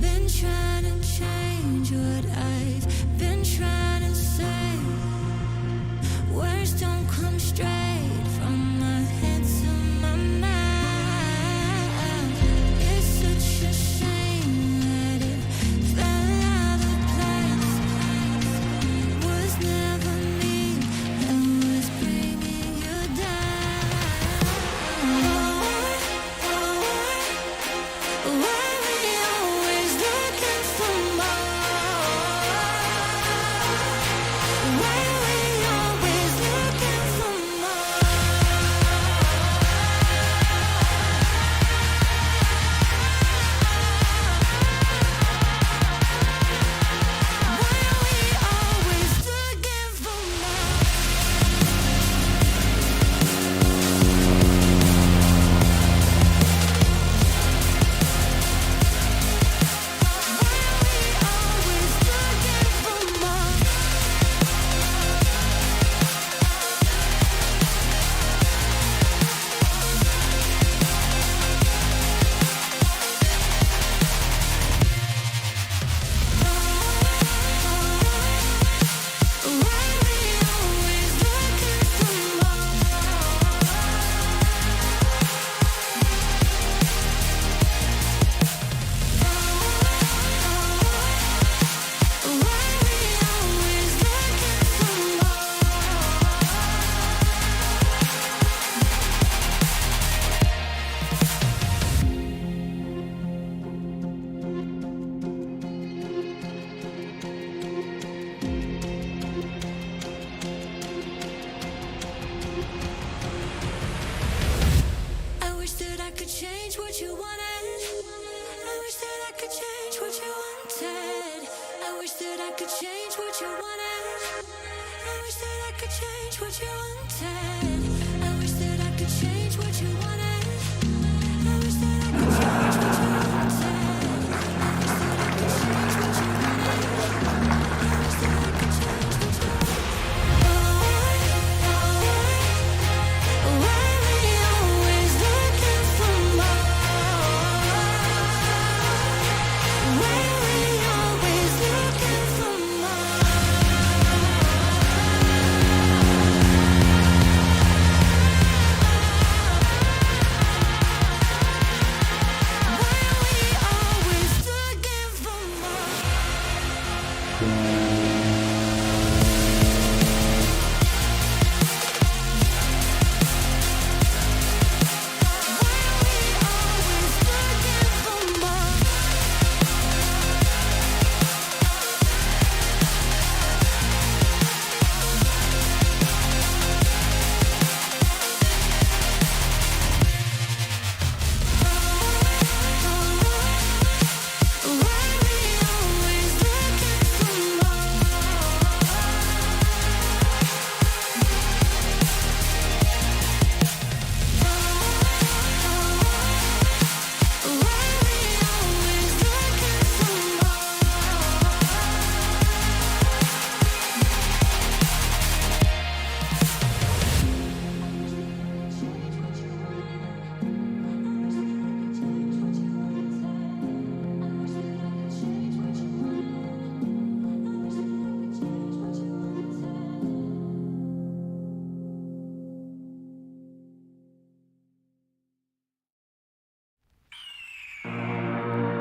Been trying to change what I've been trying to say. Words don't come straight from my head to my mouth. It's such a shame that it fell out of place. Was never me that was bringing you down. Why we always looking for more? Why we always looking for more? Why we always looking for more? Always looking for more. Why we always looking for more? Why we always looking for I wish that I could change what you wanted. I wish that I could change what you wanted. I wish that I could change what you wanted. I wish that I could change what you wanted. I wish that I could change what you wanted. I wish that I could change what you wanted. I wish that I could change what you wanted. Why we always looking for more? Why we always looking for more?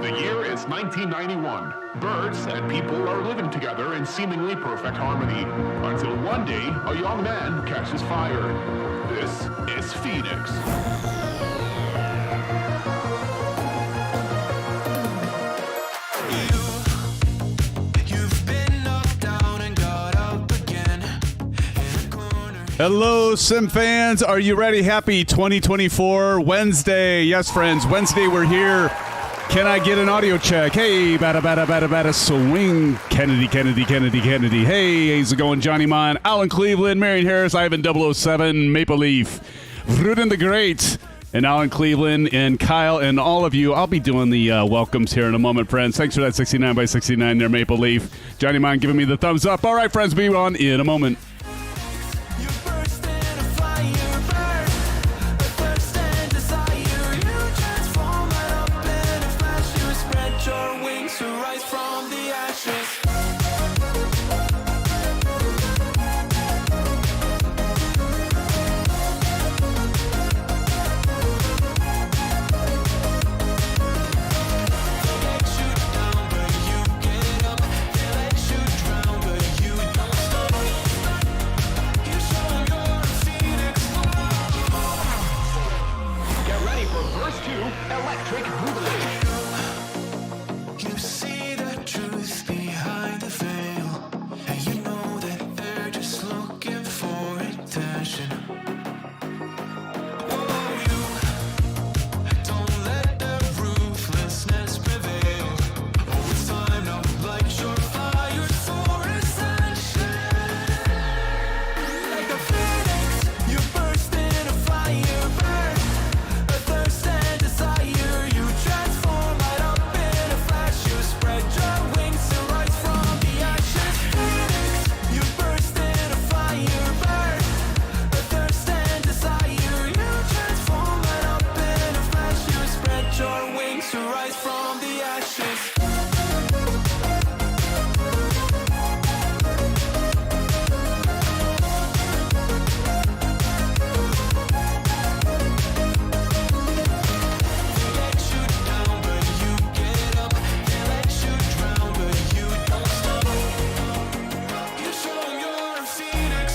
The year is 1991. Birds and people are living together in seemingly perfect harmony, until one day a young man catches fire. This is Phoenix. Hello, Sim fans. Are you ready? Happy 2024 Wednesday. Yes, friends. Wednesday, we're here. Can I get an audio check? Hey, bada, swing. Kennedy. Hey, how's it going, Johnny Mon? Alan Cleveland, Marion Harris, Ivan 007, Maple Leaf, Rudder the Great, and Alan Cleveland, and Kyle, and all of you. I'll be doing the welcomes here in a moment, friends. Thanks for that 69 by 69 there, Maple Leaf. Johnny Mon giving me the thumbs up. All right, friends, be on in a moment. You burst in a fire. trick bootleg. You see the truth behind the veil, and you know that they're just looking for attention. Oh, you don't let their ruthlessness prevail. Oh, it's time now, light your fires for ascension. Like a phoenix, you burst in a fire burn. A thirst and desire, you transform right up in a flash. You spread your wings and rise from the ashes. Phoenix, you burst in a fire burn. A thirst and desire, you transform right up in a flash. You spread your wings to rise from the ashes. They let you down, but you get up. They let you drown, but you don't stop. You show 'em you're a phoenix.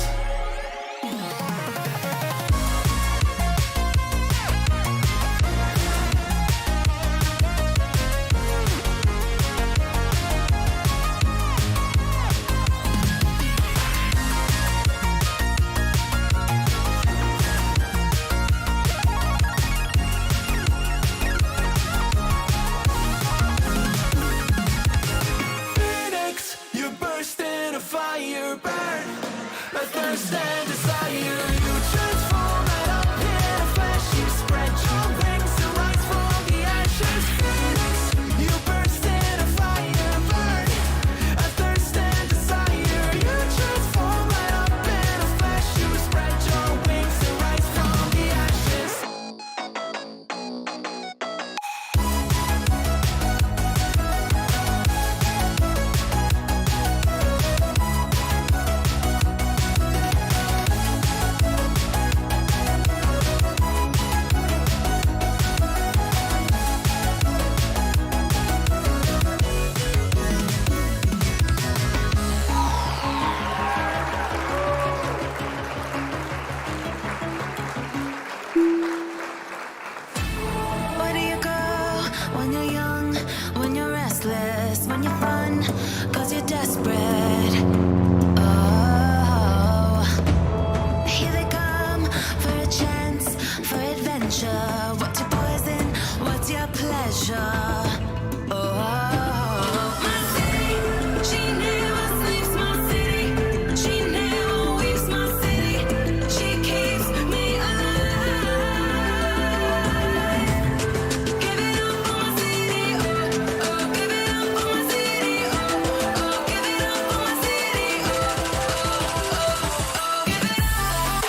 Phoenix, you burst in a fire burn. A thirst and desire, you transform right up in a flash. You spread your wings to rise from the ashes. Phoenix, you burst in a fire burn. A thirst and desire, you transform right up in a flash. You spread your wings to rise from the ashes. Where do you go when you're young, when you're restless, when you're fun, cause you're desperate? Oh, here they come for a chance, for adventure. What's your poison? What's your pleasure? Oh, my city, she never sleeps, my city, she never weeps, my city, she keeps me alive. Give it up for my city, oh, oh, give it up for my city, oh, oh, give it up for my city, oh, oh, oh, give it up.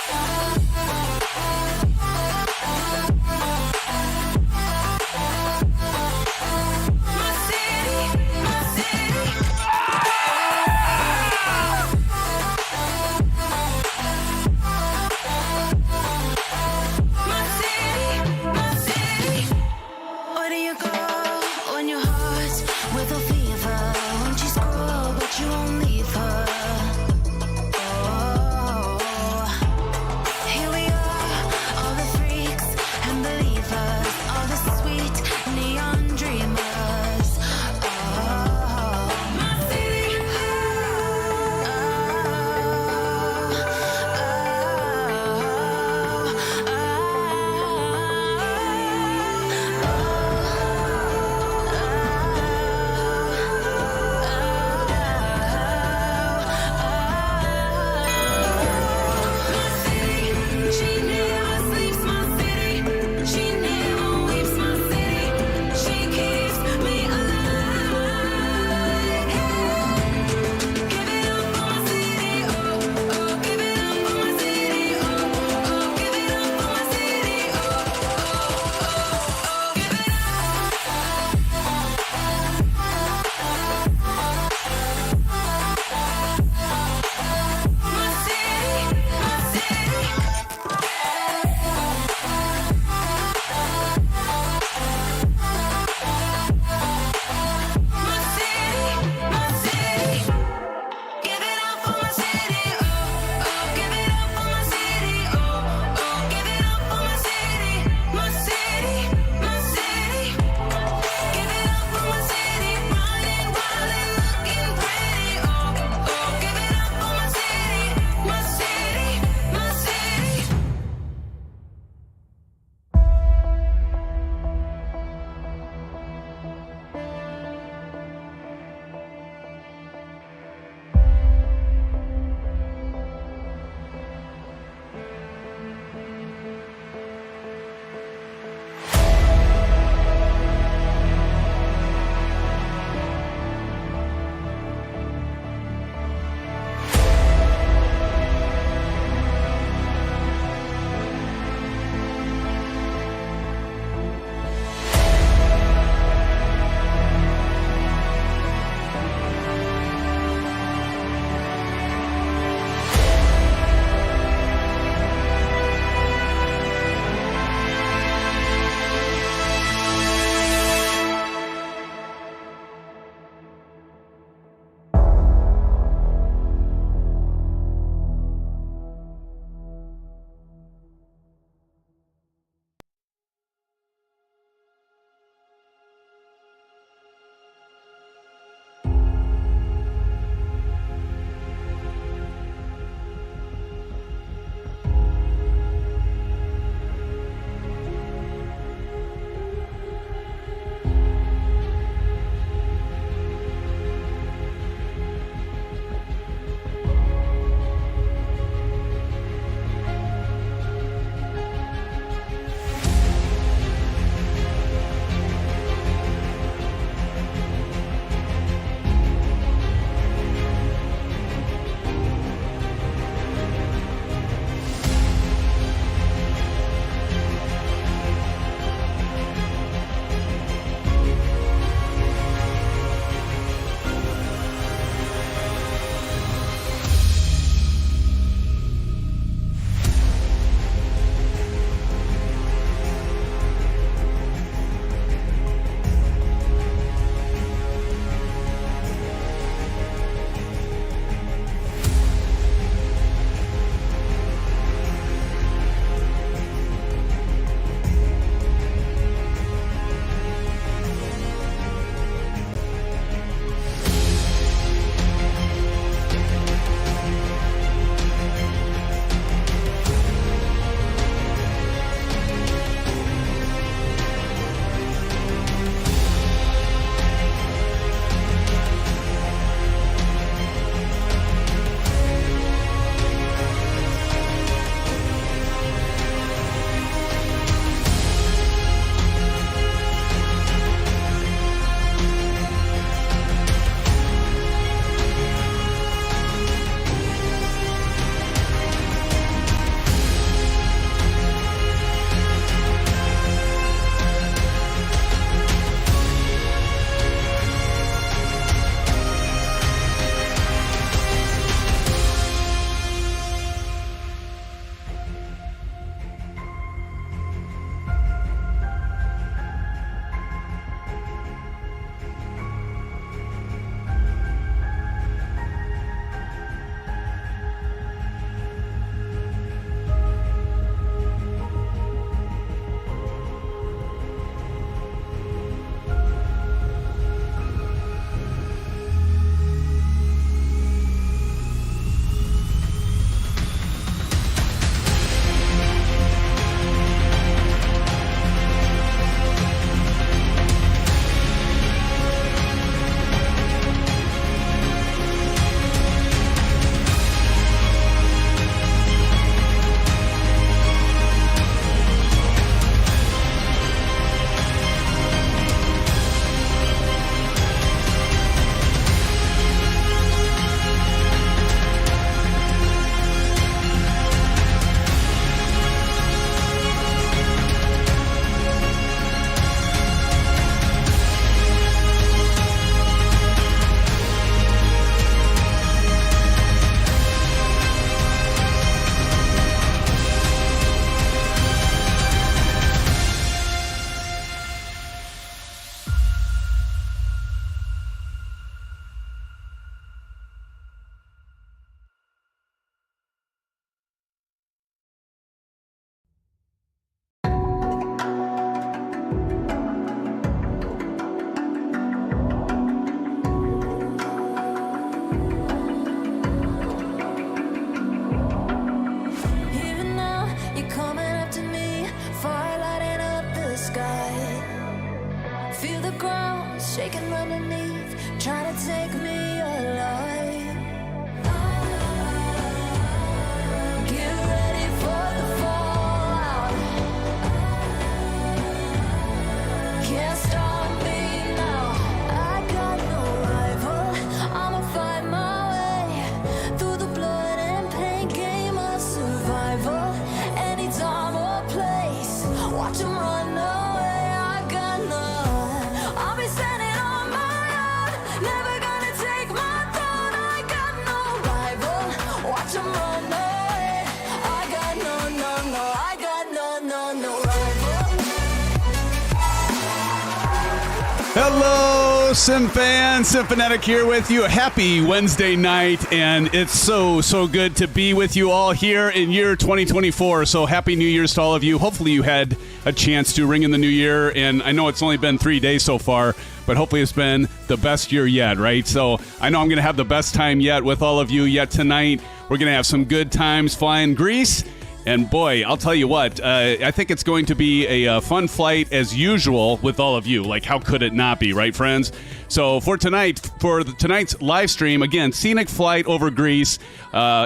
Feel the ground shaking underneath, trying to take me alive. Get ready for the fallout. Can't stop me now. I got no rival. I'ma find my way through the blood and pain game of survival. Any time or place, watch 'em run away. I got none. I'll be standing on my own, never gonna take my throne. I got no rival. Watch 'em run away. I got no, I got no rival. Hello, Sim fans. SimFanatic here with you. Happy Wednesday night, and it's so good to be with you all here in year 2024. So happy New Year's to all of you. Hopefully you had a chance to ring in the new year, and I know it's only been 3 days so far, but hopefully it's been the best year yet, right? So I know I'm going to have the best time yet with all of you yet tonight. We're going to have some good times flying Greece. And boy, I'll tell you what, I think it's going to be a fun flight as usual with all of you. Like, how could it not be, right, friends? So for tonight's live stream, again, scenic flight over Greece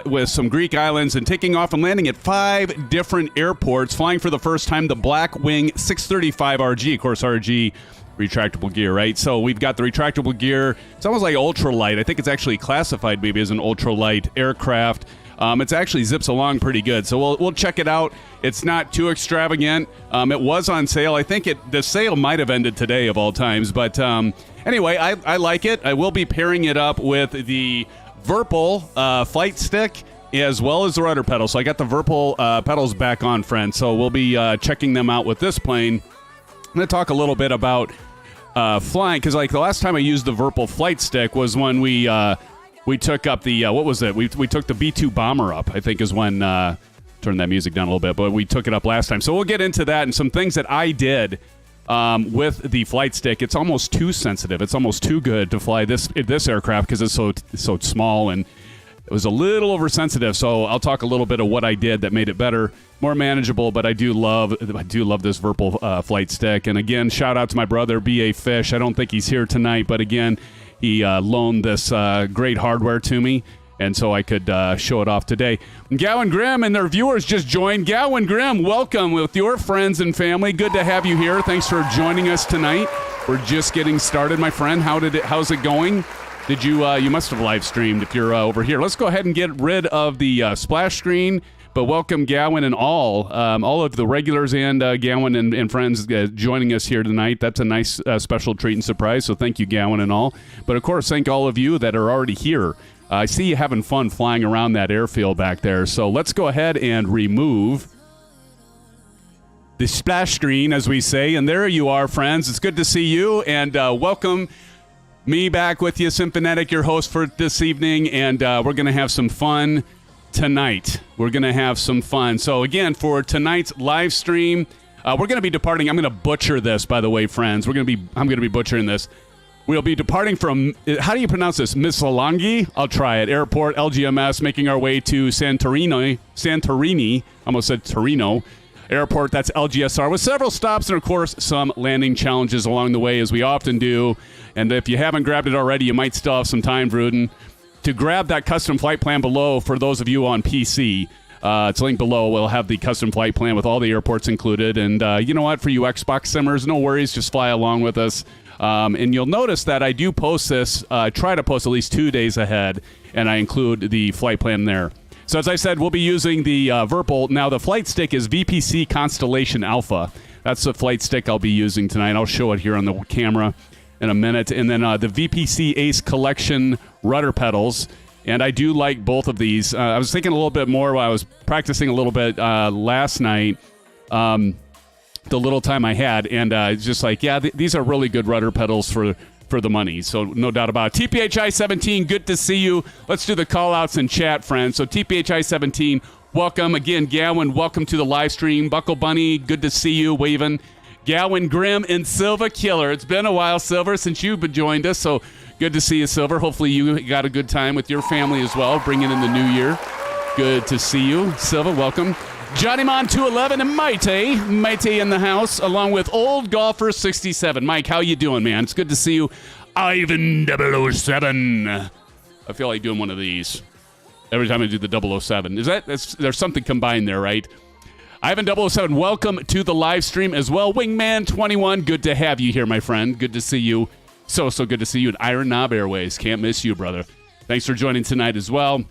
with some Greek islands and taking off and landing at 5 different airports, flying for the first time the Blackwing 635RG, of course, RG retractable gear, right? So we've got the retractable gear. It's almost like ultralight. I think it's actually classified maybe as an ultralight aircraft. It's actually zips along pretty good, so we'll check it out. It's not too extravagant. It was on sale. I think the sale might have ended today of all times, but anyway, I like it. I will be pairing it up with the Virpil flight stick as well as the rudder pedal. So I got the Virpil pedals back on, friends. So we'll be checking them out with this plane. I'm going to talk a little bit about flying, because like the last time I used the Virpil flight stick was when we took up the, what was it? We took the B-2 bomber up, I think is when, turn that music down a little bit, but we took it up last time. So we'll get into that and some things that I did with the flight stick. It's almost too sensitive. It's almost too good to fly this aircraft because it's so small, and it was a little oversensitive. So I'll talk a little bit of what I did that made it better, more manageable, but I do love this Virpil flight stick. And again, shout out to my brother, B.A. Fish. I don't think he's here tonight, but again, he loaned this great hardware to me, and so I could show it off today. Gowan Grimm and their viewers just joined. Gowan Grimm, welcome with your friends and family. Good to have you here. Thanks for joining us tonight. We're just getting started, my friend. How's it going? Did you must have live streamed if you're over here. Let's go ahead and get rid of the splash screen. But welcome Gowan and all of the regulars and Gowan and friends joining us here tonight. That's a nice special treat and surprise, so thank you, Gowan and all. But, of course, thank all of you that are already here. I see you having fun flying around that airfield back there. So let's go ahead and remove the splash screen, as we say. And there you are, friends. It's good to see you, and welcome me back with you, SimFanatic, your host for this evening, and we're going to have some fun tonight. We're going to have some fun. So again, for tonight's live stream, we're going to be departing. I'm going to butcher this, by the way, friends. I'm going to be butchering this. We'll be departing from, how do you pronounce this? Missolonghi? I'll try it. Airport, LGMS, making our way to Santorini. Almost said Torino. Airport, that's LGSR, with several stops and, of course, some landing challenges along the way, as we often do. And if you haven't grabbed it already, you might still have some time, Vruden, to grab that custom flight plan below. For those of you on PC, it's linked below. We'll have the custom flight plan with all the airports included. And you know what? For you Xbox simmers, no worries. Just fly along with us. And you'll notice that I do post this, try to post at least 2 days ahead, and I include the flight plan there. So as I said, we'll be using the Virpil. Now, the flight stick is VPC Constellation ALPHA. That's the flight stick I'll be using tonight. I'll show it here on the camera in a minute. And then the VPC Ace Collection rudder pedals. And I do like both of these. I was thinking a little bit more while I was practicing a little bit last night, the little time I had. And it's just like, yeah, these are really good rudder pedals for the money. So no doubt about it. TPHI-17, good to see you. Let's do the call-outs and chat, friends. So TPHI-17, welcome. Again, Gowan, welcome to the live stream. Buckle Bunny, good to see you, waving. Gowan Grimm and Silva Killer. It's been a while, Silver, since you've joined us, so good to see you, Silver. Hopefully you got a good time with your family as well, bringing in the new year. Good to see you. Silva, welcome. Johnny Mon 211 and Maite in the house, along with Old Golfer 67. Mike, how you doing, man? It's good to see you. Ivan 007. I feel like doing one of these every time I do the 007. There's something combined there, right? Ivan 007, welcome to the live stream as well. Wingman 21, good to have you here, my friend. Good to see you. So good to see you at Iron Knob Airways. Can't miss you, brother. Thanks for joining tonight as well.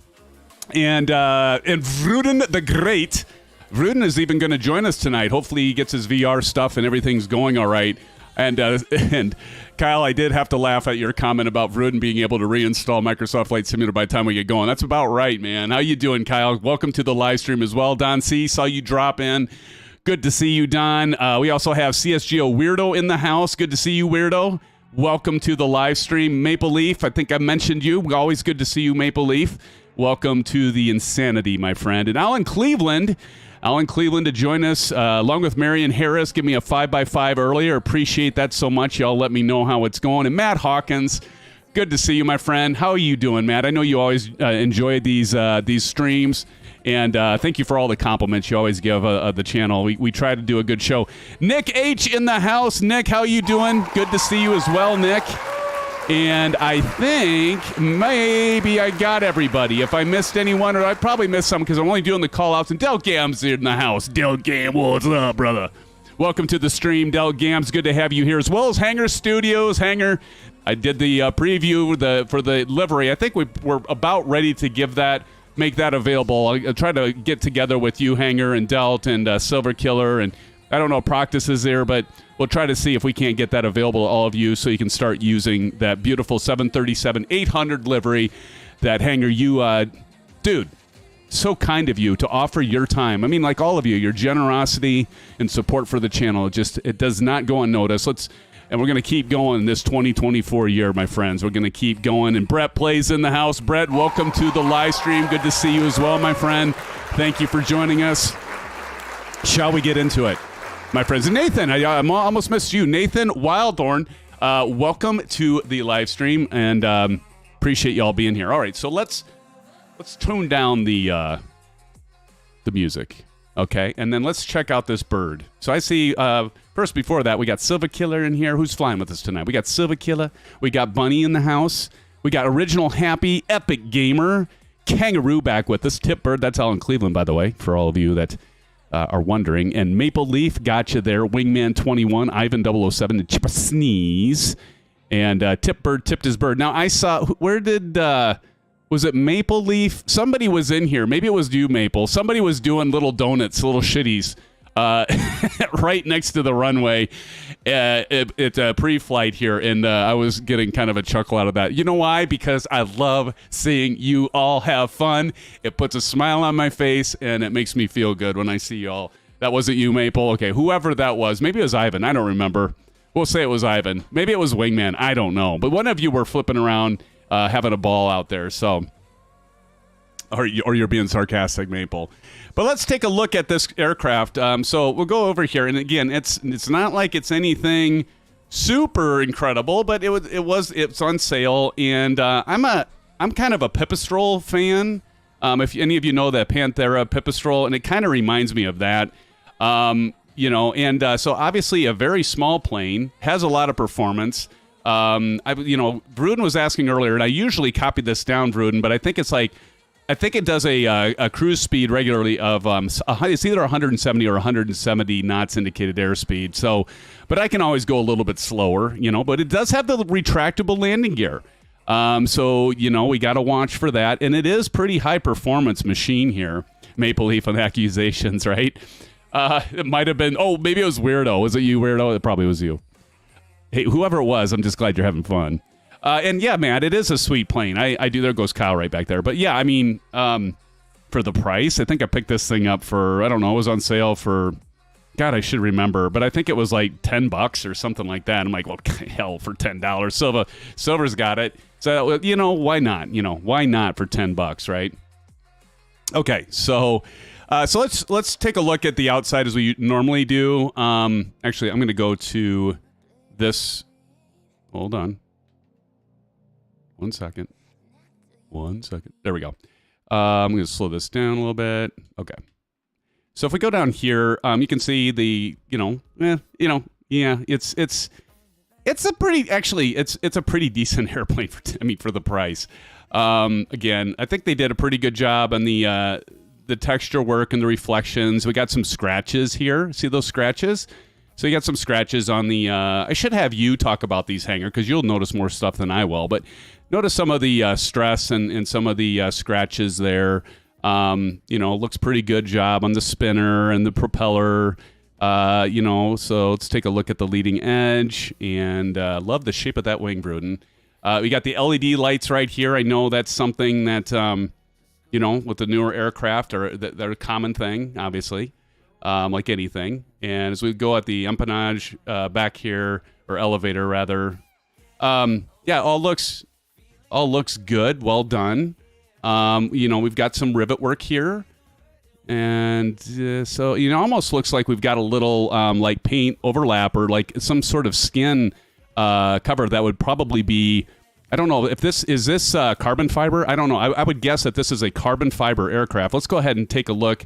And Vruden the Great. Vruden is even going to join us tonight. Hopefully he gets his VR stuff and everything's going all right. And Kyle, I did have to laugh at your comment about Vruden being able to reinstall Microsoft Flight Simulator by the time we get going. That's about right, man. How you doing, Kyle? Welcome to the live stream as well. Don C, saw you drop in. Good to see you, Don. We also have CSGO Weirdo in the house. Good to see you, Weirdo. Welcome to the live stream. Maple Leaf, I think I mentioned you. Always good to see you, Maple Leaf. Welcome to the insanity, my friend. And Alan Cleveland to join us, along with Marion Harris. Give me a 5x5 earlier. Appreciate that so much. Y'all let me know how it's going. And Matt Hawkins, good to see you, my friend. How are you doing, Matt? I know you always enjoy these streams. And thank you for all the compliments you always give the channel. We try to do a good show. Nick H in the house. Nick, how you doing? Good to see you as well, Nick. And I think maybe I got everybody. If I missed anyone, or I probably missed some because I'm only doing the call-outs. And Del Gam's in the house. Del Gam, what's up, brother? Welcome to the stream, Del Gams. Good to have you here, as well as Hanger Studios. Hanger, I did the preview for the livery. I think we're about ready to make that available. I'll try to get together with you, Hanger, and Delt, and Silver Killer, and I don't know if Proctus is there, but we'll try to see if we can't get that available to all of you so you can start using that beautiful 737-800 livery that Hanger, dude, so kind of you to offer your time. I mean, like all of you, your generosity and support for the channel, it does not go unnoticed. And we're going to keep going this 2024 year, my friends. We're going to keep going. And Brett Plays in the house. Brett, welcome to the live stream. Good to see you as well, my friend. Thank you for joining us. Shall we get into it, my friends? And Nathan, I almost missed you. Nathan Wildthorn, welcome to the live stream, and appreciate y'all being here. All right, so let's tone down the music, okay? And then let's check out this bird. So I see, first before that, we got Silva Killer in here. Who's flying with us tonight? We got Silva Killer. We got Bunny in the house. We got Original Happy, Epic Gamer, Kangaroo back with us. Tip Bird, that's Alan Cleveland, by the way, for all of you that are wondering. And Maple Leaf got you there. Wingman 21, Ivan 007, and Chip a Sneeze. And Tip Bird tipped his bird. Now, I saw, where did, was it Maple Leaf? Somebody was in here. Maybe it was you, Maple. Somebody was doing little donuts, little shitties, right next to the runway at pre-flight here. And I was getting kind of a chuckle out of that. You know why? Because I love seeing you all have fun. It puts a smile on my face, and it makes me feel good when I see you all. That wasn't you, Maple. Okay, whoever that was. Maybe it was Ivan. I don't remember. We'll say it was Ivan. Maybe it was Wingman. I don't know. But one of you were flipping around, having a ball out there. So, or you're being sarcastic, Maple. But let's take a look at this aircraft. So we'll go over here, and again, it's not like it's anything super incredible, but it's on sale, and I'm kind of a Pipistrel fan. If any of you know that Panthera Pipistrel, and it kind of reminds me of that. So obviously a very small plane, has a lot of performance. Vruden was asking earlier, and I usually copy this down, Vruden, but I think it does a cruise speed regularly of it's either 170 or 170 knots indicated airspeed. So, but I can always go a little bit slower, But it does have the retractable landing gear. We got to watch for that, and it is pretty high performance machine here. Maple Leaf on accusations, right? It might have been. Oh, maybe it was Weirdo. Was it you, Weirdo? It probably was you. Hey, whoever it was, I'm just glad you're having fun. And yeah, man, it is a sweet plane. I do. There goes Kyle right back there. But yeah, I mean, for the price, I think I picked this thing up for, I don't know, it was on sale for, God, I should remember, but I think it was like $10 or something like that. I'm like, well, hell, for $10. Silver's got it. So, why not? Why not for $10, right? Okay, so let's take a look at the outside as we normally do. Actually, I'm going to go to this. Hold on. One second. There we go. I'm going to slow this down a little bit. Okay. So if we go down here, you can see the, it's a pretty decent airplane for the price. Again, I think they did a pretty good job on the texture work and the reflections. We got some scratches here. See those scratches? So you got some scratches on the, I should have you talk about these hanger because you'll notice more stuff than I will, but notice some of the stress and some of the scratches there. Looks pretty good job on the spinner and the propeller, so let's take a look at the leading edge and love the shape of that wing, Bruden. We got the LED lights right here. I know that's something that, with the newer aircraft they're a common thing, obviously. Like anything. And as we go at the empennage back here, or elevator rather, all looks good, well done. We've got some rivet work here, and so almost looks like we've got a little like paint overlap or like some sort of skin cover that would probably be. I don't know if this is carbon fiber. I don't know. I would guess that this is a carbon fiber aircraft. Let's go ahead and take a look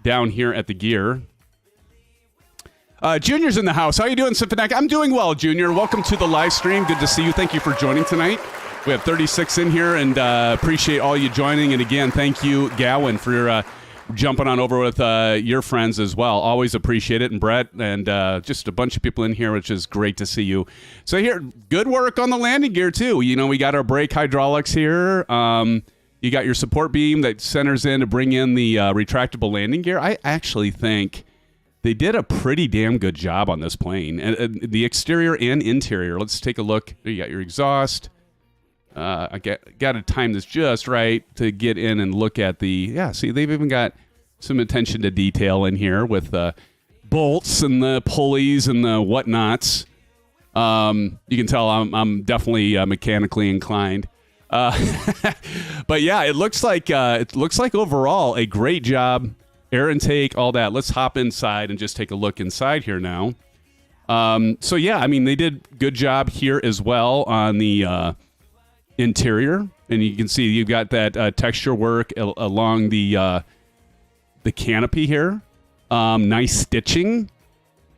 down here at the gear. Junior's in the house. How you doing, SimFanatic? I'm doing well, Junior. Welcome to the live stream. Good to see you. Thank you for joining tonight. We have 36 in here, and appreciate all you joining. And again, thank you, Gowan, for jumping on over with your friends as well. Always appreciate it. And Brett, and just a bunch of people in here, which is great to see you. So here, good work on the landing gear, too. We got our brake hydraulics here. You got your support beam that centers in to bring in the retractable landing gear. I actually think they did a pretty damn good job on this plane. And the exterior and interior. Let's take a look. You got your exhaust. I got to time this just right to get in and look at see, they've even got some attention to detail in here with the bolts and the pulleys and the whatnots. You can tell I'm definitely mechanically inclined. But yeah, it looks like overall a great job. Air intake, all that. Let's hop inside and just take a look inside here now. So yeah, they did good job here as well on the interior, and you can see you've got that texture work along the canopy here. Nice stitching.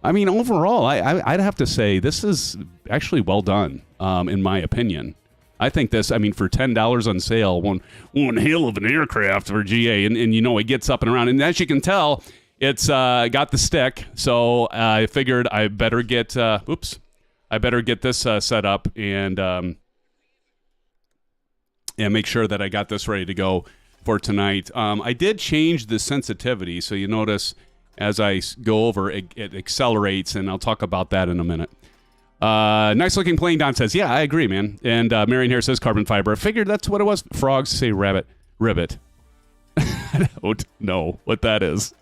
Overall, I'd have to say this is actually well done, in my opinion. I think this, for $10 on sale, one hell of an aircraft for GA, and it gets up and around. And as you can tell, it's got the stick, so I figured I better get this set up and make sure that I got this ready to go for tonight. I did change the sensitivity, so you notice as I go over, it accelerates, and I'll talk about that in a minute. Nice looking plane, Don says. Yeah, I agree, man. And Marion here says carbon fiber. I figured that's what it was. Frogs say rivet. I don't know what that is.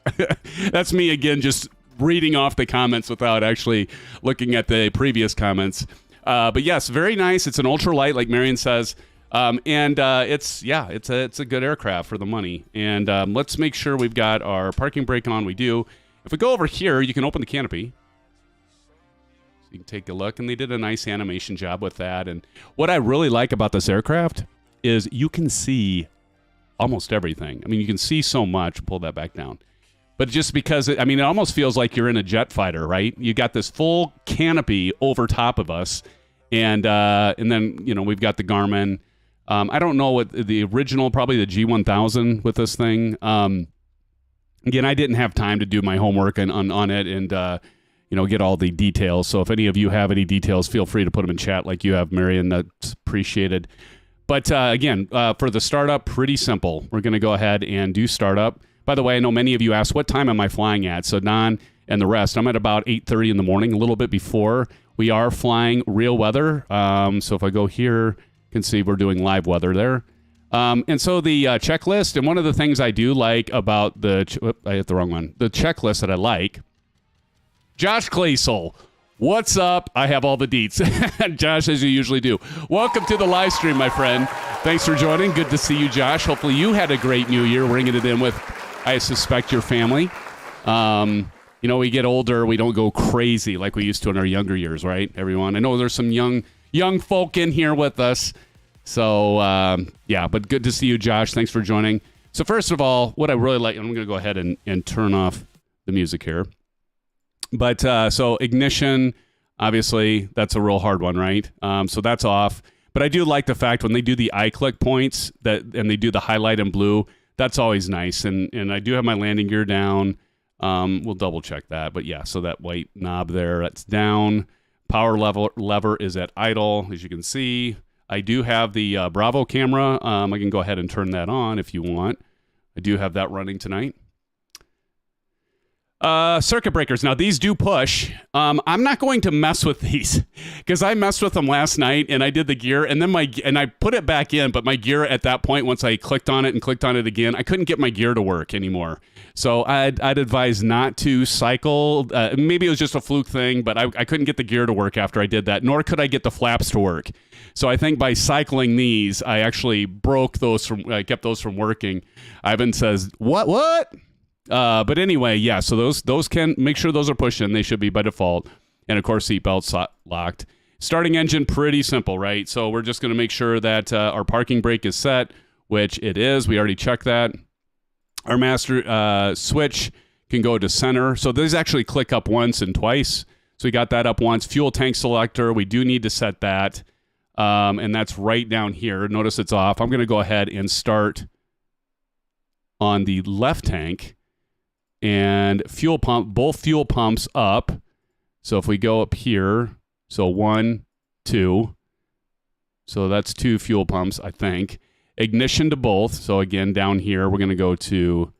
That's me again, just reading off the comments without actually looking at the previous comments. But yes, very nice. It's an ultralight, like Marion says. It's a good aircraft for the money. And let's make sure we've got our parking brake on. We do. If we go over here, you can open the canopy. You can take a look, and they did a nice animation job with that. And what I really like about this aircraft is you can see almost everything. You can see so much. Pull that back down. But just because, it almost feels like you're in a jet fighter, right? You got this full canopy over top of us, and then, we've got the Garmin. I don't know what the original, probably the G1000 with this thing. Again, I didn't have time to do my homework on it and, get all the details. So if any of you have any details, feel free to put them in chat like you have, Marion. That's appreciated. But again, for the startup, pretty simple. We're going to go ahead and do startup. By the way, I know many of you asked, what time am I flying at? So Don and the rest, I'm at about 8:30 in the morning, a little bit before. We are flying real weather. So if I go here, you can see we're doing live weather there. And so the checklist, and one of the things I do like about I hit the wrong one. The checklist that I like, Josh Claysel, what's up? I have all the deets. Josh, as you usually do. Welcome to the live stream, my friend. Thanks for joining. Good to see you, Josh. Hopefully you had a great new year, ringing it in with, I suspect, your family. We get older, we don't go crazy like we used to in our younger years, right, everyone? I know there's some young folk in here with us. So, but good to see you, Josh. Thanks for joining. So first of all, what I really like, I'm going to go ahead and turn off the music here. But so ignition, obviously, that's a real hard one, right? So that's off. But I do like the fact when they do the iClick points and they do the highlight in blue, that's always nice. And I do have my landing gear down. We'll double check that. But yeah, so that white knob there, that's down. Power lever is at idle, as you can see. I do have the Bravo camera. I can go ahead and turn that on if you want. I do have that running tonight. Circuit breakers. Now, these do push. I'm not going to mess with these because I messed with them last night and I did the gear and then I put it back in, but my gear at that point, once I clicked on it and clicked on it again, I couldn't get my gear to work anymore. So I'd advise not to cycle. Maybe it was just a fluke thing, but I couldn't get the gear to work after I did that, nor could I get the flaps to work. So I think by cycling these, I actually broke those I kept those from working. Ivan says, what? But anyway, yeah, so those can make sure those are pushing. They should be by default. And of course, seatbelts locked. Starting engine, pretty simple, right? So we're just going to make sure that our parking brake is set, which it is. We already checked that. Our master switch can go to center. So these actually click up once and twice. So we got that up once. Fuel tank selector, we do need to set that. And that's right down here. Notice it's off. I'm going to go ahead and start on the left tank. And fuel pump, both fuel pumps up. So if we go up here, so 1, 2. So that's 2 fuel pumps, I think. Ignition to both. So again, down here, we're going to go to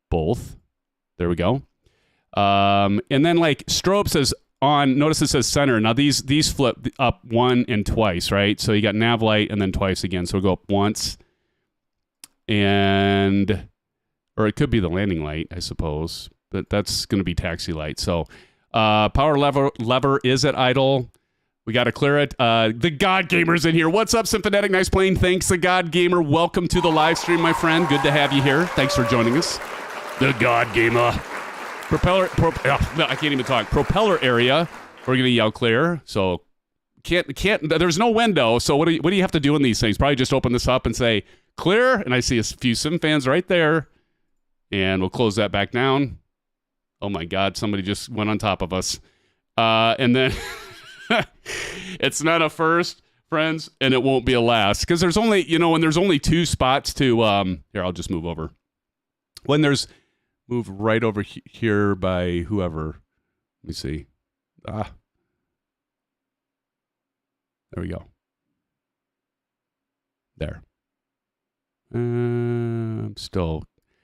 both. There we go. And then like strobe says on, notice it says center. Now these flip up 1 and twice, right? So you got nav light and then twice again. So we'll go up once. And... or it could be the landing light, I suppose, but that's going to be taxi light. So power lever is at idle. We got to clear it. The God Gamer's in here. What's up, SimFanatic? Nice playing. Thanks, the God Gamer. Welcome to the live stream, my friend. Good to have you here. Thanks for joining us. The God Gamer. I can't even talk. Propeller area. We're going to yell clear. So can't. There's no window. So what do you have to do in these things? Probably just open this up and say clear. And I see a few Sim fans right there. And we'll close that back down. Oh my God, somebody just went on top of us. And then it's not a first, friends, and it won't be a last. Because there's only, when there's only 2 spots to, here, I'll just move over. Move right over here by whoever. Let me see. There we go. There.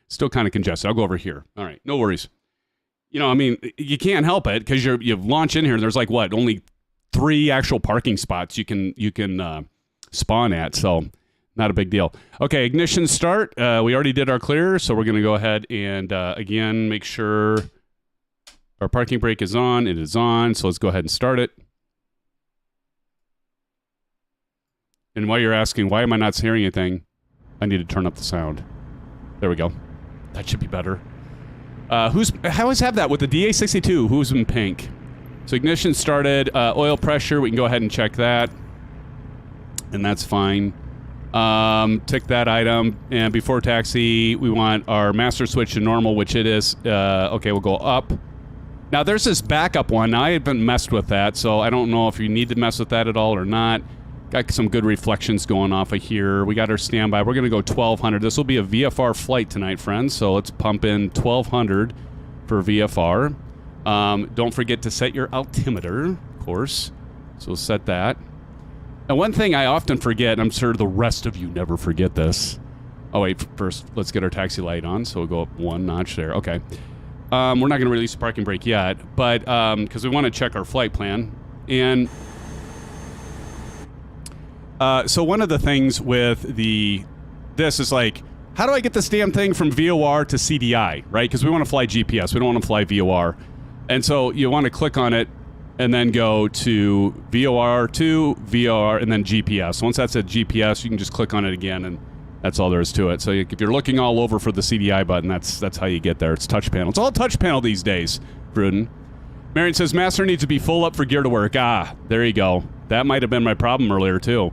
Still kind of congested. I'll go over here. All right, no worries. You can't help it because you launch in here and there's like only 3 actual parking spots you can spawn at. So not a big deal. Okay, ignition start. We already did our clear, so we're going to go ahead and again make sure our parking brake is on. It is on. So let's go ahead and start it. And while you're asking, why am I not hearing anything? I need to turn up the sound. There we go. That should be better. I always have that with the DA62. Who's in pink? So ignition started. Oil pressure. We can go ahead and check that. And that's fine. Tick that item. And before taxi, we want our master switch to normal, which it is. Okay, we'll go up. Now, there's this backup one. Now, I haven't messed with that, so I don't know if you need to mess with that at all or not. Got some good reflections going off of here. We got our standby. We're going to go 1200. This will be a VFR flight tonight, friends. So let's pump in 1200 for VFR. Don't forget to set your altimeter, of course. So we'll set that. And one thing I often forget, and I'm sure the rest of you never forget this. Oh, wait. First, let's get our taxi light on. So we'll go up 1 notch there. Okay. We're not going to release the parking brake yet, but because we want to check our flight plan. And... so one of the things with this is like, how do I get this damn thing from VOR to CDI, right? Because we want to fly GPS. We don't want to fly VOR. And so you want to click on it and then go to VOR to VOR and then GPS. Once that's at GPS, you can just click on it again and that's all there is to it. So if you're looking all over for the CDI button, that's how you get there. It's touch panel. It's all touch panel these days, Gruden. Marion says, master needs to be full up for gear to work. Ah, there you go. That might have been my problem earlier, too.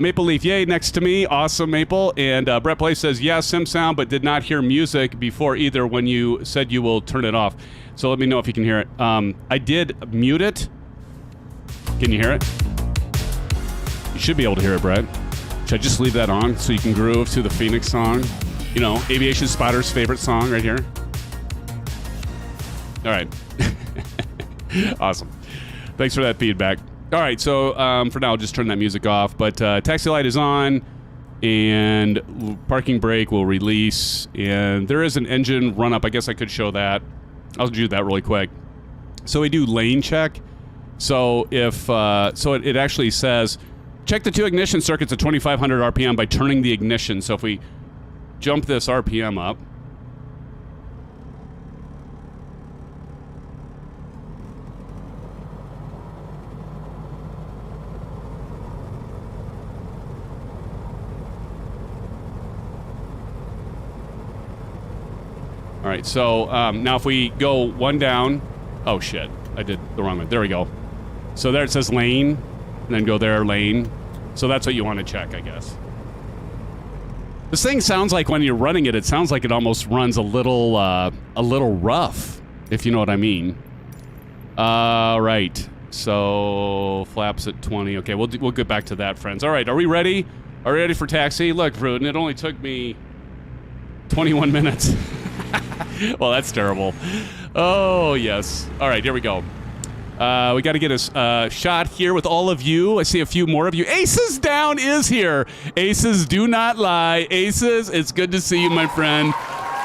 Maple Leaf, yay, next to me. Awesome, Maple. And Brett Place says, yeah, sim sound, but did not hear music before either when you said you will turn it off. So let me know if you can hear it. I did mute it. Can you hear it? You should be able to hear it, Brett. Should I just leave that on so you can groove to the Phoenix song? You know, Aviation Spotter's favorite song right here. All right. Awesome. Thanks for that feedback. All right, so for now, I'll just turn that music off. But taxi light is on, and parking brake will release. And there is an engine run-up. I guess I could show that. I'll do that really quick. So we do lane check. So if it actually says, check the two ignition circuits at 2,500 RPM by turning the ignition. So if we jump this RPM up, all right, so now if we go one down, oh shit, I did the wrong one. There we go. So there it says lane, and then go there, lane. So that's what you want to check, I guess. This thing sounds like when you're running it, it sounds like it almost runs a little rough, if you know what I mean. Right. So flaps at 20. Okay, we'll get back to that, friends. All right, are we ready? Are we ready for taxi? Look, Rudin, it only took me 21 minutes. Well, that's terrible. Oh, yes. All right, here we go. We got to get a shot here with all of you. I see a few more of you. Aces Down is here. Aces, do not lie. Aces, it's good to see you, my friend.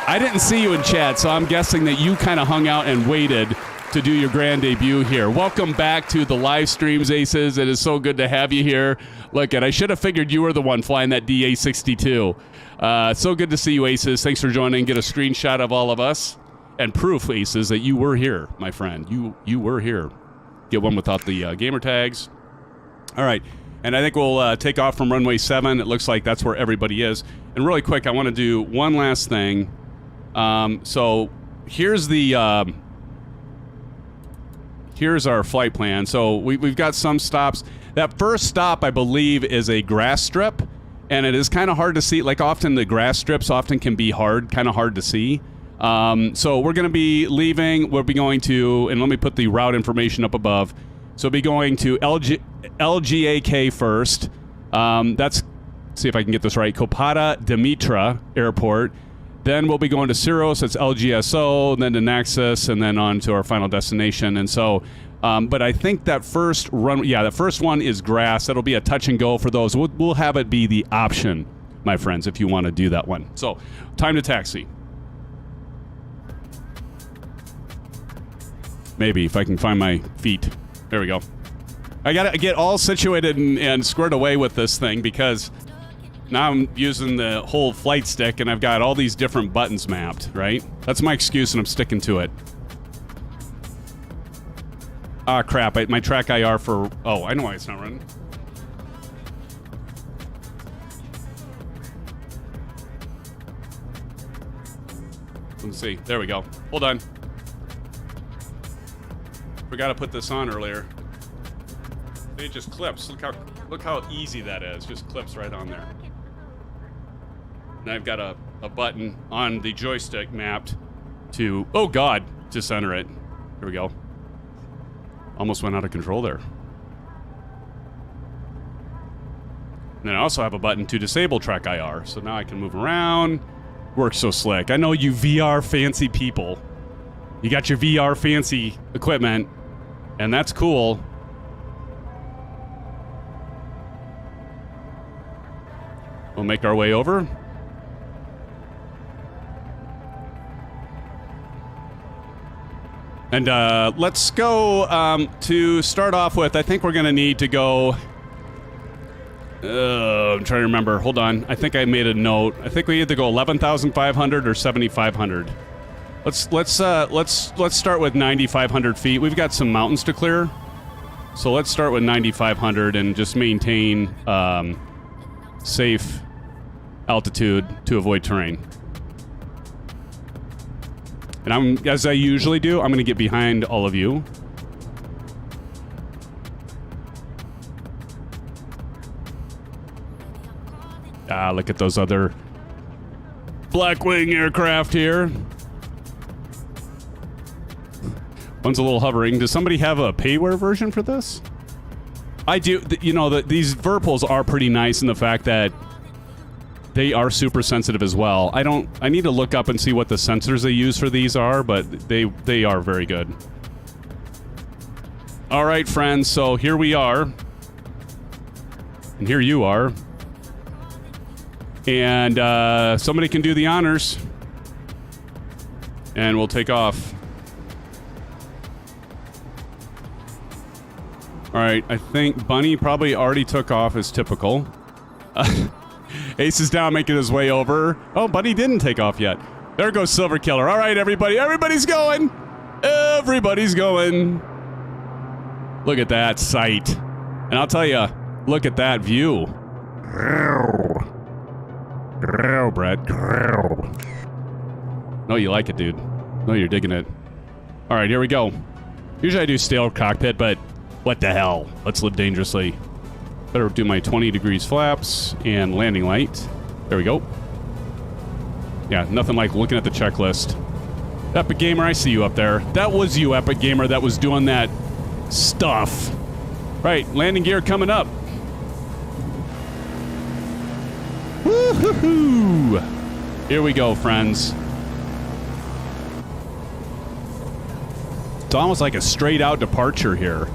I didn't see you in chat, so I'm guessing that you kind of hung out and waited to do your grand debut here. Welcome back to the live streams, Aces. It is so good to have you here. Look, I should have figured you were the one flying that DA-62. So good to see you, Aces. Thanks for joining. Get a screenshot of all of us and proof, Aces, that you were here, my friend. You were here. Get one without the gamer tags. All right, and I think we'll take off from runway 7. It looks like that's where everybody is. And really quick, I want to do one last thing. So here's the here's our flight plan. So we've got some stops. That first stop, I believe, is a grass strip, and it is kind of hard to see. Like often the grass strips often can be kind of hard to see. So we're going to be leaving. We'll be going to, and let me put the route information up above. So we'll be going to LGAK first. Let's see if I can get this right. Kopata Dimitra Airport. Then we'll be going to Syros, that's LGSO, then to Naxos, and then on to our final destination. And so, but I think that first run, that first one is grass. That'll be a touch and go for those. We'll have it be the option, my friends, if you want to do that one. So, time to taxi. Maybe, if I can find my feet. There we go. I gotta get all situated and squared away with this thing because now I'm using the whole flight stick and I've got all these different buttons mapped, right? That's my excuse and I'm sticking to it. Ah, crap. My track IR for... Oh, I know why it's not running. Let's see. There we go. Hold on. Forgot to put this on earlier. It just clips. Look how easy that is. Just clips right on there. And I've got a button on the joystick mapped to, oh God, to center it. Here we go. Almost went out of control there. And then I also have a button to disable track IR. So now I can move around. Works so slick. I know you VR fancy people. You got your VR fancy equipment, and that's cool. We'll make our way over. And let's go to start off with, I think we're going to need to go... I'm trying to remember. Hold on. I think I made a note. I think we either go 11,500 or 7,500. Let's start with 9,500 feet. We've got some mountains to clear. So let's start with 9,500 and just maintain safe altitude to avoid terrain. And as I usually do, I'm going to get behind all of you. Ah, look at those other Blackwing aircraft here. One's a little hovering. Does somebody have a payware version for this? I do. You know, these Virpils are pretty nice in the fact that they are super sensitive as well. I need to look up and see what the sensors they use for these are, but they are very good. All right, friends, so here we are. And here you are. And somebody can do the honors. And we'll take off. All right, I think Bunny probably already took off as typical. Ace is down, making his way over. Oh, Bunny didn't take off yet. There goes Silver Killer. All right, everybody. Everybody's going. Everybody's going. Look at that sight. And I'll tell you, look at that view. Brett. No, you like it, dude. No, you're digging it. All right, here we go. Usually I do stale cockpit, but what the hell? Let's live dangerously. Better do my 20 degrees flaps and landing light. There we go. Yeah, nothing like looking at the checklist. Epic Gamer, I see you up there. That was you, Epic Gamer, that was doing that stuff. Right, landing gear coming up. Woo-hoo-hoo! Here we go, friends. It's almost like a straight out departure here.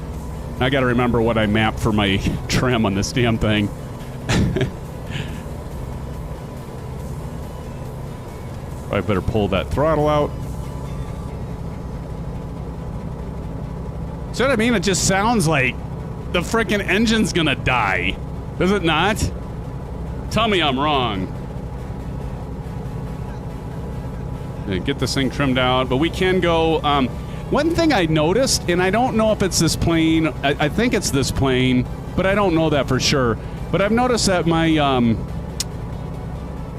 I gotta remember what I mapped for my trim on this damn thing. I better pull that throttle out. See what I mean? It just sounds like the frickin' engine's gonna die. Does it not? Tell me I'm wrong. Get this thing trimmed out, but we can go. One thing I noticed, and I don't know if it's this plane, I think it's this plane, but I don't know that for sure. But I've noticed that my, let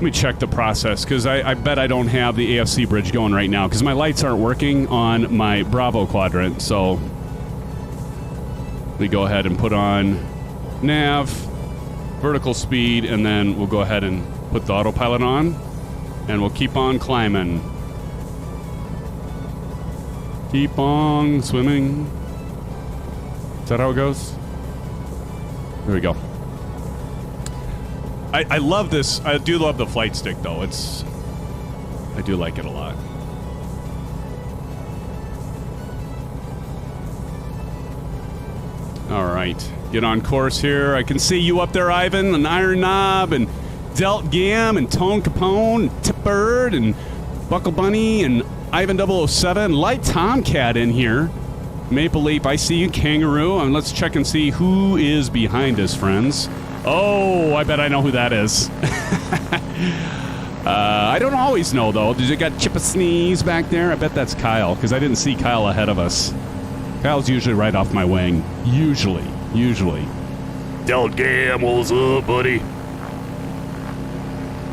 me check the process, because I bet I don't have the AFC bridge going right now, because my lights aren't working on my Bravo quadrant, so we go ahead and put on nav, vertical speed, and then we'll go ahead and put the autopilot on, and we'll keep on climbing. Keep on swimming. Is that how it goes? There we go. I love this. I do love the flight stick, though. I do like it a lot. All right. Get on course here. I can see you up there, Ivan, and Iron Knob, and Delt Gam, and Tone Capone, and Tip Bird, and Buckle Bunny, and Ivan 007, Light Tomcat in here. Maple Leaf, I see you, Kangaroo. And let's check and see who is behind us, friends. Oh, I bet I know who that is. I don't always know, though. Did you got Chip a Sneeze back there? I bet that's Kyle, because I didn't see Kyle ahead of us. Kyle's usually right off my wing. Usually. Del Gam, what's up, buddy?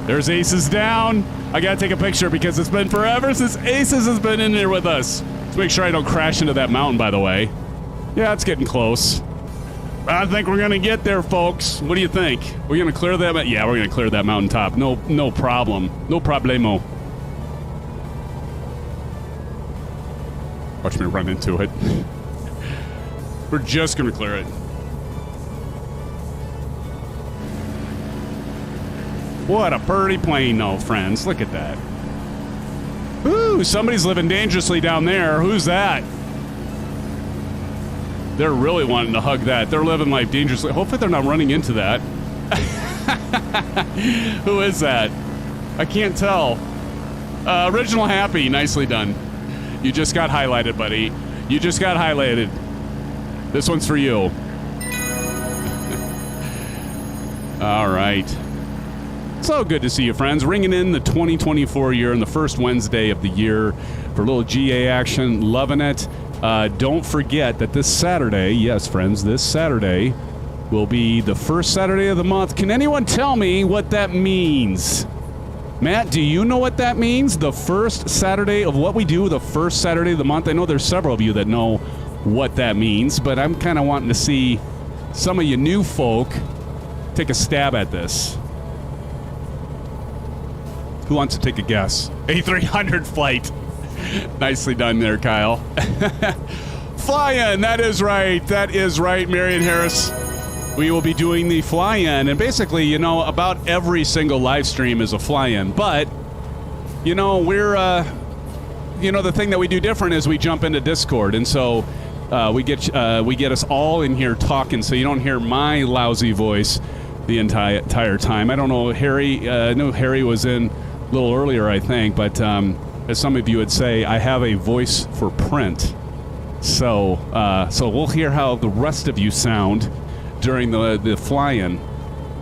There's Aces down. I gotta take a picture because it's been forever since Aces has been in here with us. Let's make sure I don't crash into that mountain, by the way. Yeah, it's getting close. I think we're gonna get there, folks. What do you think? We're gonna clear that? Yeah, we're gonna clear that mountaintop. No problem. No problemo. Watch me run into it. We're just gonna clear it. What a pretty plane, though, friends. Look at that. Ooh, somebody's living dangerously down there. Who's that? They're really wanting to hug that. They're living life dangerously. Hopefully they're not running into that. Who is that? I can't tell. Original Happy. Nicely done. You just got highlighted, buddy. You just got highlighted. This one's for you. All right. So good to see you, friends. Ringing in the 2024 year and the first Wednesday of the year for a little GA action. Loving it. Don't forget that this Saturday, yes, friends, this Saturday will be the first Saturday of the month. Can anyone tell me what that means? Matt, do you know what that means? The first Saturday of what we do, the first Saturday of the month. I know there's several of you that know what that means, but I'm kind of wanting to see some of you new folk take a stab at this. Who wants to take a guess? A300 flight. Nicely done there, Kyle. Fly-in, that is right. That is right, Marion Harris. We will be doing the fly-in, and basically, you know, about every single live stream is a fly-in. But, you know, we're, you know, the thing that we do different is we jump into Discord, and so we get us all in here talking, so you don't hear my lousy voice the entire time. I don't know, Harry. I know Harry was in a little earlier, I think, but as some of you would say, I have a voice for print. So we'll hear how the rest of you sound during the fly-in,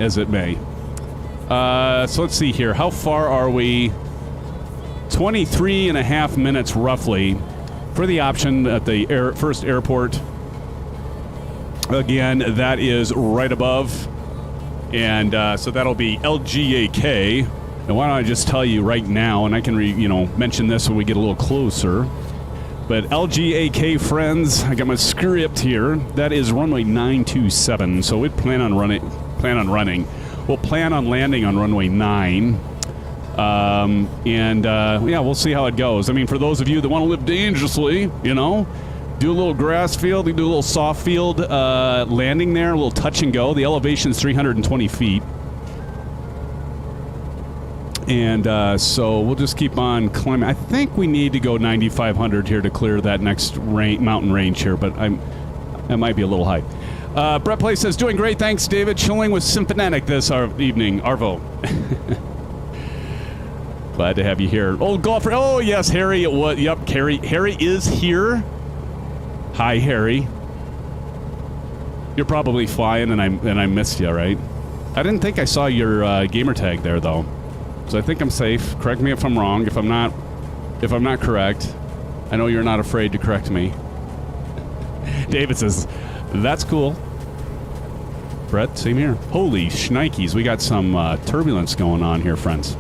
as it may. So let's see here. How far are we? 23 and a half minutes, roughly, for the option at the first airport. Again, that is right above. And so that'll be LGAK. And why don't I just tell you right now, and I can mention this when we get a little closer. But LGAK, friends, I got my script here. That is runway 927. So we plan on running. We'll plan on landing on runway 9. Yeah, we'll see how it goes. I mean, for those of you that want to live dangerously, you know, do a little grass field, do a little soft field landing there, a little touch and go. The elevation is 320 feet. And so we'll just keep on climbing. I think we need to go 9,500 here to clear that next mountain range here, but that might be a little high. Brett Play says, doing great, thanks, David. Chilling with SimFanatic this evening. Arvo. Glad to have you here. Old golfer. Oh, yes, Harry. Yep, Harry is here. Hi, Harry. You're probably flying, and I missed you, right? I didn't think I saw your gamer tag there, though. So I think I'm safe. Correct me if I'm wrong. If I'm not correct, I know you're not afraid to correct me. David says, that's cool. Brett, same here. Holy shnikes, we got some turbulence going on here, friends.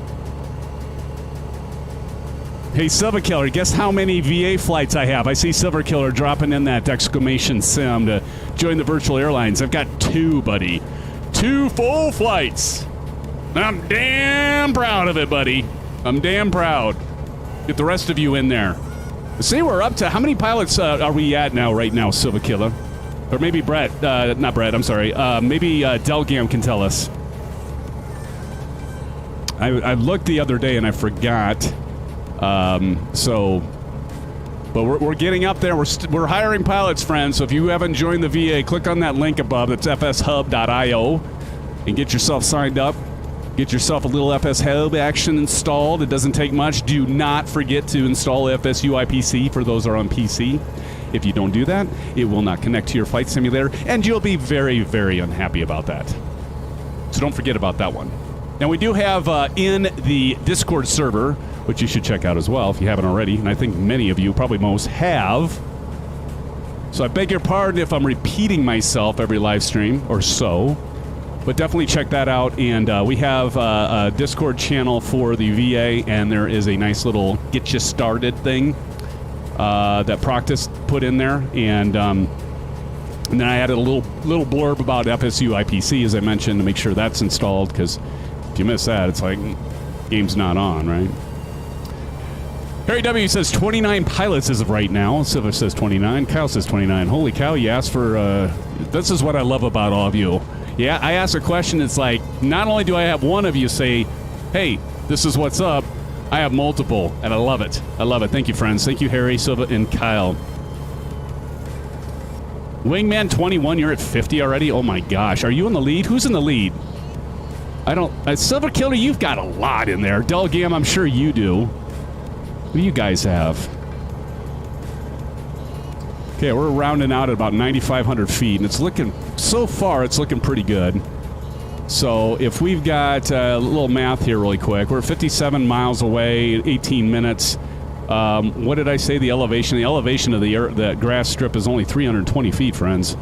Hey, Silver Killer, guess how many VA flights I have? I see Silver Killer dropping in that exclamation sim to join the virtual airlines. I've got 2, buddy. 2 full flights. I'm damn proud of it, buddy. I'm damn proud. Get the rest of you in there. See, we're up to... How many pilots are we at right now, Silver Killer? Or maybe Brett. Not Brett, I'm sorry. Maybe Delgam can tell us. I looked the other day and I forgot. But we're getting up there. We're hiring pilots, friends. So if you haven't joined the VA, click on that link above. That's fshub.io and get yourself signed up. Get yourself a little FS Hub action installed. It doesn't take much. Do not forget to install FSU IPC for those who are on PC. If you don't do that, it will not connect to your flight simulator, and you'll be very, very unhappy about that. So don't forget about that one. Now, we do have in the Discord server, which you should check out as well if you haven't already, and I think many of you, probably most, have. So I beg your pardon if I'm repeating myself every live stream or so. But definitely check that out, and we have a Discord channel for the VA, and there is a nice little get you started thing that Proctus put in there, and then I added a little blurb about FSU IPC, as I mentioned, to make sure that's installed, because if you miss that, it's like game's not on, right? Harry W. says 29 pilots as of right now. Silver says 29. Kyle says 29. Holy cow, you asked for... this is what I love about all of you. Yeah, I ask a question, it's like, not only do I have one of you say, hey, this is what's up, I have multiple, and I love it. I love it. Thank you, friends. Thank you, Harry, Silva, and Kyle. Wingman 21, you're at 50 already? Oh my gosh. Are you in the lead? Who's in the lead? I don't... Silver Killer, you've got a lot in there. Delgam, I'm sure you do. What do you guys have? Okay, we're rounding out at about 9,500 feet, and it's looking... So far, it's looking pretty good. So if we've got a little math here really quick, we're 57 miles away, 18 minutes. What did I say the elevation? The elevation of the grass strip is only 320 feet, friends.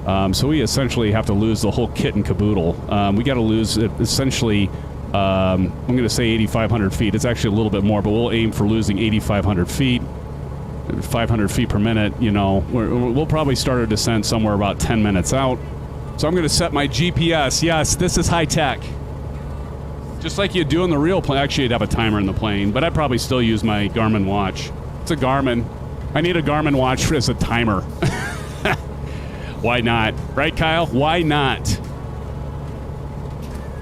So we essentially have to lose the whole kit and caboodle. We got to lose essentially, I'm going to say 8,500 feet. It's actually a little bit more, but we'll aim for losing 8,500 feet. 500 feet per minute, you know, we'll probably start our descent somewhere about 10 minutes out. So I'm going to set my GPS. Yes, this is high tech. Just like you do in the real plane. Actually, you'd have a timer in the plane, but I'd probably still use my Garmin watch. It's a Garmin. I need a Garmin watch as a timer. Why not? Right, Kyle? Why not?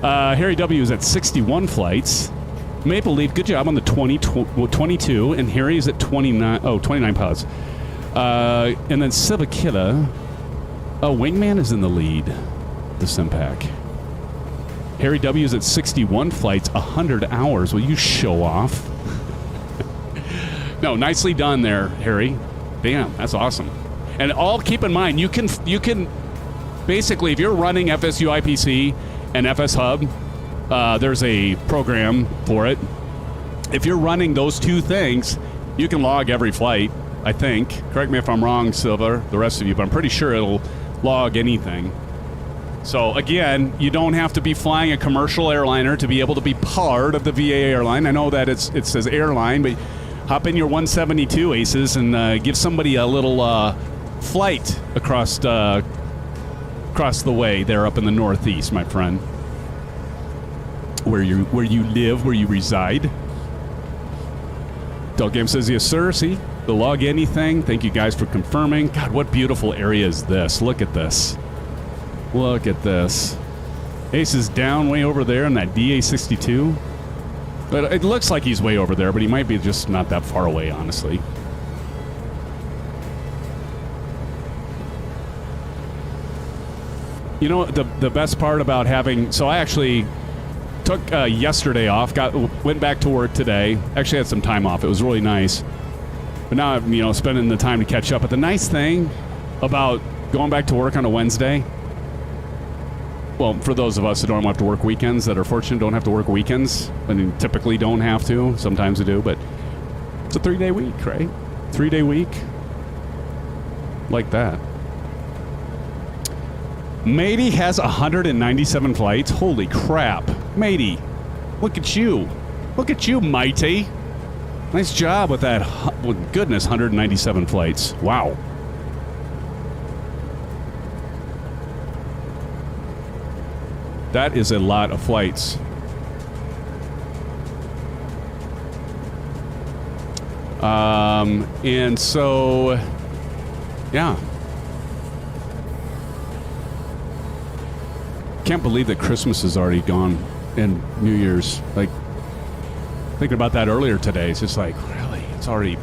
Harry W. is at 61 flights. Maple Leaf, good job on the 22, and Harry is at 29. Oh, 29 pods. And then Sivakita. Oh, Wingman is in the lead. The Simpack. Harry W. is at 61 flights, 100 hours. Will you show off? No, nicely done there, Harry. Damn, that's awesome. And all keep in mind, you can basically, if you're running FSU IPC and FS Hub, there's a program for it. If you're running those two things, you can log every flight, I think. Correct me if I'm wrong, Silver, the rest of you, but I'm pretty sure it'll log anything. So, again, you don't have to be flying a commercial airliner to be able to be part of the VA airline. I know that it says airline, but hop in your 172 Aces and give somebody a little flight across the way there up in the Northeast, my friend. Where you live, where you reside. Dog Game says, yes, sir. See? The log anything. Thank you guys for confirming. God, what beautiful area is this? Look at this. Look at this. Ace is down way over there in that DA62. But it looks like he's way over there, but he might be just not that far away, honestly. You know, the best part about having... So I actually took yesterday off, went back to work today. Actually had some time off. It was really nice. But now I'm, spending the time to catch up. But the nice thing about going back to work on a Wednesday... Well, for those of us that don't have to work weekends, that are fortunate don't have to work weekends, I mean, typically don't have to. Sometimes they do, but it's a 3-day week, right? 3-day week. Like that. Matey has 197 flights. Holy crap. Matey, look at you. Look at you, Mighty. Nice job with that. Well, goodness, 197 flights. Wow. That is a lot of flights. And so, yeah. Can't believe that Christmas is already gone and New Year's. Like, thinking about that earlier today, it's just like, really? It's already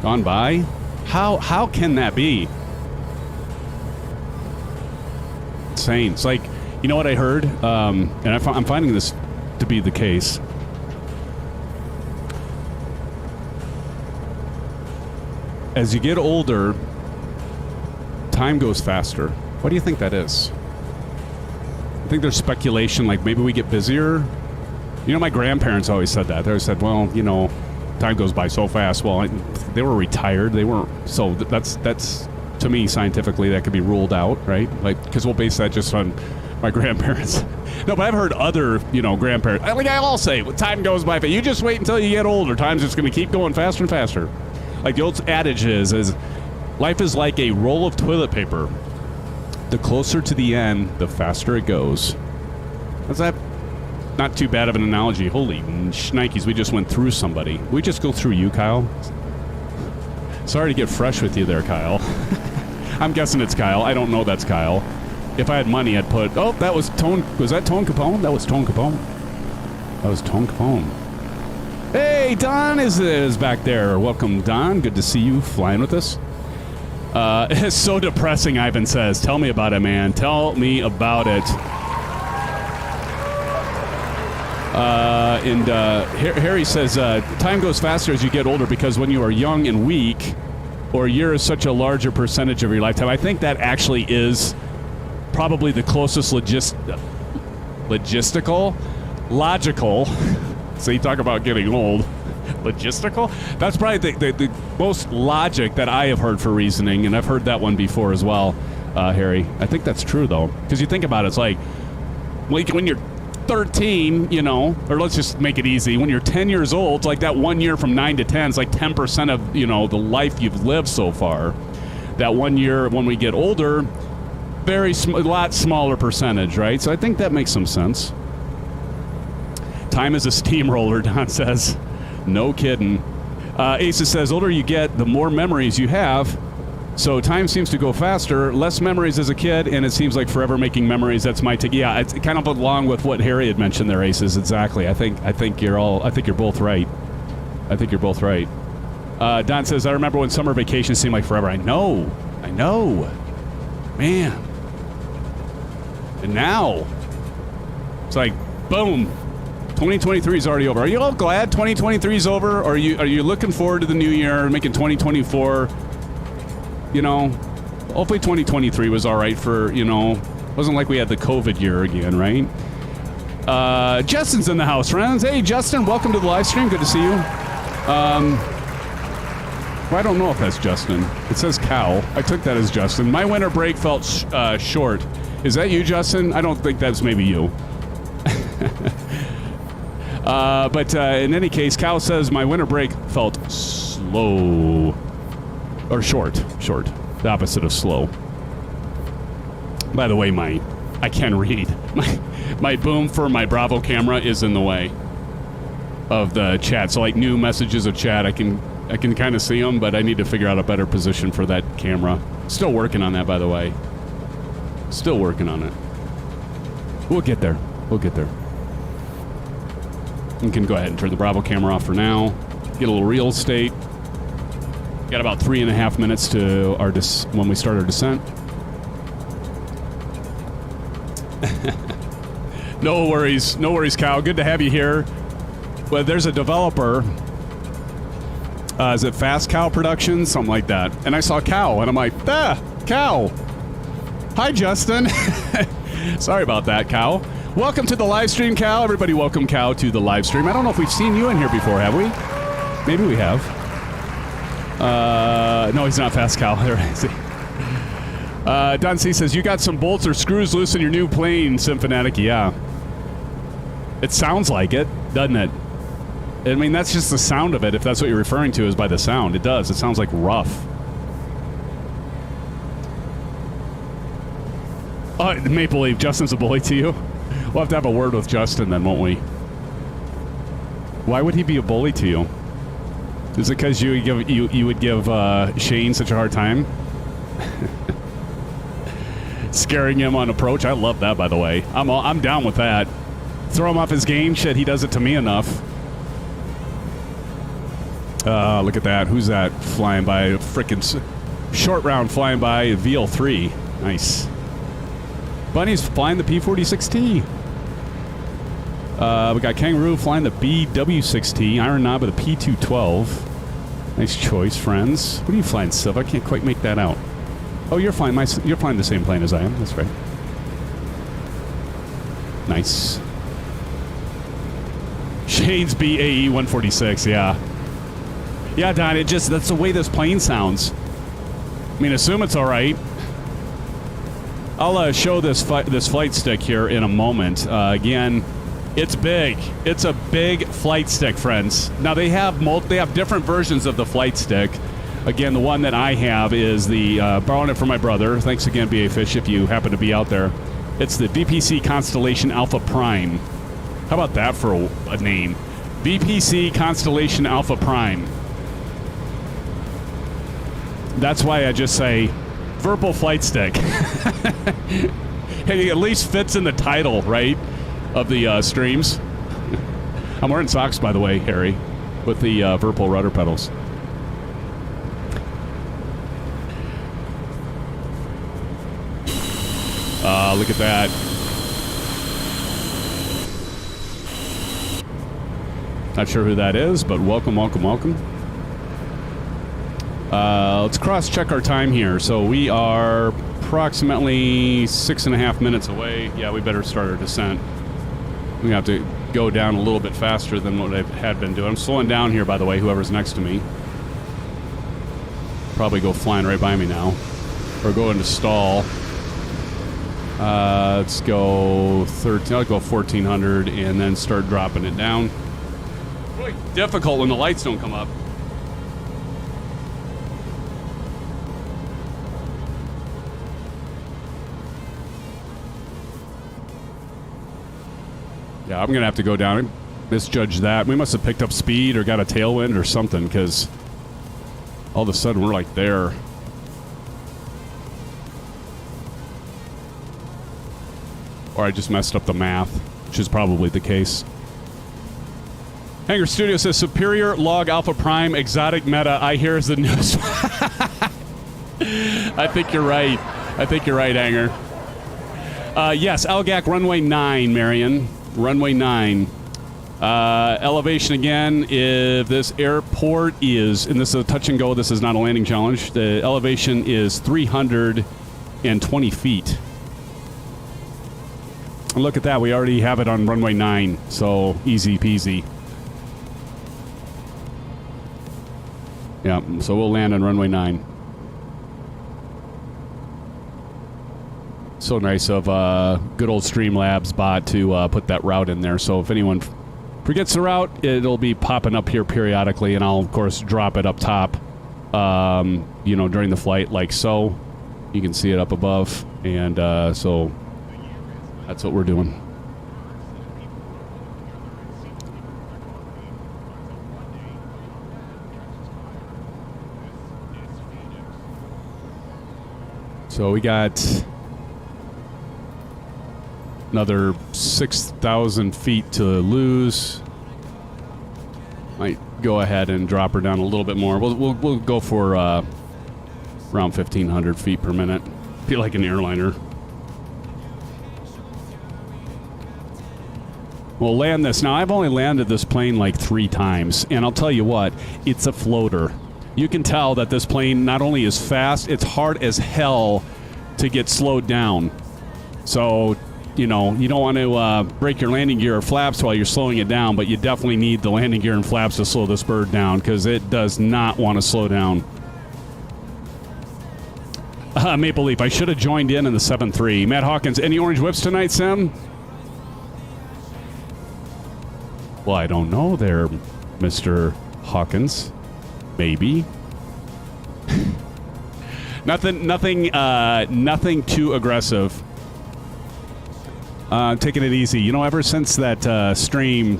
gone by? How can that be? Insane. It's like, you know what I heard? And I'm finding this to be the case. As you get older, time goes faster. What do you think that is? I think there's speculation, like maybe we get busier. My grandparents always said that. They always said, well, time goes by so fast. Well, they were retired. They weren't. So that's to me, scientifically, that could be ruled out, right? Like, because we'll base that just on my grandparents. No, but I've heard other, grandparents. Like I'll say, time goes by. You just wait until you get older. Time's just going to keep going faster and faster. Like the old adage is life is like a roll of toilet paper. The closer to the end, the faster it goes. That's that. Not too bad of an analogy. Holy shnikes, we just went through somebody. We just go through you, Kyle. Sorry to get fresh with you there, Kyle. I'm guessing it's Kyle. I don't know that's Kyle. If I had money, I'd put... Oh, that was Tone... Was that Tone Capone? That was Tone Capone. That was Tone Capone. Hey, Don is back there. Welcome, Don. Good to see you flying with us. It's so depressing, Ivan says. Tell me about it, man. Tell me about it. Harry says, time goes faster as you get older because when you are young and weak, or a year is such a larger percentage of your lifetime. I think that actually is probably the closest logical. So you talk about getting old. Logistical? That's probably the most logic that I have heard for reasoning, and I've heard that one before as well, Harry. I think that's true, though. Because you think about it, it's like when you're 13, or let's just make it easy. When you're 10 years old, it's like that 1 year from 9 to 10 is like 10% of, the life you've lived so far. That 1 year when we get older, a lot smaller percentage, right? So I think that makes some sense. Time is a steamroller, Don says. No kidding. Asa says, older you get, the more memories you have. So time seems to go faster, less memories as a kid, and it seems like forever making memories. That's my take. Yeah, it's kind of along with what Harry had mentioned there, Aces. Exactly. I think you're both right. I think you're both right. Don says, I remember when summer vacations seemed like forever. I know. Man. And now, it's like, boom. 2023 is already over. Are you all glad 2023 is over? Or are you looking forward to the new year, making 2024? You know, hopefully 2023 was all right for, wasn't like we had the COVID year again, right? Justin's in the house, friends. Hey, Justin, welcome to the live stream. Good to see you. Well, I don't know if that's Justin. It says cow. I took that as Justin. My winter break felt short. Is that you, Justin? I don't think that's maybe you. But in any case, Cow says my winter break felt slow. Or short. The opposite of slow. By the way, I can't read. My boom for my Bravo camera is in the way of the chat. So like new messages of chat, I can kind of see them, but I need to figure out a better position for that camera. Still working on that, by the way. Still working on it. We'll get there. You can go ahead and turn the Bravo camera off for now. Get a little real estate. Got about 3.5 minutes to when we start our descent. No worries, Cal. Good to have you here. Well, there's a developer. Is it Fast Cow Productions? Something like that. And I saw Cow, and I'm like, Cow. Hi, Justin. Sorry about that, Cow. Welcome to the live stream, Cal. Everybody welcome Cal to the live stream. I don't know if we've seen you in here before, have we? Maybe we have. No, he's not Fast Cal. There is he. Don C says, you got some bolts or screws loose in your new plane, SimFanatic. Yeah. It sounds like it, doesn't it? I mean, that's just the sound of it, if that's what you're referring to is by the sound. It does. It sounds like rough. Oh, Maple Leaf, Justin's a bully to you? We'll have to have a word with Justin then, won't we? Why would he be a bully to you? Is it because you would give Shane such a hard time? Scaring him on approach? I love that, by the way. I'm down with that. Throw him off his game? Shit, he does it to me enough. Look at that. Who's that flying by? Frickin' short round flying by VL3. Nice. Bunny's flying the P-46T. We got Kangaroo flying the BW6T. Iron Knob with a P-212. Nice choice, friends. What are you flying, Silva? I can't quite make that out. Oh, you're flying the same plane as I am. That's right. Nice. Shane's BAE 146. Yeah. Yeah, Don. That's the way this plane sounds. I mean, assume it's all right. I'll show this flight stick here in a moment. Again, it's big. It's a big flight stick, friends. Now they have different versions of the flight stick. Again, the one that I have is the borrowing it from my brother. Thanks again, BA Fish, if you happen to be out there. It's the VPC Constellation ALPHA Prime. How about that for a name? VPC Constellation ALPHA Prime. That's why I just say Virpil flight stick. Hey, it at least fits in the title, right, of the streams. I'm wearing socks, by the way, Harry, with the Virpil rudder pedals. Look at that. Not sure who that is, but welcome. Let's cross-check our time here. So we are approximately 6.5 minutes away. Yeah, we better start our descent. We have to go down a little bit faster than what I had been doing. I'm slowing down here, by the way, whoever's next to me. Probably go flying right by me now. Or go into stall. Let's go 13. I'll go 1400 and then start dropping it down. Really difficult when the lights don't come up. Yeah, I'm gonna have to go down. misjudged that. We must have picked up speed or got a tailwind or something, because all of a sudden we're like there. Or I just messed up the math, which is probably the case. Hanger Studio says, Superior Log Alpha Prime Exotic Meta, I hear is the news. I think you're right. I think you're right, Hanger. Yes, LGAK Runway 9, Marion. Runway 9. Elevation again, if this airport is, and this is a touch and go, this is not a landing challenge, the elevation is 320 feet. And look at that, we already have it on runway 9, so easy peasy. Yeah, so we'll land on runway 9. So nice of good old Streamlabs bot to put that route in there. So if anyone forgets the route, it'll be popping up here periodically, and I'll, of course, drop it up top, you know, during the flight, like so. You can see it up above, and so that's what we're doing. So we got another 6,000 feet to lose. Might go ahead and drop her down a little bit more. We'll go for around 1,500 feet per minute. Feel like an airliner. We'll land this. Now, I've only landed this plane like 3 times, and I'll tell you what, it's a floater. You can tell that this plane not only is fast, it's hard as hell to get slowed down. So, you know, you don't want to break your landing gear or flaps while you're slowing it down, but you definitely need the landing gear and flaps to slow this bird down, because it does not want to slow down. Maple Leaf, I should have joined in the 7-3. Matt Hawkins, any orange whips tonight, Sim? Well, I don't know there, Mr. Hawkins. Maybe. Nothing too aggressive. Taking it easy. You know, ever since that stream,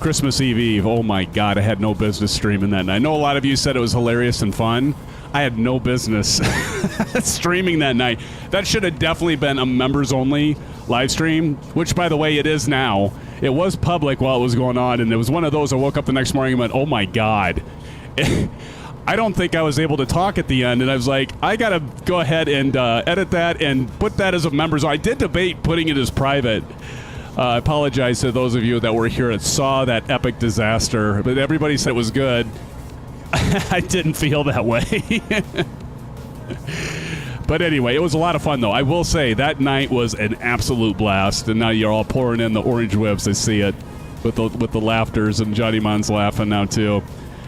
Christmas Eve, oh my God, I had no business streaming that night. I know a lot of you said it was hilarious and fun. I had no business streaming that night. That should have definitely been a members-only live stream, which, by the way, it is now. It was public while it was going on, and it was one of those I woke up the next morning and went, oh my God. I don't think I was able to talk at the end, and I was like, I got to go ahead and edit that and put that as a members. I did debate putting it as private. I apologize to those of you that were here that saw that epic disaster, but everybody said it was good. I didn't feel that way. But anyway, it was a lot of fun, though. I will say that night was an absolute blast, and now you're all pouring in the orange whips. I see it with the laughters, and Johnny Mon's laughing now, too.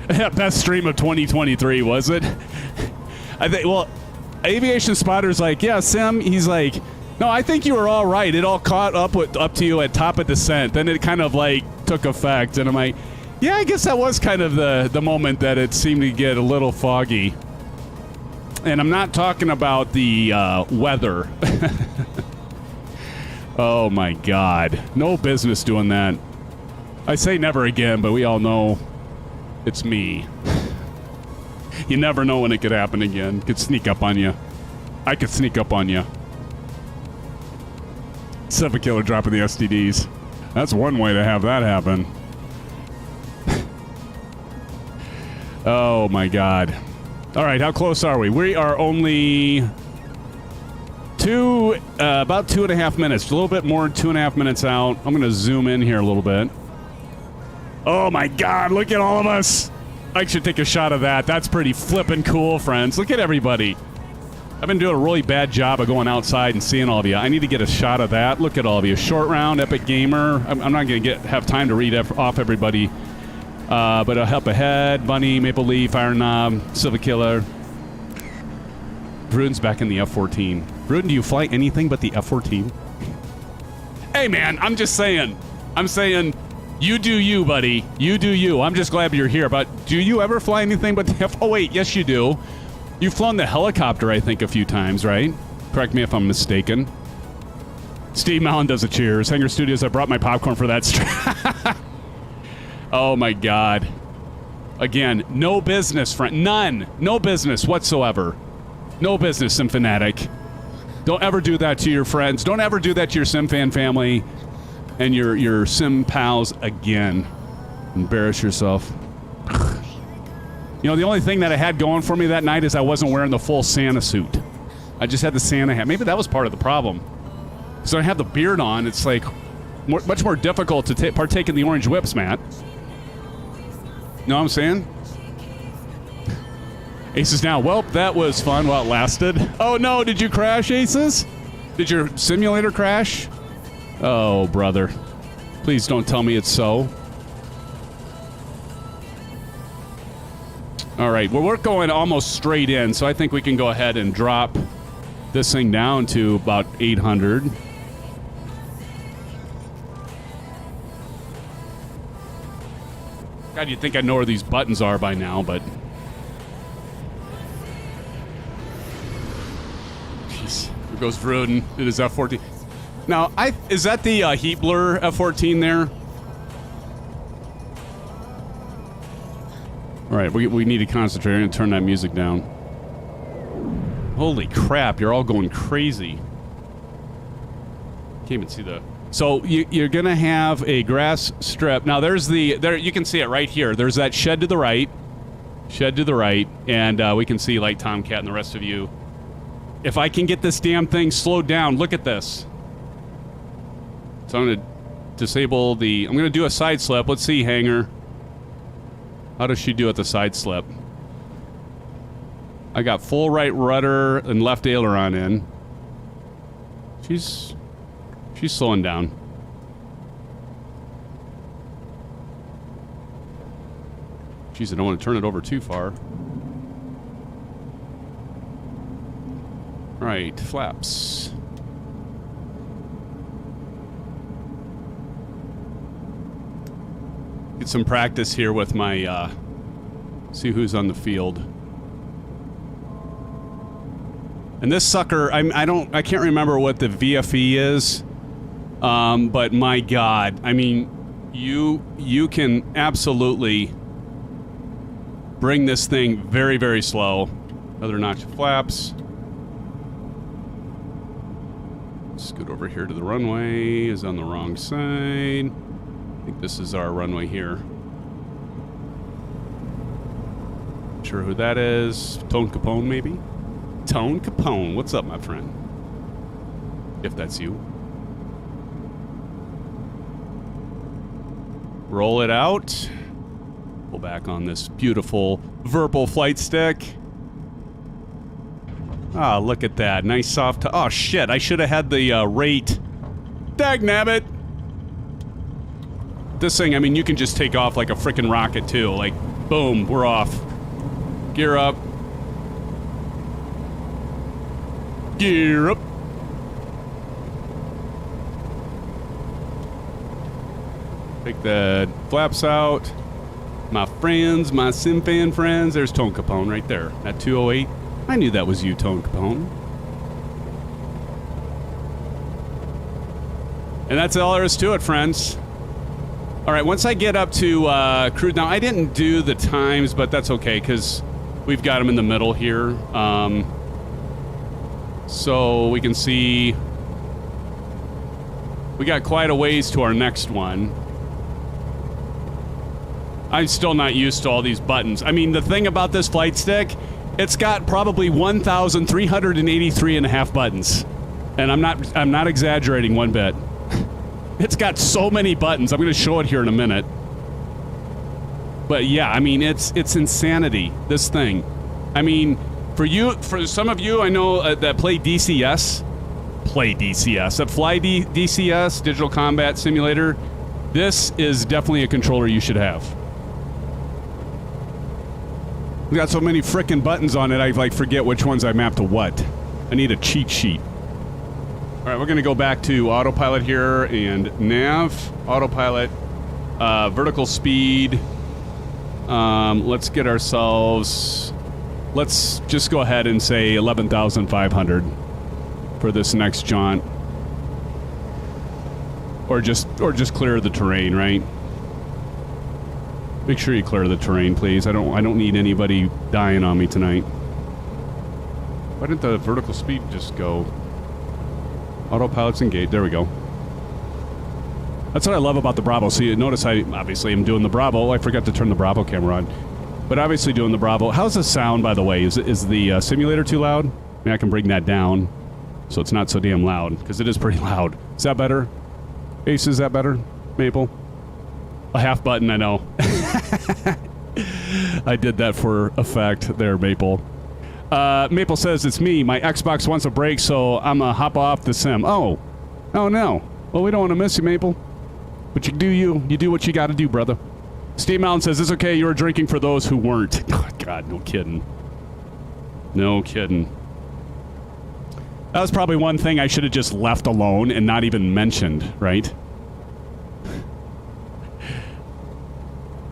Best stream of 2023, was it? I think. Well, Aviation Spotter's like, yeah, Sim. He's like, no, I think you were all right. It all caught up to you at top of descent. Then it kind of like took effect, and I'm like, yeah, I guess that was kind of the moment that it seemed to get a little foggy. And I'm not talking about the weather. Oh my God, no business doing that. I say never again, but we all know. It's me. You never know when it could happen again. It could sneak up on you. I could sneak up on you. 7 killer dropping the STDs. That's one way to have that happen. Oh my God. All right, how close are we? We are only about 2.5 minutes. A little bit more, 2.5 minutes out. I'm going to zoom in here a little bit. Oh my God, look at all of us. I should take a shot of that. That's pretty flippin' cool, friends. Look at everybody. I've been doing a really bad job of going outside and seeing all of you. I need to get a shot of that. Look at all of you. Short round, Epic Gamer. I'm not going to have time to read off everybody. But Help Ahead, Bunny, Maple Leaf, Iron Knob, Silver Killer. Bruden's back in the F-14. Bruden, do you fly anything but the F-14? Hey, man, I'm just saying. I'm saying... You do you, buddy. You do you. I'm just glad you're here. But do you ever fly anything but the Oh, wait. Yes, you do. You've flown the helicopter, I think, a few times, right? Correct me if I'm mistaken. Steve Mallon does a cheers. Hanger Studios, I brought my popcorn for that stream. Oh, my God. Again, no business, friend. None. No business whatsoever. No business, SimFanatic. Don't ever do that to your friends. Don't ever do that to your SimFan family and your Sim pals again. Embarrass yourself. You know, the only thing that I had going for me that night is I wasn't wearing the full Santa suit. I just had the Santa hat. Maybe that was part of the problem. So I have the beard on. It's like much more difficult to partake in the orange whips, Matt. Know what I'm saying? Aces now. Well, that was fun while it lasted. Oh, no. Did you crash, Aces? Did your simulator crash? Oh, brother. Please don't tell me it's so. All right. Well, we're going almost straight in, so I think we can go ahead and drop this thing down to about 800. God, you'd think I know where these buttons are by now, but... Jeez. Here goes Vruden. It is F-14. Now, is that the heat blur F-14 there? All right, we need to concentrate. I'm going to turn that music down. Holy crap, you're all going crazy. Can't even see the... So you're going to have a grass strip. Now, there you can see it right here. There's that shed to the right. Shed to the right. And we can see, like, Tomcat and the rest of you. If I can get this damn thing slowed down, look at this. So I'm going to disable the... I'm going to do a side slip. Let's see, Hanger. How does she do at the side slip? I got full right rudder and left aileron in. She's slowing down. Jeez, I don't want to turn it over too far. All right, flaps. Get some practice here with my, see who's on the field. And this sucker, I can't remember what the VFE is, but my God, I mean, you can absolutely bring this thing very, very slow. Another notch of flaps. Scoot over here to the runway. Is on the wrong side. I think this is our runway here. Not sure who that is. Tone Capone, maybe? Tone Capone, what's up, my friend? If that's you. Roll it out. Pull back on this beautiful Virpil flight stick. Ah, look at that. Nice soft... Oh, shit. I should have had the rate. Dagnabbit. This thing, I mean, you can just take off like a frickin' rocket, too. Like, boom, we're off. Gear up. Gear up. Take the flaps out. My friends, my SimFan friends. There's Tone Capone right there at 208. I knew that was you, Tone Capone. And that's all there is to it, friends. All right, once I get up to cruise... Now, I didn't do the times, but that's okay, because we've got them in the middle here. So we can see... We got quite a ways to our next one. I'm still not used to all these buttons. I mean, the thing about this flight stick, it's got probably 1,383 and a half buttons. And I'm not exaggerating one bit. It's got so many buttons. I'm going to show it here in a minute. But yeah, I mean, it's insanity, this thing. I mean, for some of you I know that play DCS, that fly DCS, Digital Combat Simulator, this is definitely a controller you should have. We got so many frickin' buttons on it, I like forget which ones I map to what. I need a cheat sheet. All right, we're going to go back to autopilot here and nav, autopilot, vertical speed. Let's get ourselves, let's just go ahead and say 11,500 for this next jaunt. Or just clear the terrain, right? Make sure you clear the terrain, please. I don't need anybody dying on me tonight. Why didn't the vertical speed just go? Autopilot's engaged. There we go. That's what I love about the Bravo. See, notice I obviously am doing the Bravo. I forgot to turn the Bravo camera on. But obviously doing the Bravo. How's the sound, by the way? Is the simulator too loud? I mean, I can bring that down so it's not so damn loud, because it is pretty loud. Is that better? Ace, is that better? Maple? A half button, I know. I did that for effect there, Maple. Maple says, it's me. My Xbox wants a break, so I'm gonna hop off the sim. Oh no. Well, we don't want to miss you, Maple. But you do you. You do what you gotta do, brother. Steve Mountain says, it's okay, you were drinking for those who weren't. Oh, God, no kidding. No kidding. That was probably one thing I should have just left alone and not even mentioned, right?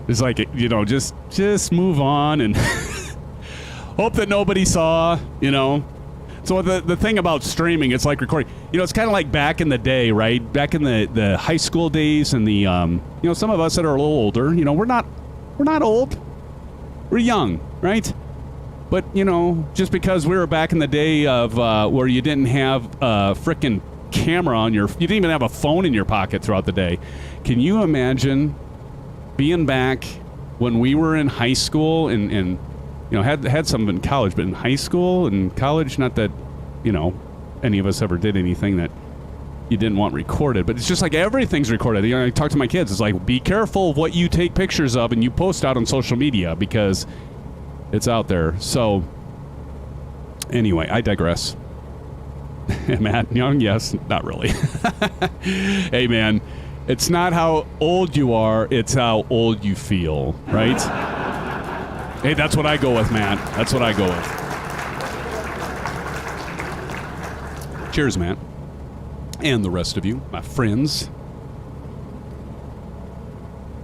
It's like, you know, just move on and hope that nobody saw, you know. So the thing about streaming, it's like recording. You know, it's kind of like back in the day, right? Back in the high school days and the, you know, some of us that are a little older, you know, we're not old. We're young, right? But, you know, just because we were back in the day of where you didn't have a frickin' camera on you didn't even have a phone in your pocket throughout the day. Can you imagine being back when we were in high school and you know, had some in college, but in high school and college, not that, you know, any of us ever did anything that you didn't want recorded, but it's just like everything's recorded. You know, I talk to my kids, it's like, be careful of what you take pictures of and you post out on social media because it's out there. So, anyway, I digress. Matt Young, yes, not really. Hey, man, it's not how old you are, it's how old you feel, right? Hey, that's what I go with, Matt. That's what I go with. Cheers, Matt. And the rest of you, my friends.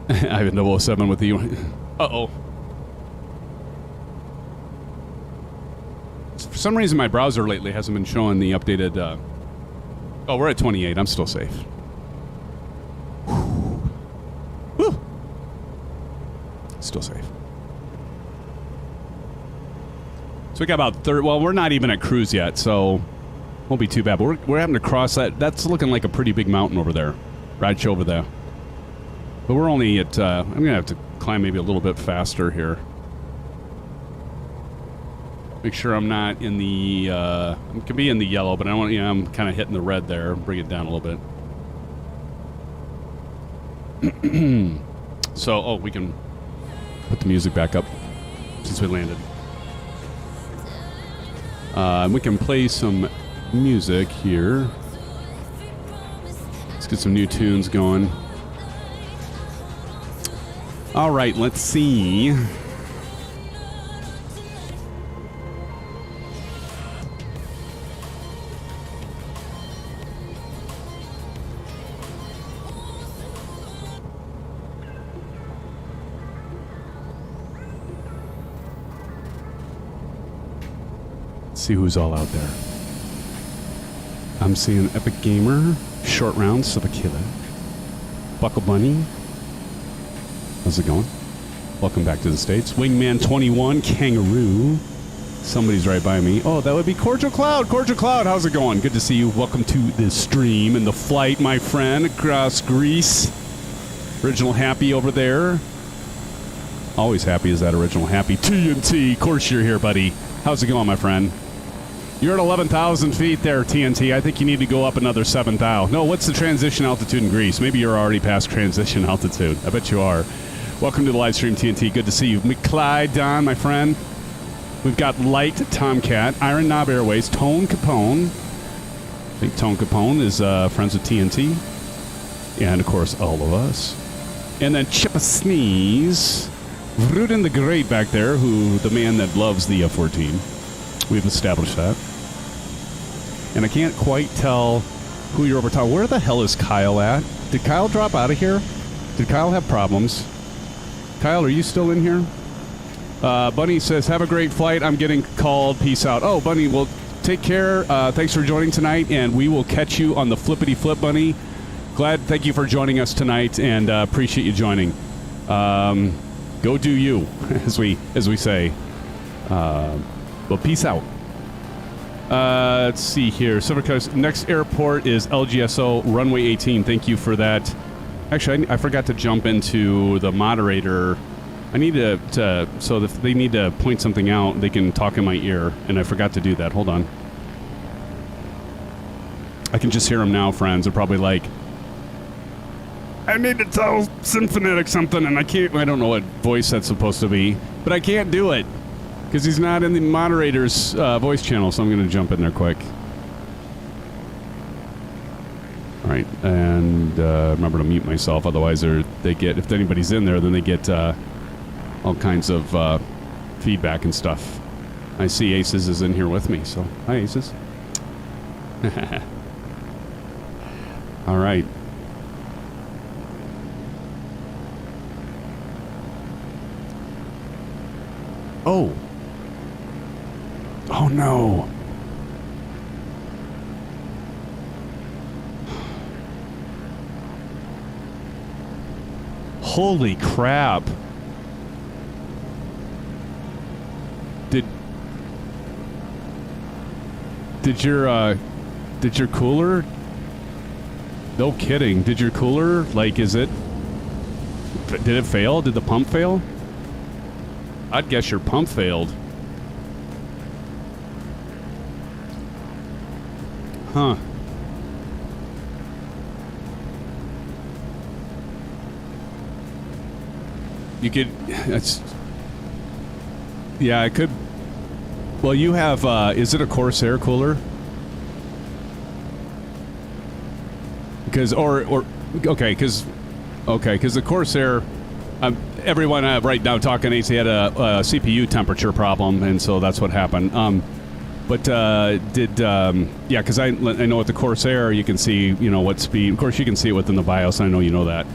I have a 007 with you. Uh-oh. For some reason, my browser lately hasn't been showing the updated... Oh, we're at 28. I'm still safe. Whew. Still safe. So we got about 30... Well, we're not even at cruise yet, so won't be too bad. But we're having to cross that. That's looking like a pretty big mountain over there. Right over there. But we're only at... I'm going to have to climb maybe a little bit faster here. Make sure I'm not in the... I could be in the yellow, but I want... Yeah, I'm kind of hitting the red there. Bring it down a little bit. So, we can put the music back up since we landed. We can play some music here. Let's get some new tunes going. All right, let's see. See who's all out there. I'm seeing Epic Gamer, Short Round, Subakilla, Buckle Bunny. How's it going? Welcome back to the States. Wingman 21, Kangaroo. Somebody's right by me. Oh, that would be Cordial Cloud. Cordial Cloud, how's it going? Good to see you. Welcome to the stream and the flight, my friend, across Greece. Original Happy over there. Always happy as that Original Happy. TNT, of course you're here, buddy. How's it going, my friend? You're at 11,000 feet there, TNT. I think you need to go up another 7,000. No, what's the transition altitude in Greece? Maybe you're already past transition altitude. I bet you are. Welcome to the live stream, TNT. Good to see you. McClyde, Don, my friend. We've got Light, Tomcat, Iron Knob Airways, Tone Capone. I think Tone Capone is friends with TNT. And, of course, all of us. And then Chip a Sneeze. Rudin the Great back there, the man that loves the F-14. We've established that. And I can't quite tell who you're over top. Where the hell is Kyle at? Did Kyle drop out of here? Did Kyle have problems? Kyle, are you still in here? Bunny says, have a great flight. I'm getting called. Peace out. Oh, Bunny, well, take care. Thanks for joining tonight, and we will catch you on the flippity-flip, Bunny. Thank you for joining us tonight, and appreciate you joining. Go do you, as we say. Well, peace out. Let's see here. Next airport is LGSO runway 18. Thank you for that. Actually, I forgot to jump into the moderator. I need to so if they need to point something out, they can talk in my ear, and I forgot to do that. Hold on. I can just hear them now, friends. They're probably like, I need to tell SimFanatic something, and I can't. I don't know what voice that's supposed to be, but I can't do it because he's not in the moderator's voice channel. So I'm going to jump in there quick. All right, and remember to mute myself. Otherwise, they get, if anybody's in there, then they get all kinds of feedback and stuff. I see Aces is in here with me, so hi, Aces. All right. Oh. Oh, no. Holy crap. Did your cooler? No kidding. Did your cooler, like, did it fail? Did the pump fail? I'd guess your pump failed. Huh. You could, yeah, I could. Well, you have, is it a Corsair cooler? Because, because the Corsair, everyone right now talking, he had a CPU temperature problem, and so that's what happened. Yeah, because I know with the Corsair, you can see, what speed. Of course, you can see it within the BIOS, and I know you know that.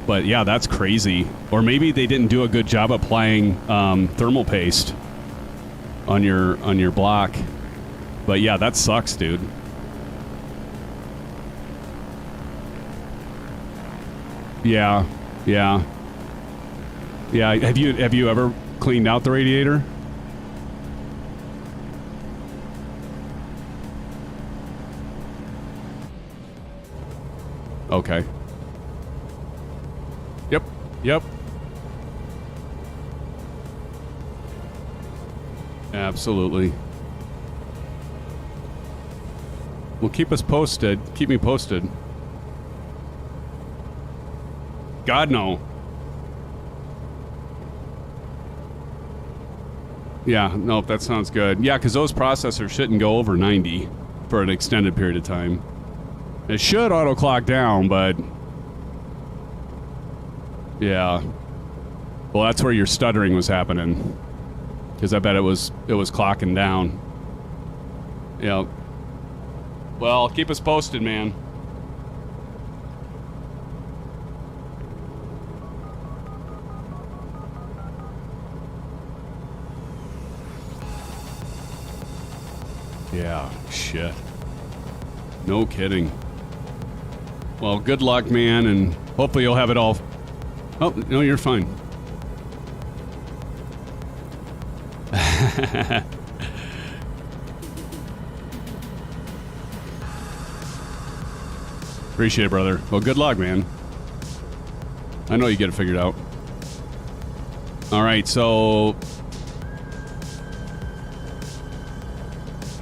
But yeah, that's crazy. Or maybe they didn't do a good job applying thermal paste on your block. But yeah, that sucks, dude. Yeah. Have you ever cleaned out the radiator? Okay. Yep. Absolutely. Well, keep us posted. Keep me posted. God, no. Yeah, no, that sounds good. Yeah, because those processors shouldn't go over 90 for an extended period of time. It should auto-clock down, but... yeah. Well, that's where your stuttering was happening. Because I bet it was clocking down. Yeah. Well, keep us posted, man. Yeah, shit. No kidding. Well, good luck, man, and hopefully you'll have it all... Oh, no, you're fine. Appreciate it, brother. Well, good luck, man. I know you get it figured out. All right, so...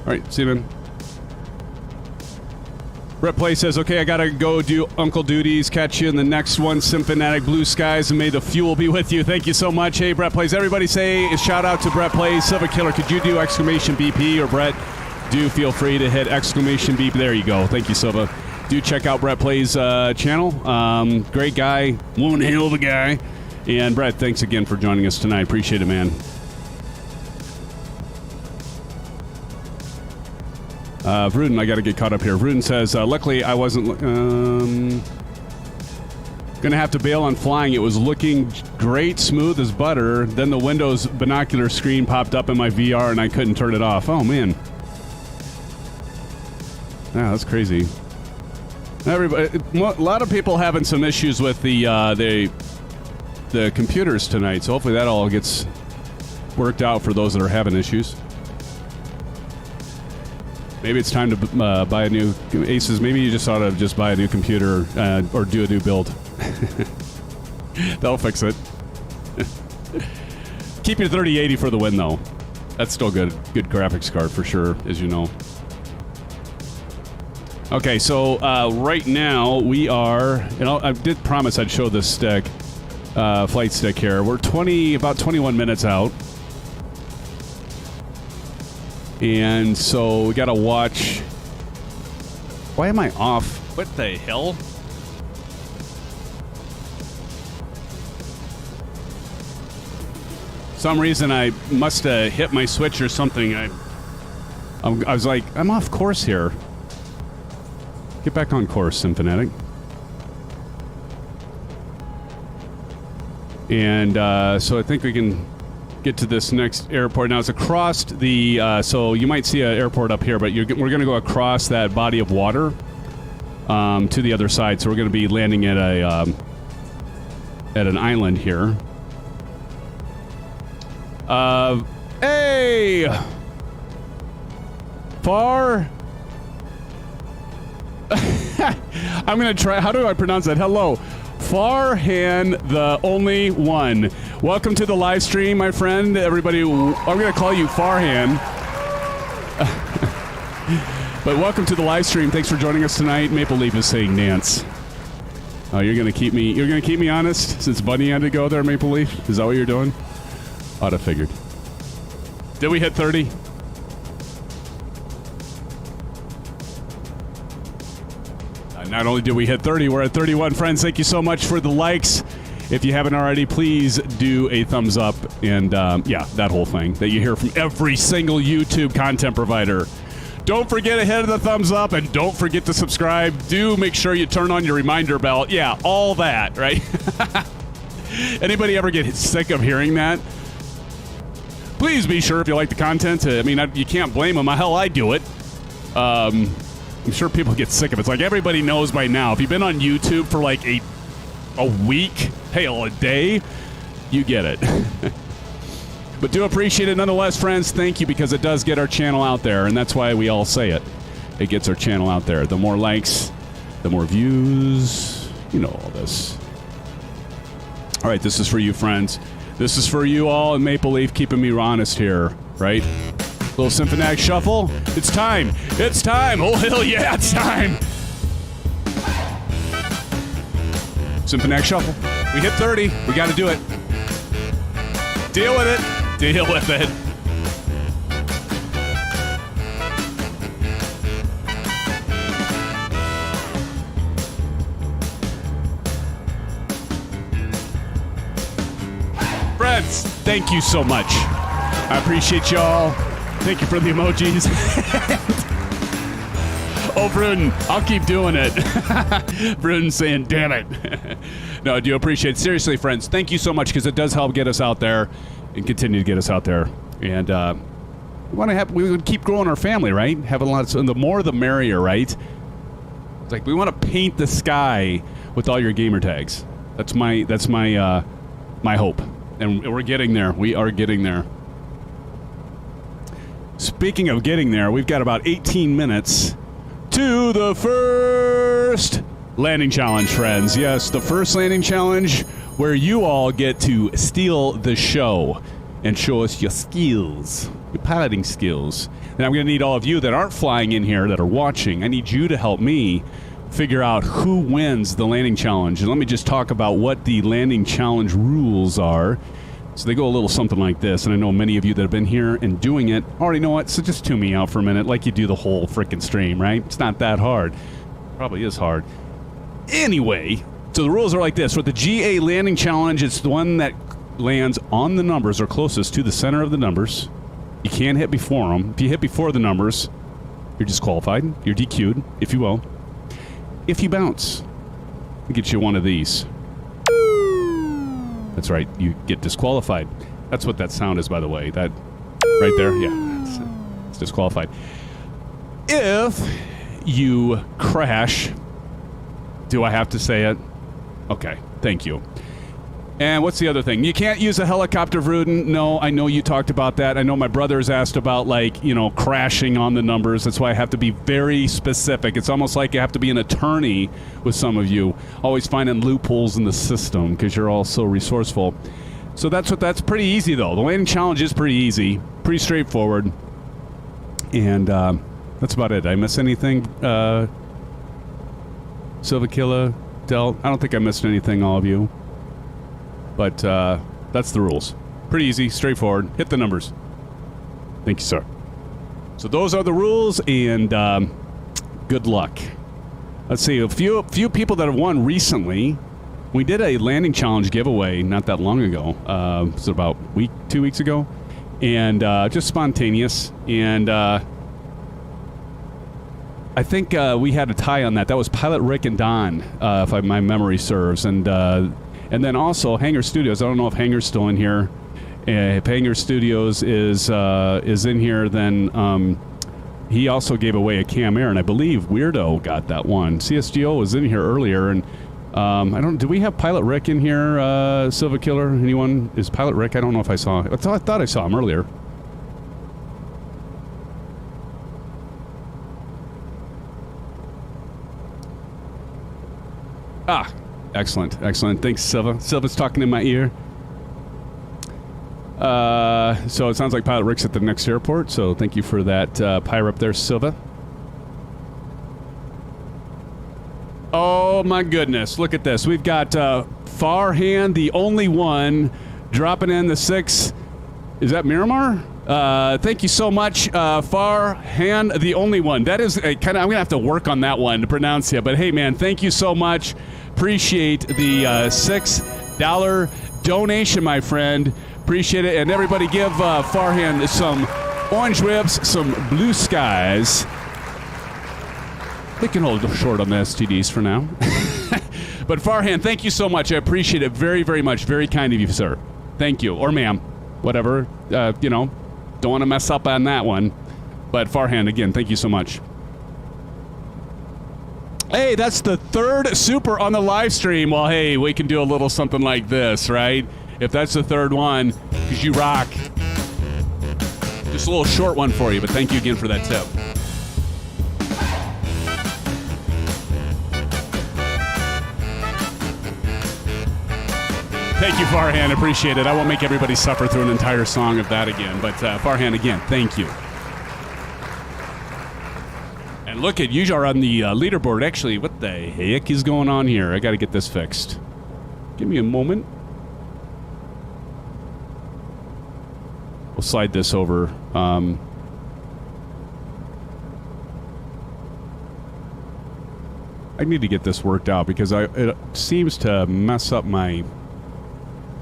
All right, see you, man. Brett Play says, okay, I gotta go do Uncle Duties. Catch you in the next one. SimFanatic, blue skies, and may the fuel be with you. Thank you so much. Hey, Brett Plays. Everybody say a shout out to Brett Plays. Silver Killer, could you do exclamation BP? Or Brett, do feel free to hit exclamation BP. There you go. Thank you, Silva. Do check out Brett Plays' channel. Great guy. One hell of a guy. And Brett, thanks again for joining us tonight. Appreciate it, man. Vruden, I got to get caught up here. Vruden says, luckily I wasn't going to have to bail on flying. It was looking great, smooth as butter. Then the Windows binocular screen popped up in my VR and I couldn't turn it off. Oh, man. Yeah, that's crazy. Everybody, a lot of people having some issues with the computers tonight, so hopefully that all gets worked out for those that are having issues. Maybe it's time to buy a new Aces. Maybe you just ought to just buy a new computer or do a new build. That'll fix it. Keep your 3080 for the win, though. That's still good. Good graphics card for sure, as you know. Okay, so right now we are. I did promise I'd show this stick, flight stick here. We're about 21 minutes out. And so we gotta watch. Why am I off? What the hell? Some reason I must have hit my switch or something. I was like, I'm off course here. Get back on course, SimFanatic. And so I think we can get to this next airport. Now it's across the, so you might see an airport up here, but we're going to go across that body of water to the other side. So we're going to be landing at an island here. Hey! Far? I'm going to try, how do I pronounce that? Hello. Farhan, the only one. Welcome to the live stream, my friend. Everybody, I'm going to call you Farhan. But welcome to the live stream. Thanks for joining us tonight. Maple Leaf is saying Nance. Oh, you're going to keep me honest since Bunny had to go there, Maple Leaf? Is that what you're doing? Ought have figured. Did we hit 30? Not only did we hit 30, we're at 31. Friends, thank you so much for the likes. If you haven't already, please do a thumbs up and, yeah, that whole thing that you hear from every single YouTube content provider. Don't forget to hit the thumbs up and don't forget to subscribe. Do make sure you turn on your reminder bell. Yeah, all that, right? Anybody ever get sick of hearing that? Please be sure if you like the content. You can't blame them. Hell, I do it. I'm sure people get sick of it. It's like everybody knows by now. If you've been on YouTube for like a week, hell, a day, you get it. But do appreciate it nonetheless, friends. Thank you, because it does get our channel out there, and that's why we all say it. It gets our channel out there. The more likes, the more views. You know all this. All right, this is for you, friends. This is for you all in Maple Leaf, keeping me honest here, right? Little SimFanatic shuffle. It's time. It's time. Oh, hell yeah, it's time. SimFanatic shuffle. We hit 30. We got to do it. Deal with it. Deal with it. Friends, thank you so much. I appreciate y'all. Thank you for the emojis. Oh, Bruden, I'll keep doing it. Bruden's saying, damn it. No, I do appreciate it. Seriously, friends, thank you so much, because it does help get us out there and continue to get us out there. And we would keep growing our family, right? Having lots, and the more the merrier, right? It's like we want to paint the sky with all your gamer tags. That's my hope. And we're getting there. We are getting there. Speaking of getting there, we've got about 18 minutes to the first landing challenge, friends. Yes, the first landing challenge where you all get to steal the show and show us your skills, your piloting skills. And I'm going to need all of you that aren't flying in here, that are watching, I need you to help me figure out who wins the landing challenge. And let me just talk about what the landing challenge rules are. So they go a little something like this, and I know many of you that have been here and doing it already know it, so just tune me out for a minute like you do the whole frickin' stream, right? It's not that hard. Probably is hard. Anyway, so the rules are like this. For the GA landing challenge, it's the one that lands on the numbers or closest to the center of the numbers. You can't hit before them. If you hit before the numbers, you're disqualified. You're DQ'd, if you will. If you bounce, we get you one of these. That's right, you get disqualified. That's what that sound is, by the way. That right there, yeah, it's disqualified. If you crash Do I have to say it? Okay, thank you. And what's the other thing? You can't use a helicopter, Vruden. No, I know you talked about that. I know my brother's asked about, like, you know, crashing on the numbers. That's why I have to be very specific. It's almost like you have to be an attorney with some of you, always finding loopholes in the system because you're all so resourceful. So that's pretty easy, though. The landing challenge is pretty easy, pretty straightforward. And that's about it. Did I miss anything? Silva Killa, Del? I don't think I missed anything, all of you. But that's the rules. Pretty easy, straightforward. Hit the numbers. Thank you, sir. So those are the rules, and good luck. Let's see, a few people that have won recently. We did a landing challenge giveaway not that long ago. It was about 2 weeks ago. And just spontaneous. And I think we had a tie on that. That was Pilot Rick and Don, if my memory serves. And then also Hangar Studios. I don't know if Hangar's still in here. If Hangar Studios is in here, then he also gave away a Cam Air, and I believe Weirdo got that one. CSGO was in here earlier, and do we have Pilot Rick in here, Silva Killer? Anyone? Is Pilot Rick? I don't know if I saw. I thought I saw him earlier. Ah. Excellent, excellent. Thanks, Silva. Silva's talking in my ear. So it sounds like Pilot Rick's at the next airport, so thank you for that pyre up there, Silva. Oh, my goodness. Look at this. We've got Farhan, the only one, dropping in the 6. Is that Miramar? Thank you so much, Farhan, the only one. That is I'm going to have to work on that one to pronounce it. But, hey, man, thank you so much. Appreciate the $6 donation, my friend. Appreciate it. And everybody give Farhan some orange ribs, some blue skies. They can hold short on the STDs for now. But Farhan, thank you so much. I appreciate it very, very much. Very kind of you, sir. Thank you. Or ma'am. Whatever. You know, don't want to mess up on that one. But Farhan, again, thank you so much. Hey, that's the 3rd super on the live stream. Well, hey, we can do a little something like this, right? If that's the 3rd one, because you rock. Just a little short one for you, but thank you again for that tip. Thank you, Farhan. Appreciate it. I won't make everybody suffer through an entire song of that again, but Farhan, again, thank you. And look at you are on the leaderboard. Actually, what the heck is going on here? I got to get this fixed. Give me a moment. We'll slide this over. I need to get this worked out because it seems to mess up my...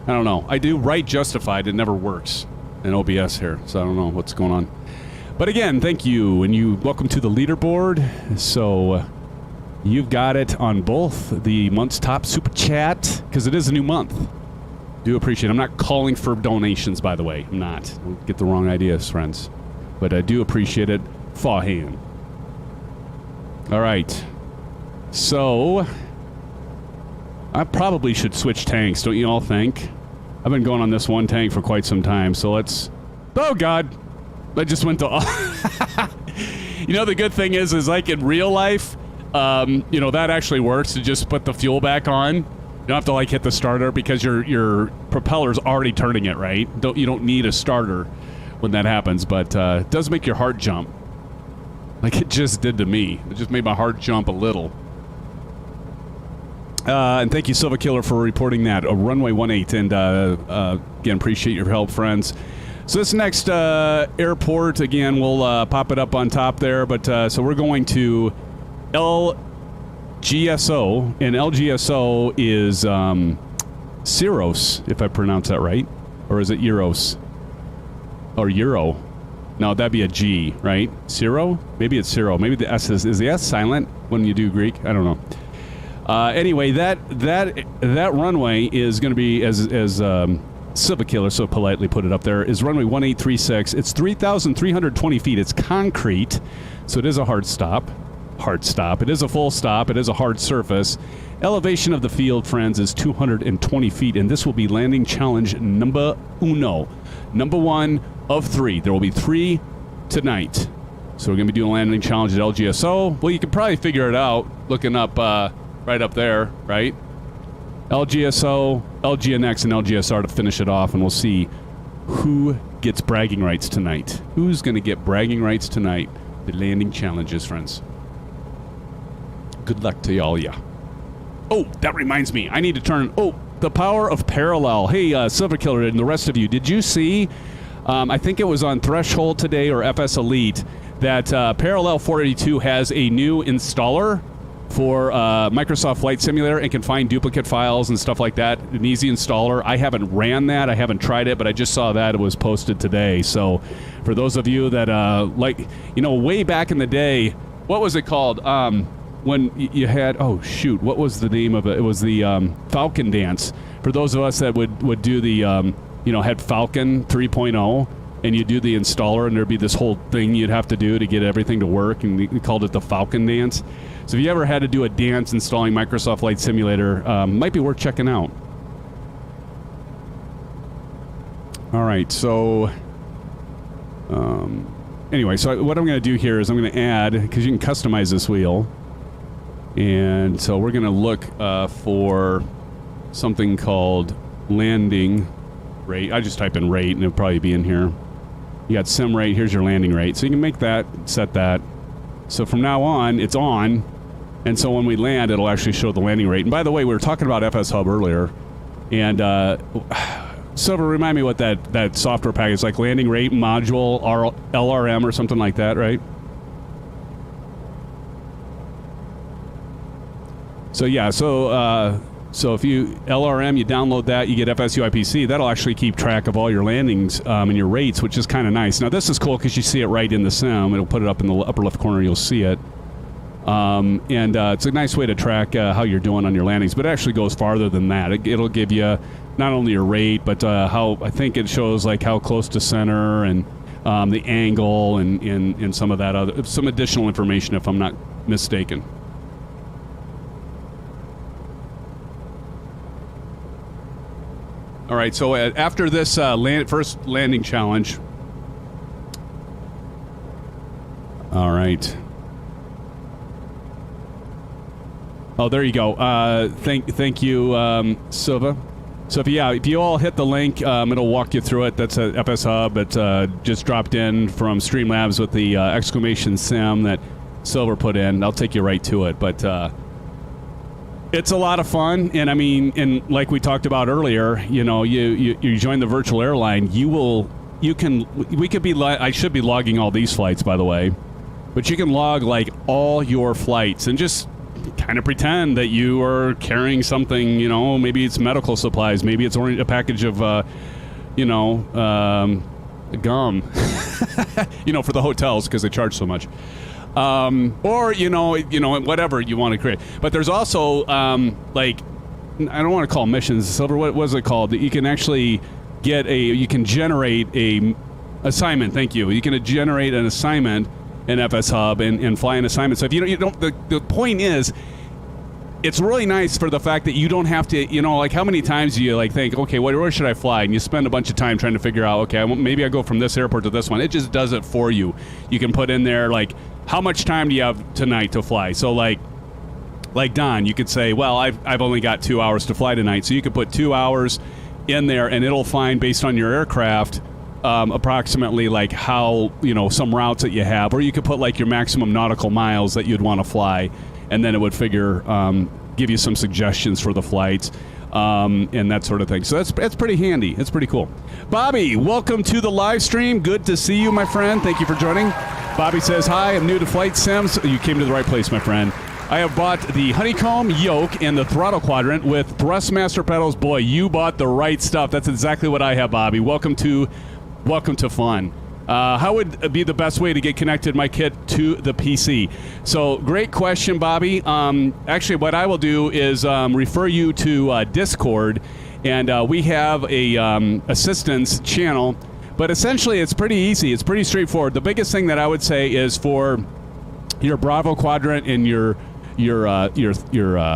I don't know. I do write justified. It never works in OBS here, so I don't know what's going on. But again, thank you, and you welcome to the leaderboard. So you've got it on both the month's top super chat, because it is a new month. Do appreciate it. I'm not calling for donations, by the way. I'm not. Don't get the wrong ideas, friends. But I do appreciate it. Fahan. All right. So I probably should switch tanks, don't you all think? I've been going on this one tank for quite some time, so let's... Oh, God. I just went to... You know, the good thing is like in real life, you know, that actually works to just put the fuel back on. You don't have to, like, hit the starter because your propeller's already turning it, right? You don't need a starter when that happens, but it does make your heart jump. Like it just did to me. It just made my heart jump a little. And thank you, Silva Killer, for reporting that. Runway 18, and again, appreciate your help, friends. So this next airport, again, we'll pop it up on top there, but so we're going to LGSO, and LGSO is Syros, if I pronounce that right, or is it Euros? Or Euro? No, that'd be a G, right? Syro? Maybe it's Syro. Maybe the S is the S silent when you do Greek? I don't know. Anyway, that runway is going to be, as Silva Killer so politely put it up there, is runway 1836. It's 3,320 feet. It's concrete, so it is a hard stop. hard stop. It is a full stop. It is a hard surface. Elevation of the field, friends, is 220 feet, and this will be landing challenge number uno. Number 1 of 3. There will be 3 tonight. So we're going to be doing a landing challenge at LGSO. Well, you can probably figure it out looking up right up there, right? LGSO, LGNX, and LGSR to finish it off, and we'll see who gets bragging rights tonight. Who's going to get bragging rights tonight? The landing challenges, friends. Good luck to y'all, yeah. Oh, that reminds me. I need to turn... Oh, the power of parallel. Hey, Silver Killer and the rest of you, did you see... I think it was on Threshold today or FS Elite that Parallel 482 has a new installer for Microsoft Flight Simulator and can find duplicate files and stuff like that. An easy installer. I haven't ran that. I haven't tried it, but I just saw that it was posted today. So for those of you that, way back in the day, what was it called? When you had, oh, shoot, what was the name of it? It was the Falcon Dance. For those of us that would do the... had Falcon 3.0, and you do the installer, and there'd be this whole thing you'd have to do to get everything to work, and we called it the Falcon Dance. So if you ever had to do a dance installing Microsoft Flight Simulator, might be worth checking out. All right, so... anyway, so what I'm going to do here is I'm going to add, because you can customize this wheel, and so we're going to look for something called landing... rate. I just type in rate and it'll probably be in here. You got sim rate, here's your landing rate. So you can make that, set that. So from now on, it's on. And so when we land, it'll actually show the landing rate. And by the way, we were talking about FS Hub earlier. And Silver, remind me what that software package is, like landing rate module, LRM or something like that, right? So yeah, so if you LRM, you download that, you get FSU IPC, that'll actually keep track of all your landings and your rates, which is kind of nice. Now, this is cool because you see it right in the sim. It'll put it up in the upper left corner. You'll see it. It's a nice way to track how you're doing on your landings, but it actually goes farther than that. It'll give you not only your rate, but how, I think it shows like how close to center and the angle and some of that other, some additional information if I'm not mistaken. All right, so after this first landing challenge... All right. Oh, there you go. Thank you, Silva. So if you all hit the link, it'll walk you through it. That's a FS Hub. It just dropped in from Streamlabs with the exclamation sim that Silver put in. I'll take you right to it, but... it's a lot of fun, and I mean, and like we talked about earlier, you join the virtual airline, I should be logging all these flights, by the way, but you can log like all your flights and just kind of pretend that you are carrying something, maybe it's medical supplies, maybe it's a package of, gum, for the hotels because they charge so much. Or whatever you want to create. But there's also I don't want to call missions, Silver. What was it called? That you can actually you can generate a assignment. Thank you. You can generate an assignment in FS Hub and fly an assignment. So if you don't, the point is, it's really nice for the fact that you don't have to, like how many times do you think, okay, where should I fly? And you spend a bunch of time trying to figure out, okay, maybe I go from this airport to this one. It just does it for you. You can put in there how much time do you have tonight to fly? So like Don, you could say, well, I've only got 2 hours to fly tonight. So you could put 2 hours in there and it'll find based on your aircraft approximately how, some routes that you have, or you could put your maximum nautical miles that you'd want to fly. And then it would give you some suggestions for the flights and that sort of thing. So that's pretty handy. It's pretty cool. Bobby, welcome to the live stream. Good to see you, my friend. Thank you for joining. Bobby says, hi, I'm new to flight sims. You came to the right place, my friend. I have bought the honeycomb yoke and the throttle quadrant with Thrustmaster pedals. Boy, you bought the right stuff. That's exactly what I have, Bobby. Welcome to fun. How would be the best way to get connected my kit to the PC? So, great question, Bobby. Actually, what I will do is refer you to Discord, and we have a assistance channel. But essentially, it's pretty easy. It's pretty straightforward. The biggest thing that I would say is for, your Bravo quadrant and your throttle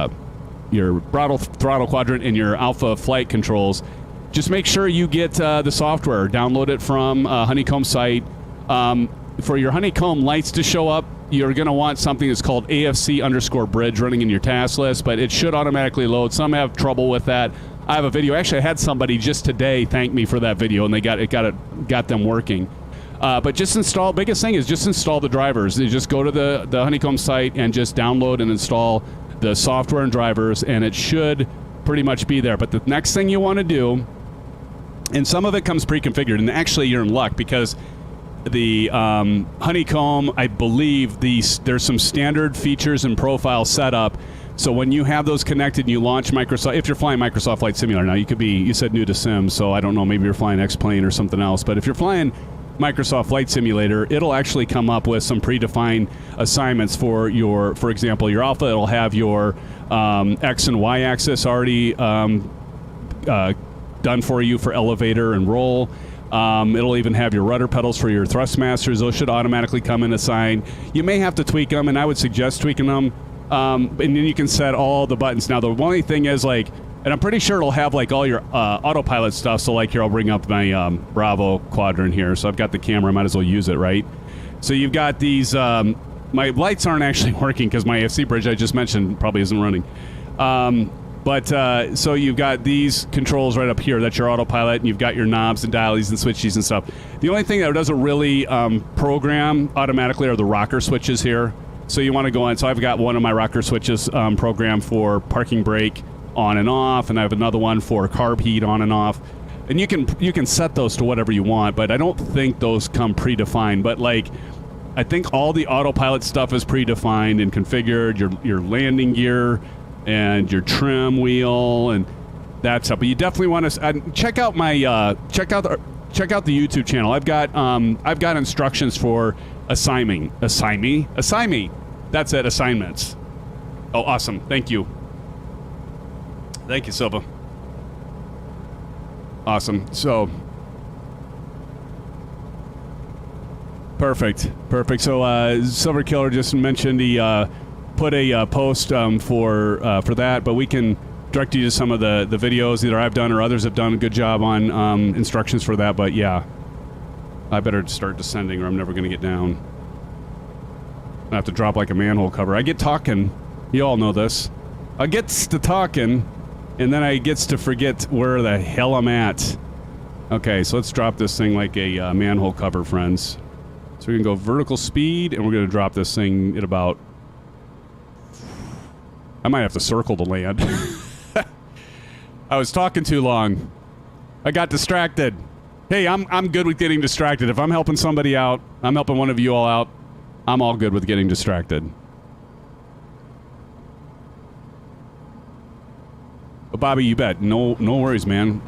quadrant and your Alpha flight controls, just make sure you get the software. Download it from Honeycomb site. For your Honeycomb lights to show up, you're going to want something that's called AFC_bridge running in your task list, but it should automatically load. Some have trouble with that. I have a video. Actually, I had somebody just today thank me for that video, and they got them working. But just install. Biggest thing is just install the drivers. You just go to the Honeycomb site and just download and install the software and drivers, and it should pretty much be there. But the next thing you want to do, and some of it comes pre-configured, and actually you're in luck because the Honeycomb, I believe there's some standard features and profile setup. So when you have those connected and you launch Microsoft, if you're flying Microsoft Flight Simulator now, you said new to Sim, so I don't know, maybe you're flying X-Plane or something else. But if you're flying Microsoft Flight Simulator, it'll actually come up with some predefined assignments for example, your Alpha. It'll have your X and Y axis already done for you for elevator and roll. It'll even have your rudder pedals for your thrust masters. Those should automatically come in assigned. You may have to tweak them, and I would suggest tweaking them. And then you can set all the buttons. Now, the only thing is, and I'm pretty sure it'll have, all your autopilot stuff. So, here, I'll bring up my Bravo quadrant here. So I've got the camera. I might as well use it, right? So you've got these... my lights aren't actually working because my AFC bridge I just mentioned probably isn't running. So you've got these controls right up here. That's your autopilot, and you've got your knobs and dialies and switches and stuff. The only thing that doesn't really program automatically are the rocker switches here. So you want to go on. So I've got one of my rocker switches programmed for parking brake on and off, and I have another one for carb heat on and off. And you can set those to whatever you want, but I don't think those come predefined. But I think all the autopilot stuff is predefined and configured. Your landing gear and your trim wheel and that stuff. But you definitely want to check out my check out the YouTube channel. I've got instructions for assigning. That's it. Assignments. Oh, awesome. Thank you. Thank you, Silva. Awesome. So perfect. So Silver Killer just mentioned he put a post for that, but we can direct you to some of the videos either I've done or others have done a good job on instructions for that. But yeah, I better start descending or I'm never going to get down. I have to drop like a manhole cover. I get talking. You all know this. I gets to talking, and then I gets to forget where the hell I'm at. Okay, so let's drop this thing like a manhole cover, friends. So we can go vertical speed, and we're going to drop this thing at about... I might have to circle to land. I was talking too long. I got distracted. Hey, I'm good with getting distracted. If I'm helping somebody out, I'm helping one of you all out, I'm all good with getting distracted. But Bobby, you bet. No worries, man.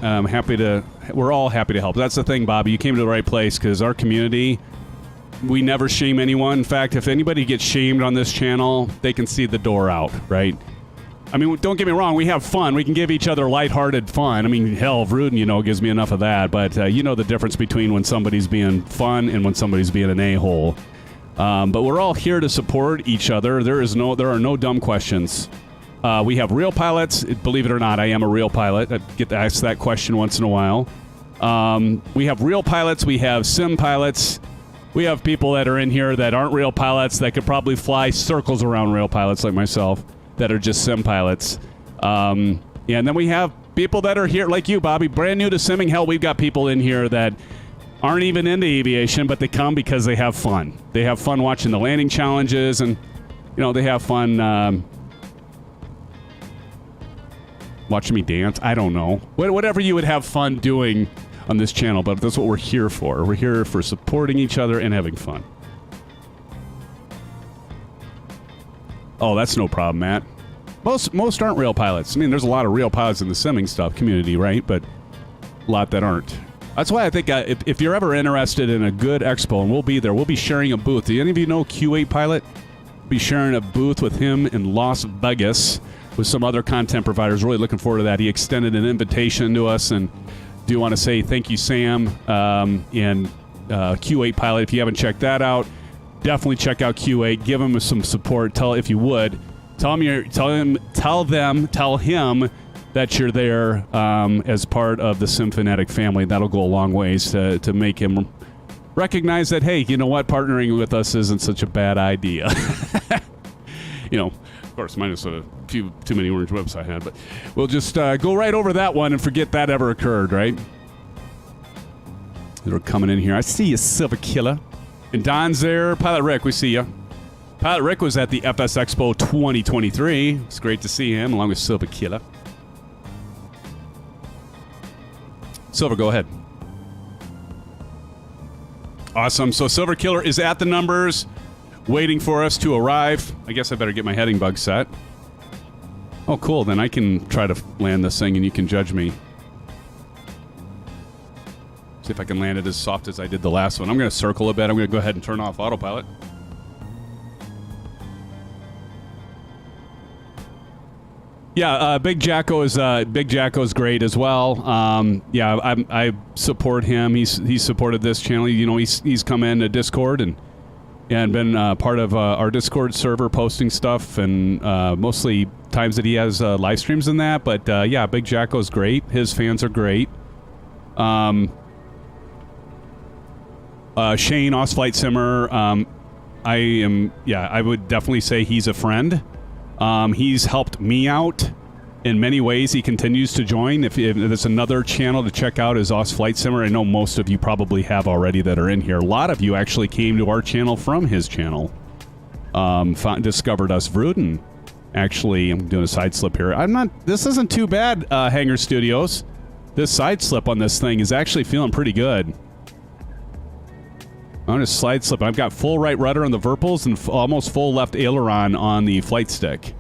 We're all happy to help. That's the thing, Bobby. You came to the right place because our community, we never shame anyone. In fact, if anybody gets shamed on this channel, they can see the door out, right? I mean, don't get me wrong. We have fun. We can give each other lighthearted fun. I mean, hell, Rudin, gives me enough of that. But you know the difference between when somebody's being fun and when somebody's being an a-hole. But we're all here to support each other. There are no dumb questions. We have real pilots. Believe it or not, I am a real pilot. I get to ask that question once in a while. We have real pilots. We have sim pilots. We have people that are in here that aren't real pilots that could probably fly circles around real pilots like myself that are just sim pilots. And then we have people that are here like you, Bobby, brand new to simming. Hell, we've got people in here that aren't even into aviation, but they come because they have fun. They have fun watching the landing challenges, and they have fun watching me dance. I don't know. Whatever you would have fun doing on this channel, but that's what we're here for. We're here for supporting each other and having fun. Oh, that's no problem, Matt. Most aren't real pilots. I mean, there's a lot of real pilots in the simming stuff community, right? But a lot that aren't. That's why I think if you're ever interested in a good expo, and we'll be there, we'll be sharing a booth. Do any of you know Q8 Pilot? We'll be sharing a booth with him in Las Vegas with some other content providers. Really looking forward to that. He extended an invitation to us, and do want to say thank you, Sam, and Q8 Pilot. If you haven't checked that out, definitely check out Q8. Give him some support. Tell him that you're there as part of the SimFanatic family. That'll go a long ways to make him recognize that, hey, you know what? Partnering with us isn't such a bad idea. Of course, minus a few too many orange whips I had, but we'll just go right over that one and forget that ever occurred, right? They're coming in here. I see you, Silver Killer. And Don's there. Pilot Rick, we see you. Pilot Rick was at the FS Expo 2023. It's great to see him, along with Silver Killer. Silver, go ahead. Awesome. So Silver Killer is at the numbers, waiting for us to arrive. I guess I better get my heading bug set. Oh, cool. Then I can try to land this thing and you can judge me. See if I can land it as soft as I did the last one. I'm going to circle a bit. I'm going to go ahead and turn off autopilot. Yeah, Big Jacko is great as well. I support him. He's supported this channel. He's come into Discord and been part of our Discord server posting stuff, and mostly times that he has live streams in that. But Big Jacko's great. His fans are great. Shane, Osflight Simmer, I would definitely say he's a friend. He's helped me out in many ways. He continues to join. If there's another channel to check out is Osflight Simmer. I know most of you probably have already that are in here. A lot of you actually came to our channel from his channel. Discovered us. Vruden. Actually, I'm doing a side slip here. This isn't too bad, Hangar Studios. This side slip on this thing is actually feeling pretty good. I'm going to slide slip. I've got full right rudder on the Virpils and almost full left aileron on the flight stick.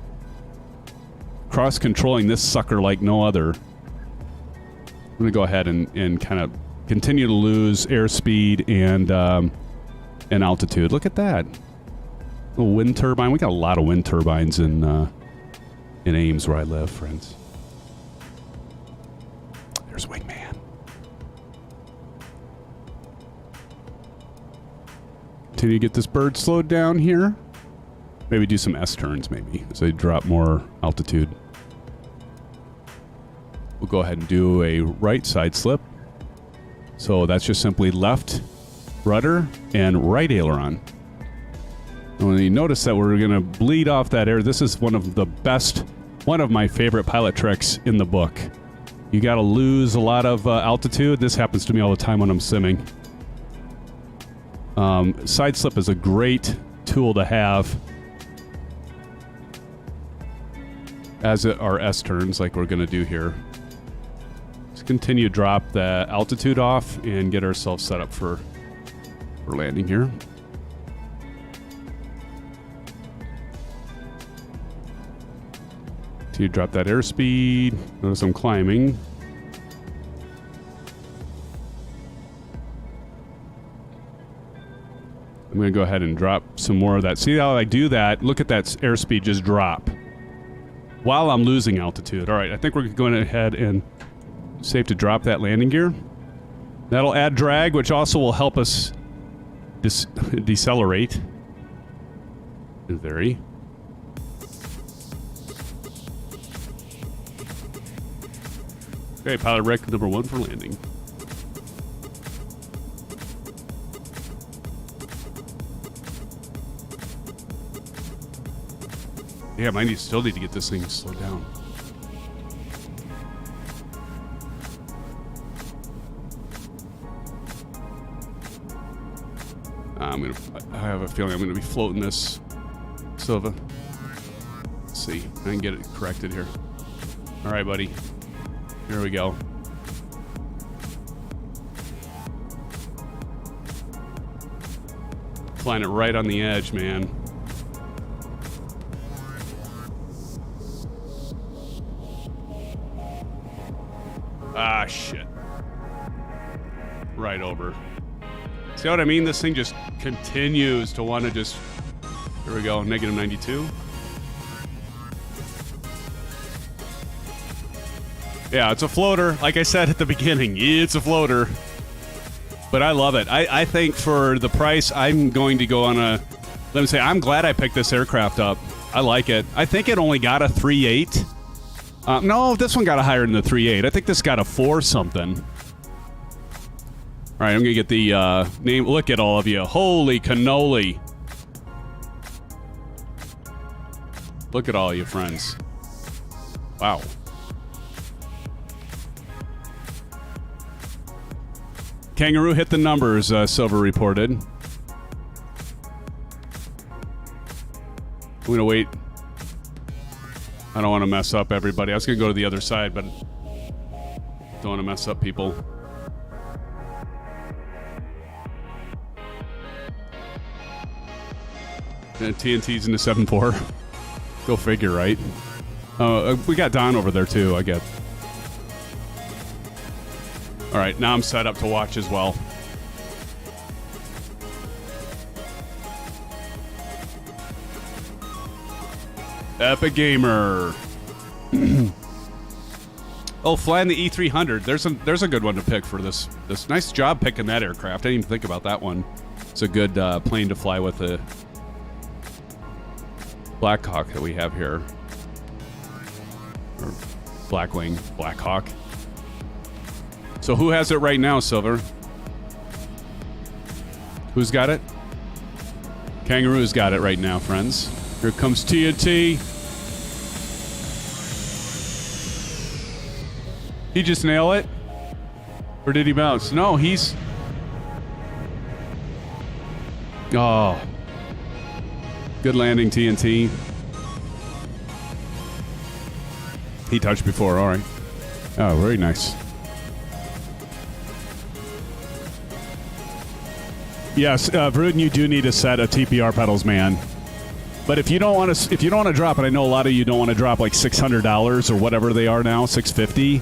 Cross-controlling this sucker like no other. I'm going to go ahead and kind of continue to lose airspeed and altitude. Look at that. Little wind turbine. We got a lot of wind turbines in Ames where I live, friends. There's Wingman. Continue to get this bird slowed down here. Maybe do some S-turns, maybe, as I drop more altitude. We'll go ahead and do a right side slip. So that's just simply left rudder and right aileron. And when you notice that we're going to bleed off that air, this is one of my favorite pilot tricks in the book. You got to lose a lot of altitude. This happens to me all the time when I'm simming. Side slip is a great tool to have, as are S-turns like we're going to do here. Let's continue to drop the altitude off and get ourselves set up for landing here. Continue to drop that airspeed. Notice I'm climbing. I'm going to go ahead and drop some more of that. See how I do that? Look at that airspeed just drop while I'm losing altitude. All right, I think we're going ahead and safe to drop that landing gear. That'll add drag, which also will help us decelerate. In theory. Okay, pilot rec number 1 for landing. Damn, I still need to get this thing slowed down. I have a feeling I'm gonna be floating this Silva. Let's see, I can get it corrected here. All right, buddy. Here we go. Flying it right on the edge, man. Ah, shit. Right over. See what I mean? This thing just continues to want to just... Here we go, negative 92. Yeah, it's a floater. Like I said at the beginning, it's a floater. But I love it. I think for the price, I'm going to go on Let me say, I'm glad I picked this aircraft up. I like it. I think it only got a 3.8. No, this one got a higher than the 3.8. I think this got a 4 something. All right, I'm going to get the name. Look at all of you. Holy cannoli. Look at all you friends. Wow. Kangaroo hit the numbers, Silver reported. I'm going to wait. I don't want to mess up everybody. I was going to go to the other side, but don't want to mess up people. And TNT's in the 7.4. Go figure, right? We got Don over there, too, I get. All right, now I'm set up to watch as well. Epic Gamer. Oh, flying the E300. There's a good one to pick for this. Nice job picking that aircraft. I didn't even think about that one. It's a good plane to fly with the Blackhawk that we have here. Or Blackwing, Blackhawk. So who has it right now, Silver? Who's got it? Kangaroo's got it right now, friends. Here comes TNT. He just nail it? Or did he bounce? No, he's... Oh. Good landing, TNT. He touched before, all right. Oh, very nice. Yes, Vruden, you do need a set of TPR pedals, man. But if you don't want to drop it, I know a lot of you don't want to drop like $600 or whatever they are now, $650.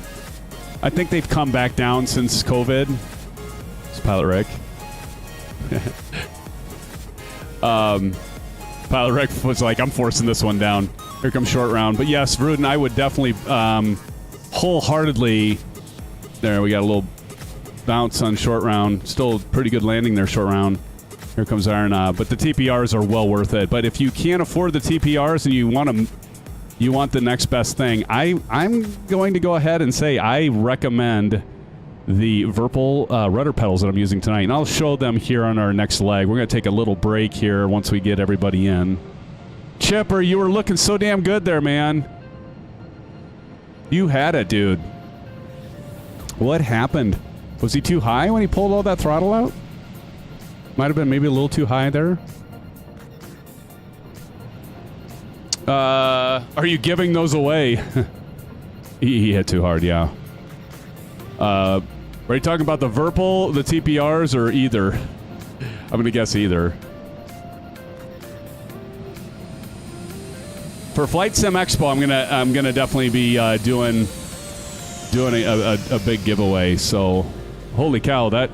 I think they've come back down since COVID. It's Pilot Rick. Pilot Rick was like, I'm forcing this one down. Here comes short round. But yes, Vruden, I would definitely wholeheartedly... There, we got a little bounce on short round. Still pretty good landing there, short round. Here comes Iron. But the TPRs are well worth it. But if you can't afford the TPRs and you want the next best thing, I'm going to go ahead and say I recommend the Virpil rudder pedals that I'm using tonight. And I'll show them here on our next leg. We're going to take a little break here once we get everybody in. Chipper, you were looking so damn good there, man. You had it, dude. What happened? Was he too high when he pulled all that throttle out? Might have been maybe a little too high there. Are you giving those away? he hit too hard, yeah. Are you talking about the Virpil, the TPRs, or either? I'm going to guess either. For Flight Sim Expo, I'm gonna definitely be doing a big giveaway. So, holy cow, that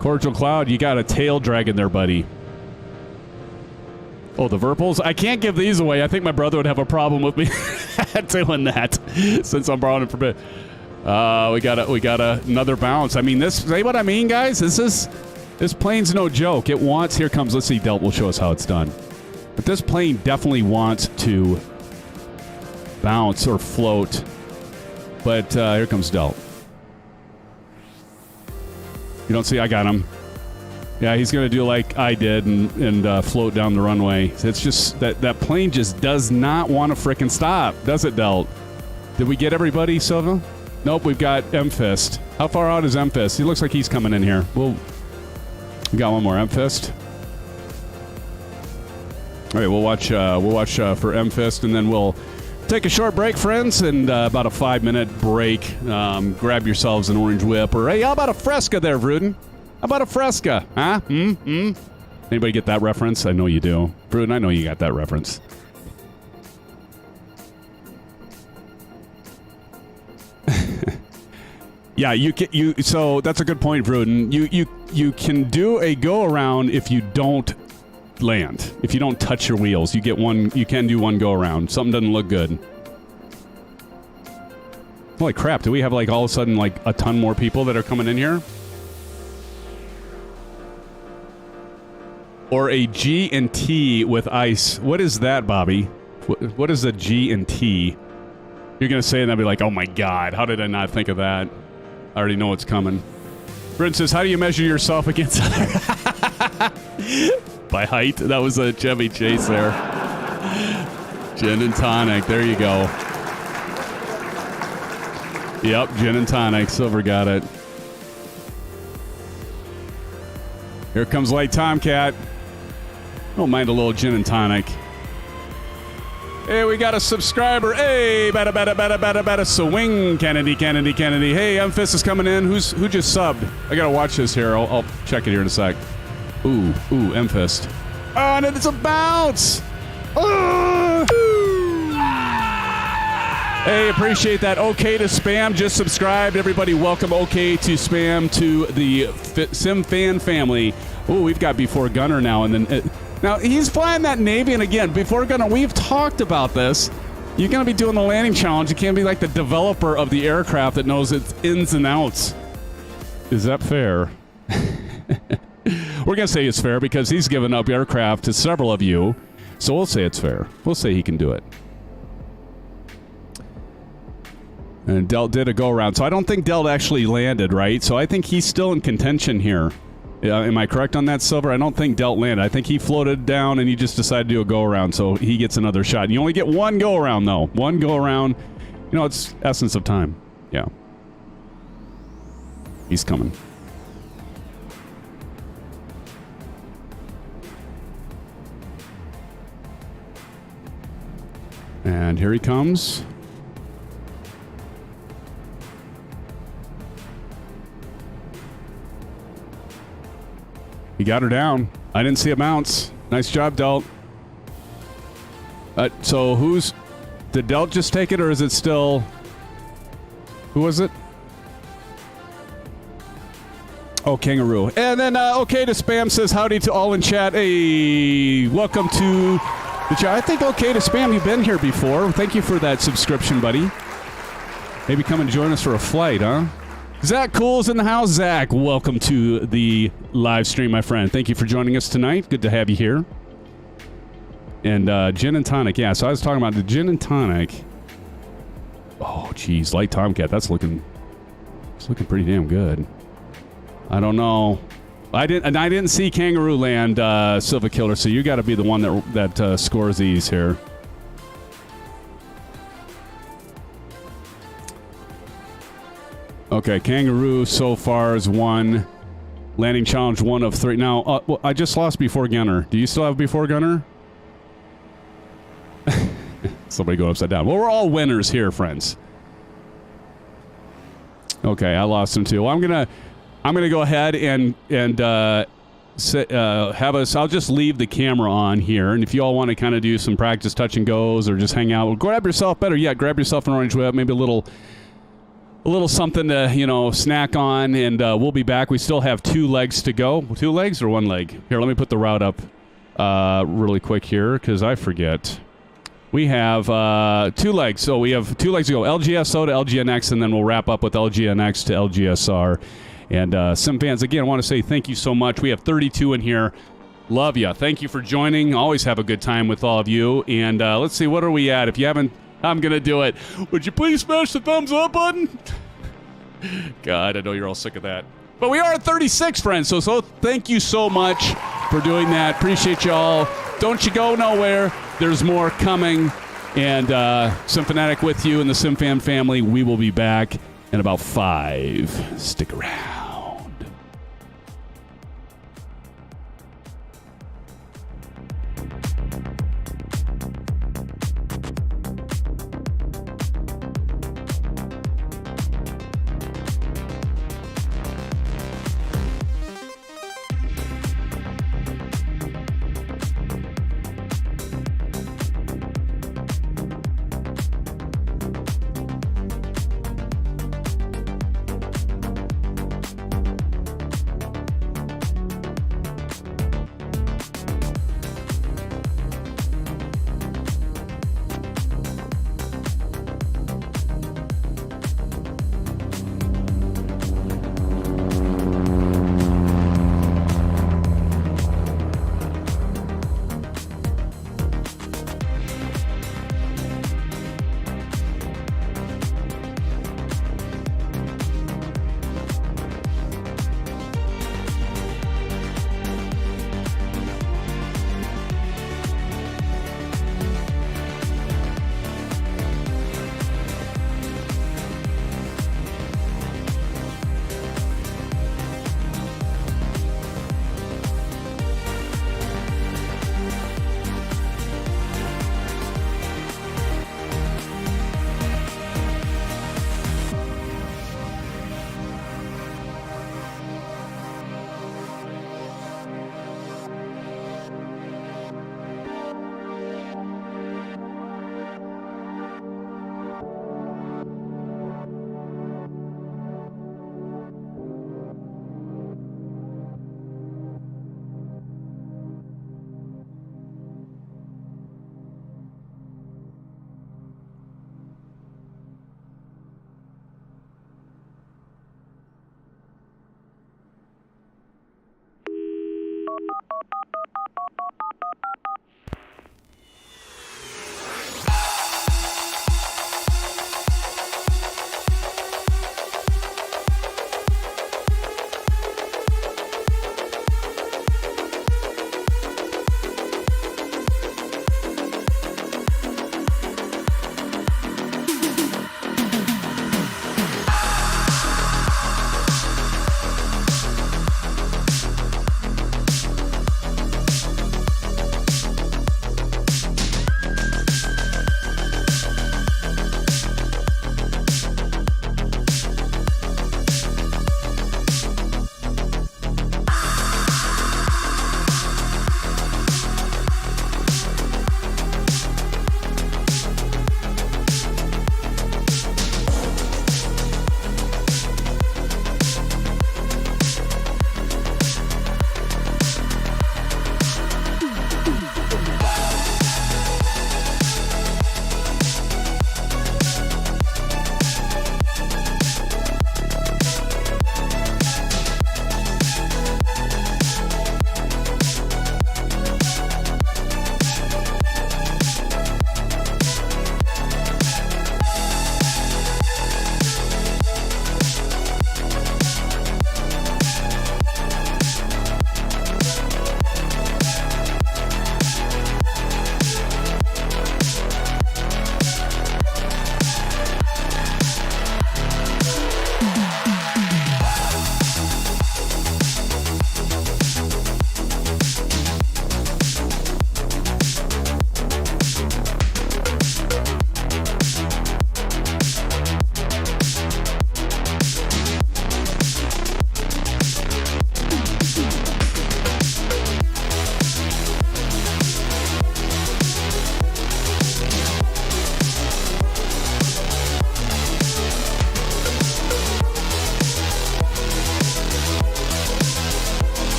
Cordial Cloud, you got a tail dragging there, buddy. Oh, the Virpils? I can't give these away. I think my brother would have a problem with me doing that since I'm borrowing it for a bit. We got another bounce. I mean, see what I mean, guys? This plane's no joke. It wants, here comes, let's see, Delt will show us how it's done. But this plane definitely wants to bounce or float. But here comes Delt. You don't see, I got him. Yeah, he's going to do like I did and float down the runway. It's just that plane just does not want to frickin' stop, does it, Delt? Did we get everybody, Silva? Nope, we've got M-Fist. How far out is M-Fist? He looks like he's coming in here. We got one more M-Fist. All right, we'll watch for M-Fist, and then we'll take a short break, friends, and about a 5-minute break. Grab yourselves an orange whip, or hey, how about a Fresca there, Vruden? How about a Fresca? Huh? Anybody get that reference? I know you do. Vruden, I know you got that reference. Yeah, so that's a good point, Vruden. You can do a go around if you don't land. If you don't touch your wheels, you can do one go around. Something doesn't look good. Holy crap, do we have like all of a sudden like a ton more people that are coming in here? or a G and T with ice. What is that, Bobby? What is a G and T? You're going to say it and I'll be like, oh my God, how did I not think of that? I already know what's coming. Brent says, how do you measure yourself against other? By height? That was a Chevy Chase there. Gin and tonic. There you go. Yep, gin and tonic. Silver got it. Here comes Light Tomcat. Don't mind a little gin and tonic. Hey, we got a subscriber. Hey, bada, swing, Kennedy. Hey, MFist is coming in. Who just subbed? I gotta watch this here. I'll check it here in a sec. Ooh, MFist. Oh, and it's a bounce. Hey, appreciate that. Okay to Spam just subscribed. Everybody, welcome OK to Spam to the SimFan family. Oh, we've got Before Gunner now, and then now he's flying that Navy, and again, Before Gunner, we've talked about this. You're going to be doing the landing challenge. You can't be like the developer of the aircraft that knows its ins and outs. Is that fair? We're going to say it's fair because he's given up aircraft to several of you, so we'll say it's fair. We'll say he can do it. And Delt did a go-around, so I don't think Delt actually landed, right? So I think he's still in contention here. Am I correct on that, Silver? I don't think Delt landed. I think he floated down and he just decided to do a go-around, so he gets another shot. And you only get one go-around, though. One go-around. You know, it's essence of time. Yeah. He's coming. And here he comes. He got her down. I didn't see a bounce. Nice job, Delt. So who's... Did Delt just take it, or is it still... Who was it? Oh, Kangaroo. And then, OK to Spam says, howdy to all in chat. Hey, welcome to the chat. I think OK to Spam, you've been here before. Thank you for that subscription, buddy. Maybe come and join us for a flight, huh? Zach Cool's in the house. Zach, welcome to the live stream, my friend. Thank you for joining us tonight. Good to have you here. And gin and tonic. Yeah, so I was talking about the gin and tonic. Oh, geez. Light Tomcat. It's looking pretty damn good. I don't know. I didn't see Kangaroo land, Silva Killer, so you got to be the one that scores these here. Okay, Kangaroo so far is one. Landing challenge 1 of 3. Now, well, I just lost Before Gunner. Do you still have Before Gunner? Somebody go upside down. Well, we're all winners here, friends. Okay, I lost him too. Well, I'm gonna go ahead and have us. I'll just leave the camera on here, and if you all want to kind of do some practice touch and goes or just hang out, well, grab yourself better. Yeah, grab yourself an orange whip, maybe a little something to, you know, snack on, and we'll be back. We still have 2 legs to go. 2 legs or 1 leg? Here, let me put the route up really quick here, because I forget. We have 2 legs, so we have 2 legs to go. LGSO to LGNX, and then we'll wrap up with LGNX to LGSR. And Sim fans, again, I want to say thank you so much. We have 32 in here. Love ya. Thank you for joining. Always have a good time with all of you. And let's see, what are we at? If you haven't, I'm going to do it. Would you please smash the thumbs up button? God, I know you're all sick of that. But we are at 36, friends, so thank you so much for doing that. Appreciate you all. Don't you go nowhere. There's more coming. And SimFanatic with you and the SimFan family. We will be back in about 5. Stick around.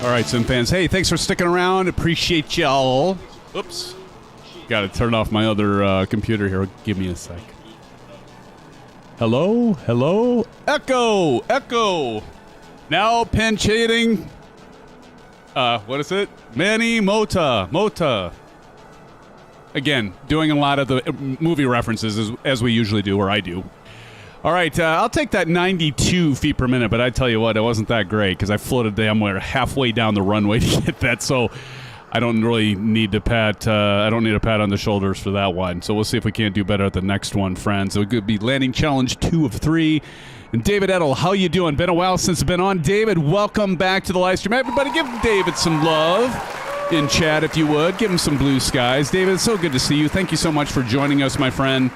All right, Sim fans. Hey, thanks for sticking around. Appreciate y'all. Oops. Got to turn off my other computer here. Give me a sec. Hello? Hello? Echo! Echo! Now pinch hitting. What is it? Manny Mota. Again, doing a lot of the movie references as we usually do, or I do. All right, I'll take that 92 feet per minute, but I tell you what, it wasn't that great because I floated damn near halfway down the runway to get that, so I don't really need to pat. I don't need a pat on the shoulders for that one. So we'll see if we can't do better at the next one, friends. It could be landing challenge 2 of 3. And David Edel, how you doing? Been a while since I've been on. David, welcome back to the live stream. Everybody, give David some love in chat if you would. Give him some blue skies. David, it's so good to see you. Thank you so much for joining us, my friend.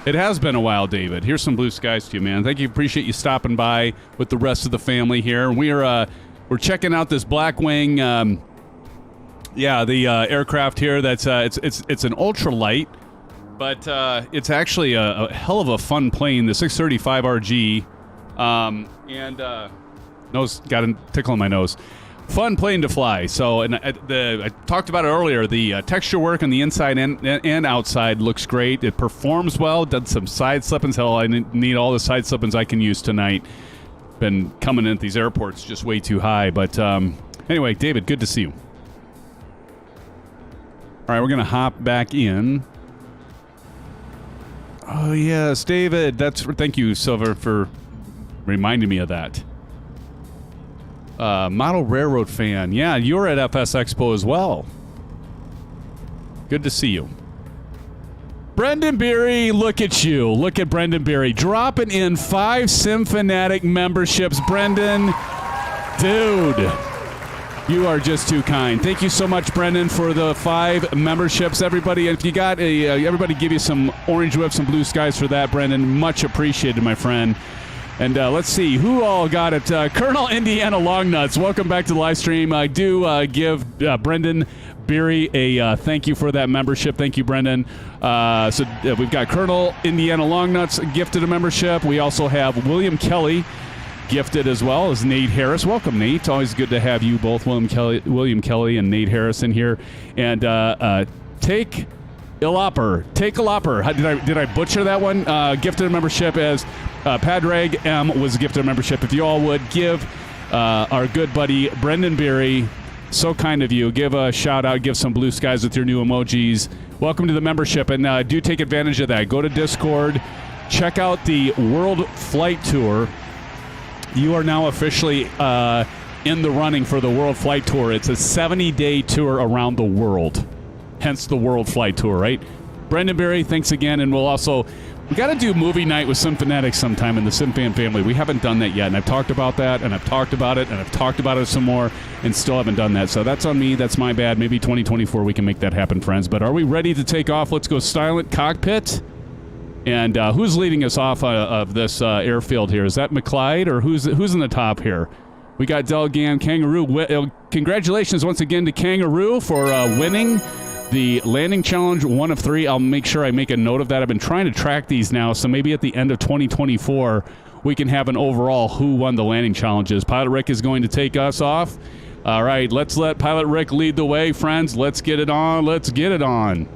It has been a while, David. Here's some blue skies to you, man. Thank you. Appreciate you stopping by with the rest of the family here. We're checking out this Blackwing, the aircraft here. That's it's an ultralight, but it's actually a hell of a fun plane. The 635RG, nose got a tickle in my nose. Fun plane to fly. So, and I talked about it earlier. The texture work on the inside and outside looks great. It performs well. Did some side slippings. Hell, I need all the side slippings I can use tonight. Been coming in at these airports just way too high. But anyway, David, good to see you. All right, we're gonna hop back in. Oh yes, David. Thank you, Silver, for reminding me of that. Model Railroad fan. Yeah, you're at FS Expo as well. Good to see you. Brendan Beery, look at you. Look at Brendan Beery. Dropping in 5 SimFanatic memberships. Brendan, dude, you are just too kind. Thank you so much, Brendan, for the 5 memberships. Everybody, if you got everybody give you some orange whips and blue skies for that, Brendan. Much appreciated, my friend. And let's see, who all got it? Colonel Indiana Longnuts, welcome back to the live stream. I do give Brendan Beery a thank you for that membership. Thank you, Brendan. We've got Colonel Indiana Longnuts gifted a membership. We also have William Kelly gifted as well as Nate Harris. Welcome, Nate. It's always good to have you both, William Kelly and Nate Harris in here. And Take a Lopper. Did I butcher that one? Gifted a membership as Padraig M was gifted a membership. If you all would give our good buddy Brendan Beery, so kind of you, give a shout out, give some blue skies with your new emojis. Welcome to the membership, and do take advantage of that. Go to Discord, check out the World Flight Tour. You are now officially in the running for the World Flight Tour. It's a 70-day tour around the world. Hence the World Flight Tour, right? Brendan Beery, thanks again, and we got to do movie night with SimFanatic sometime in the SimFan family. We haven't done that yet, and I've talked about that, and I've talked about it, and I've talked about it some more, and still haven't done that. So that's on me. That's my bad. Maybe 2024 we can make that happen, friends. But are we ready to take off? Let's go silent cockpit. And who's leading us off of this airfield here? Is that McClyde, or who's in the top here? We got Delgan Kangaroo. Congratulations once again to Kangaroo for winning the landing challenge 1 of 3. I'll make sure I make a note of that. I've been trying to track these now, so maybe at the end of 2024 we can have an overall who won the landing challenges. Pilot Rick is going to take us off. All right, let's let Pilot Rick lead the way, friends. Let's get it on. Let's get it on.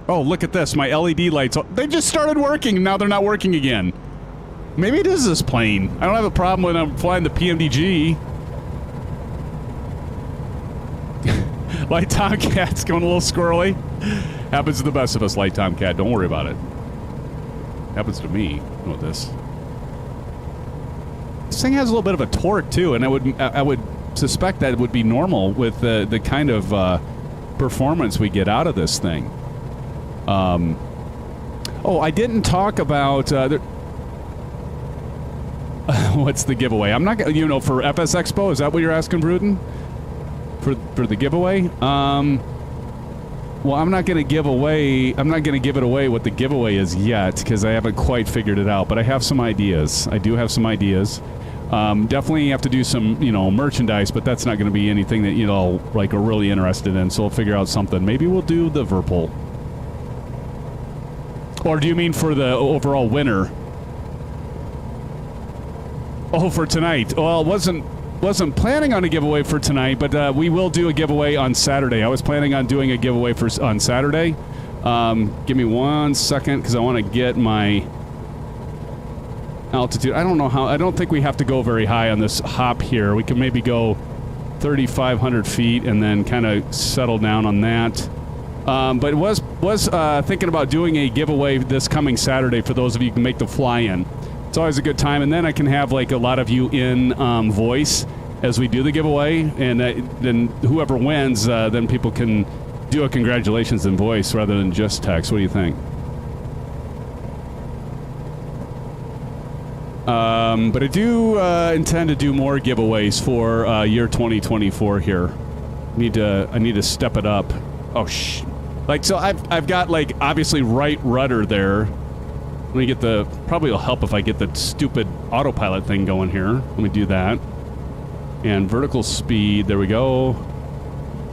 Oh, look at this. My LED lights, they just started working, and now they're not working again. Maybe it is this plane. I don't have a problem when I'm flying the PMDG. Light Tomcat's going a little squirrely. Happens to the best of us, Light Tomcat. Don't worry about it. Happens to me. What this? This thing has a little bit of a torque too, and I would suspect that it would be normal with the kind of performance we get out of this thing. Oh, I didn't talk about what's the giveaway? I'm not gonna, for FS Expo. Is that what you're asking, Bruden? For the giveaway? Well, I'm not going to give it away what the giveaway is yet, because I haven't quite figured it out, but I have some ideas. I do have some ideas. Definitely have to do some, merchandise, but that's not going to be anything that, are really interested in, so we'll figure out something. Maybe we'll do the Virpil. Or do you mean for the overall winner? Oh, for tonight. Well, it wasn't wasn't planning on a giveaway for tonight, but we will do a giveaway on Saturday. I was planning on doing a giveaway on Saturday. Give me 1 second because I want to get my altitude. I don't know how. I don't think we have to go very high on this hop here. We can maybe go 3,500 feet and then kind of settle down on that. But was thinking about doing a giveaway this coming Saturday for those of you who can make the fly-in. It's always a good time, and then I can have like a lot of you in voice as we do the giveaway, and then whoever wins, then people can do a congratulations in voice rather than just text. What do you think? But I do intend to do more giveaways for year 2024 here. I need to step it up. Oh like so I've got like obviously right rudder there. Let me get the, probably will help if I get the stupid autopilot thing going here. Let me do that. And vertical speed, there we go.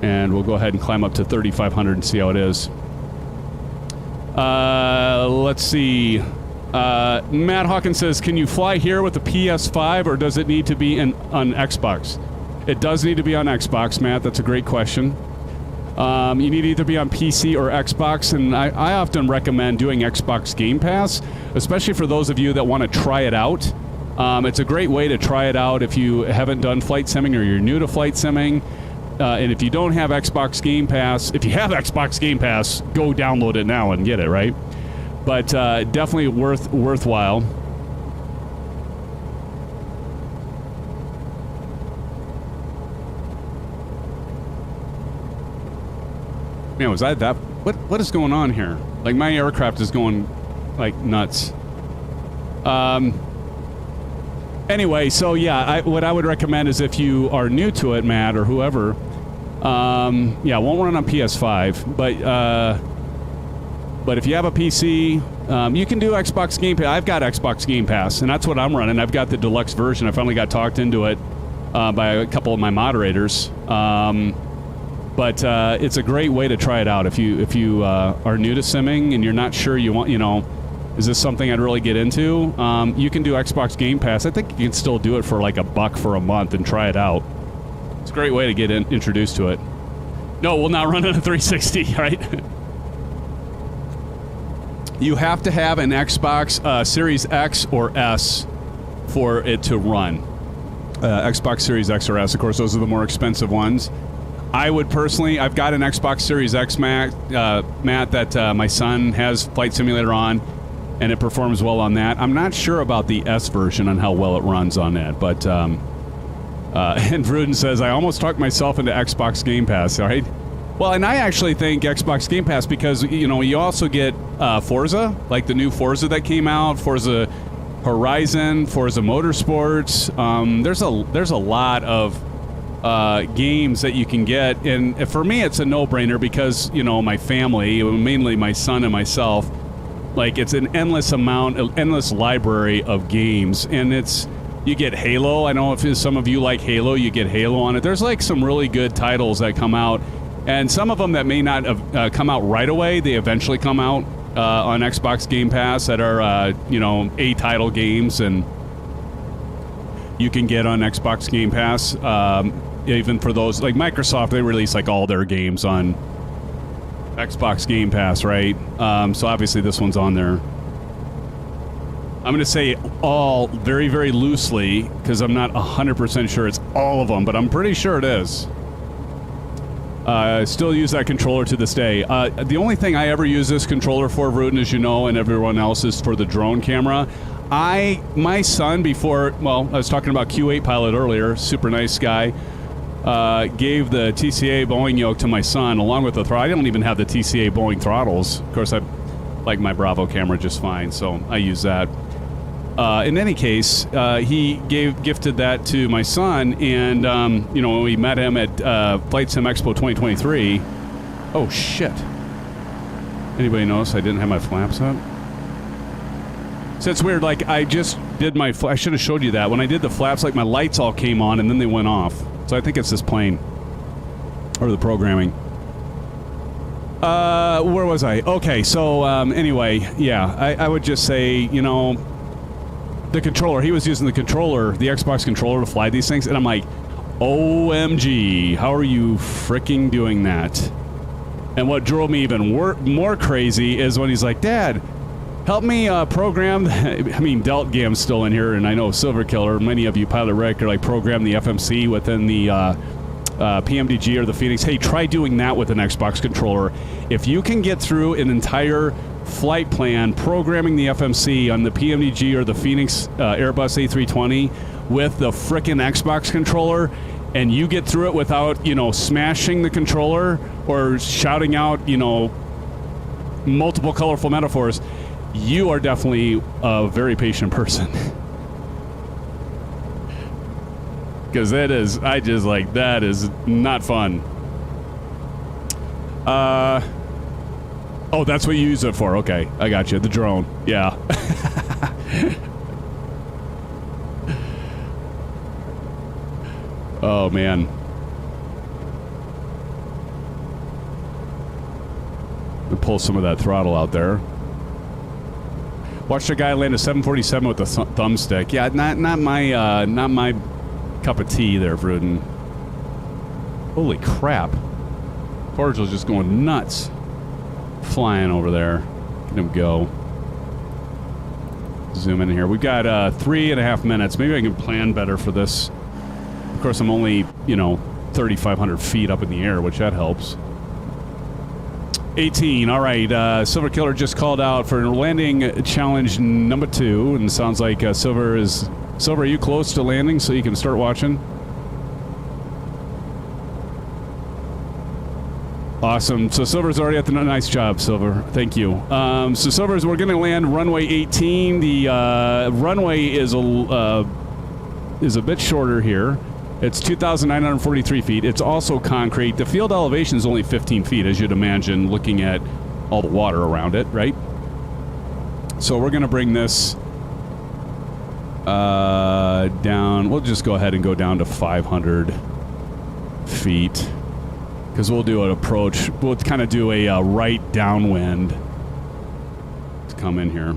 And we'll go ahead and climb up to 3,500 and see how it is. Let's see. Matt Hawkins says, can you fly here with the PS5 or does it need to be on Xbox? It does need to be on Xbox, Matt. That's a great question. You need to either be on PC or Xbox, and I often recommend doing Xbox Game Pass, especially for those of you that want to try it out. It's a great way to try it out if you haven't done flight simming or you're new to flight simming. And if you don't have Xbox Game Pass, if you have Xbox Game Pass, go download it now and get it, right? But definitely worthwhile. Man, was I that? What is going on here? Like my aircraft is going like nuts. Anyway, so yeah, what I would recommend is if you are new to it, Matt or whoever, yeah, it won't run on PS5, but if you have a PC, you can do Xbox Game Pass. I've got Xbox Game Pass, and that's what I'm running. I've got the deluxe version. I finally got talked into it by a couple of my moderators. But it's a great way to try it out if you are new to simming and you're not sure you want, is this something I'd really get into? You can do Xbox Game Pass. I think you can still do it for like $1 for a month and try it out. It's a great way to get introduced to it. No, we'll not run on a 360, right? You have to have an Xbox Series X or S for it to run. Xbox Series X or S, of course, those are the more expensive ones. I would personally, I've got an Xbox Series X, Matt, that my son has Flight Simulator on, and it performs well on that. I'm not sure about the S version on how well it runs on that, but, and Vruden says, I almost talked myself into Xbox Game Pass, right? Well, and I actually think Xbox Game Pass because, you also get Forza, like the new Forza that came out, Forza Horizon, Forza Motorsports. There's a lot of games that you can get, and for me it's a no-brainer because my family, mainly my son and myself, like it's an endless library of games, and you get Halo. I know if some of you like Halo, you get Halo on it. There's like some really good titles that come out, and some of them that may not have come out right away, they eventually come out on Xbox Game Pass that are A-title games, and you can get on Xbox Game Pass. Even for those, like Microsoft, they release like all their games on Xbox Game Pass, right? So obviously this one's on there. I'm going to say all very, very loosely because I'm not 100% sure it's all of them, but I'm pretty sure it is. I still use that controller to this day. The only thing I ever use this controller for, Vruden, as you know, and everyone else, is for the drone camera. My son, I was talking about Q8 pilot earlier, super nice guy, gave the TCA Boeing yoke to my son along with the throttle. I don't even have the TCA Boeing throttles. Of course, I like my Bravo camera just fine, so I use that. In any case, he gifted that to my son, and when we met him at Flight Sim Expo 2023. Oh shit! Anybody notice I didn't have my flaps up? So it's weird. Like I just did my. I should have showed you that when I did the flaps. Like my lights all came on and then they went off. So I think it's this plane or the programming. Where was I? Okay, so anyway, yeah, I would just say, the controller. He was using the controller, the Xbox controller, to fly these things, and I'm like, OMG, how are you freaking doing that? And what drove me even more crazy is when he's like, Dad, help me program. I mean, Delt Gam's still in here, and I know Silver Killer, many of you, Pilot Rick, are like, program the FMC within the PMDG or the Phoenix. Hey, try doing that with an Xbox controller. If you can get through an entire flight plan programming the FMC on the PMDG or the Phoenix Airbus A320 with the frickin' Xbox controller, and you get through it without, you know, smashing the controller or shouting out, you know, multiple colorful metaphors, you are definitely a very patient person. Because that is, I just like, that is not fun. Oh, that's what you use it for. Okay, I got you. The drone. Yeah. Oh, man. We pull some of that throttle out there. Watched a guy land a 747 with a thumbstick. Yeah, not my cup of tea there, Vruden. Holy crap. Cordial's just going nuts. Flying over there. Get him go. Zoom in here. We've got 3.5 minutes. Maybe I can plan better for this. Of course, I'm only, you know, 3,500 feet up in the air, which that helps. 18. All right. Silver Killer just called out for landing challenge number 2, and sounds like Silver, are you close to landing so you can start watching? Awesome. So Silver's already at the nice job, Silver. Thank you. So Silver's, we're going to land runway 18. The runway is a bit shorter here. It's 2,943 feet. It's also concrete. The field elevation is only 15 feet, as you'd imagine, looking at all the water around it, right? So we're going to bring this down. We'll just go ahead and go down to 500 feet. Because we'll do an approach. We'll kind of do a right downwind to come in here.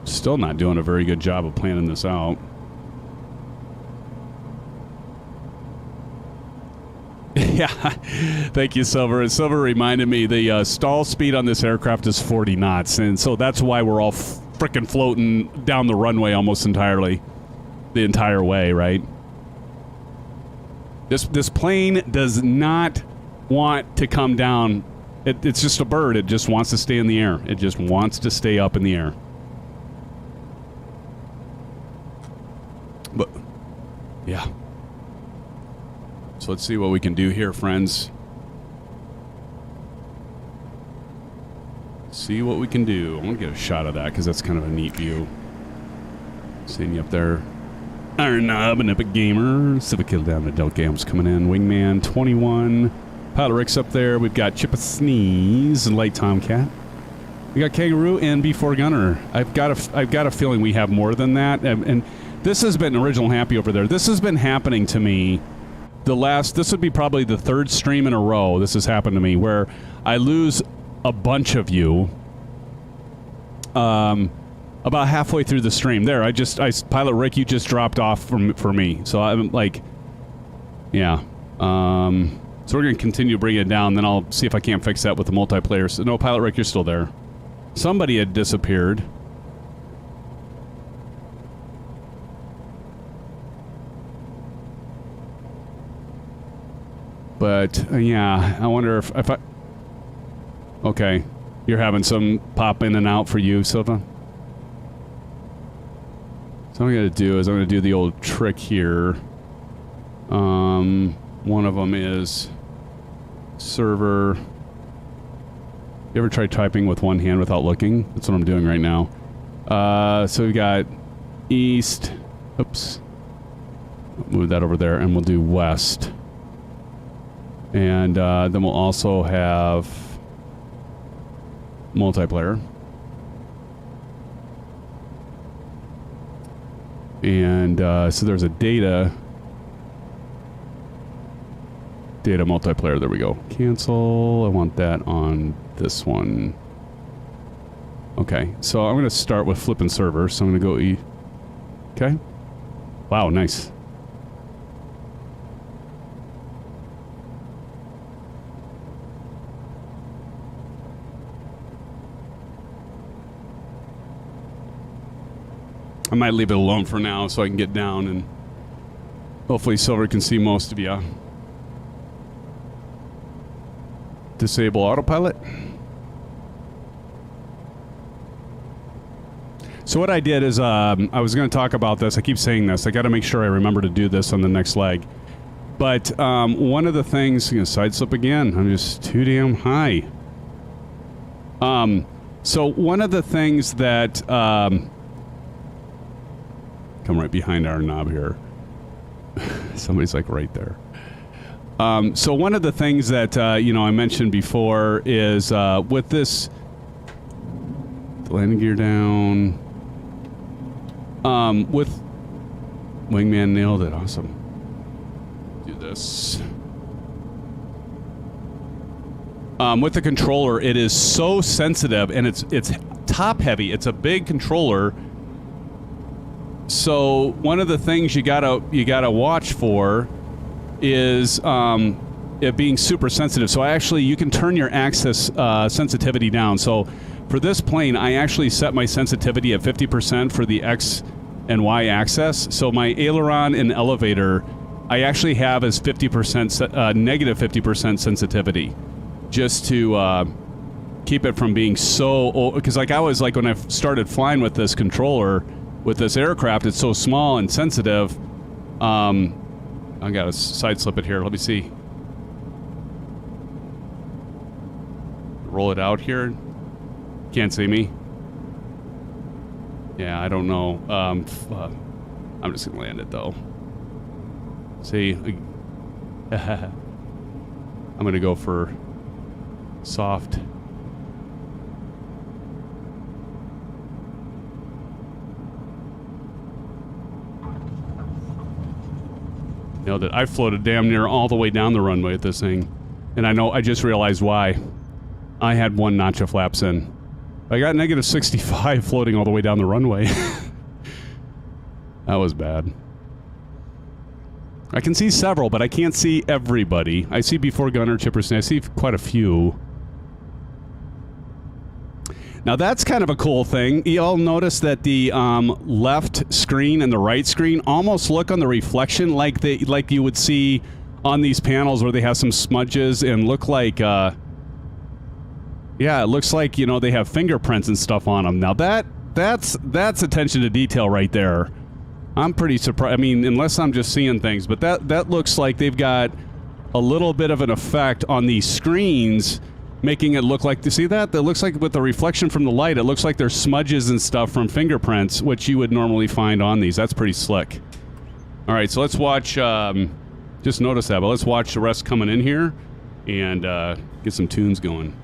Still not doing a very good job of planning this out. Yeah, thank you, Silver. And Silver reminded me the stall speed on this aircraft is 40 knots, and so that's why we're all frickin' floating down the runway almost entirely, the entire way, right? This plane does not want to come down. It's just a bird. It just wants to stay in the air. It just wants to stay up in the air. But, yeah. So let's see what we can do here, friends. See what we can do. I want to get a shot of that because that's kind of a neat view. Seeing you up there. Iron Knob, an Epic Gamer. Civic Kill down to Delt Gams coming in. Wingman 21. Pilot Rick's up there. We've got Chip a Sneeze and Light Tomcat. We got Kangaroo and B4 Gunner. I've got a feeling we have more than that. And this has been Original Happy over there. This has been happening to me. This would be probably the 3rd stream in a row this has happened to me, where I lose a bunch of you about halfway through the stream. There, Pilot Rick, you just dropped off for me. So I'm like, yeah. So we're going to continue bringing it down, then I'll see if I can't fix that with the multiplayer. So, no, Pilot Rick, you're still there. Somebody had disappeared. But, yeah, I wonder if I... Okay. You're having some pop in and out for you, Silva? So what I'm going to do is I'm going to do the old trick here. One of them is server. You ever try typing with one hand without looking? That's what I'm doing right now. So we've got east. Oops. Move that over there, and we'll do west. And then we'll also have multiplayer. And so there's a data multiplayer. There we go. Cancel. I want that on this one. Okay, so I'm going to start with flipping server. So I'm going to go E. Okay. Wow, nice. I might leave it alone for now so I can get down and hopefully Silver can see most of you. Disable autopilot. So what I did is, I was going to talk about this. I keep saying this. I got to make sure I remember to do this on the next leg. But one of the things, side slip again. I'm just too damn high. So one of the things that, come right behind our knob here. Somebody's like right there. So one of the things that, I mentioned before is with this landing gear down, with Wingman nailed it. Awesome. Do this. With the controller, it is so sensitive and it's top heavy. It's a big controller. So one of the things you gotta watch for is it being super sensitive. So you can turn your axis sensitivity down. So for this plane, I actually set my sensitivity at 50% for the X and Y axis. So my aileron and elevator, I actually have as 50%, negative 50% sensitivity, just to keep it from being so. Because I was when I started flying with this controller. With this aircraft, it's so small and sensitive. I gotta side slip it here. Let me see. Roll it out here. Can't see me. Yeah, I don't know. I'm just gonna land it though. See, I'm gonna go for soft. Nailed it. I floated damn near all the way down the runway with this thing. And I just realized why. I had one notch of flaps in. I got negative 65 floating all the way down the runway. That was bad. I can see several, but I can't see everybody. I see before gunner, Chipperson. I see quite a few. Now that's kind of a cool thing. Y'all notice that the left screen and the right screen almost look on the reflection like you would see on these panels where they have some smudges and look like, yeah, it looks like, they have fingerprints and stuff on them. Now that's attention to detail right there. I'm pretty surprised. I mean, unless I'm just seeing things, but that looks like they've got a little bit of an effect on these screens, making it look like, you see that? That looks like with the reflection from the light, it looks like there's smudges and stuff from fingerprints, which you would normally find on these. That's pretty slick. All right, so let's watch, just notice that, but let's watch the rest coming in here and get some tunes going.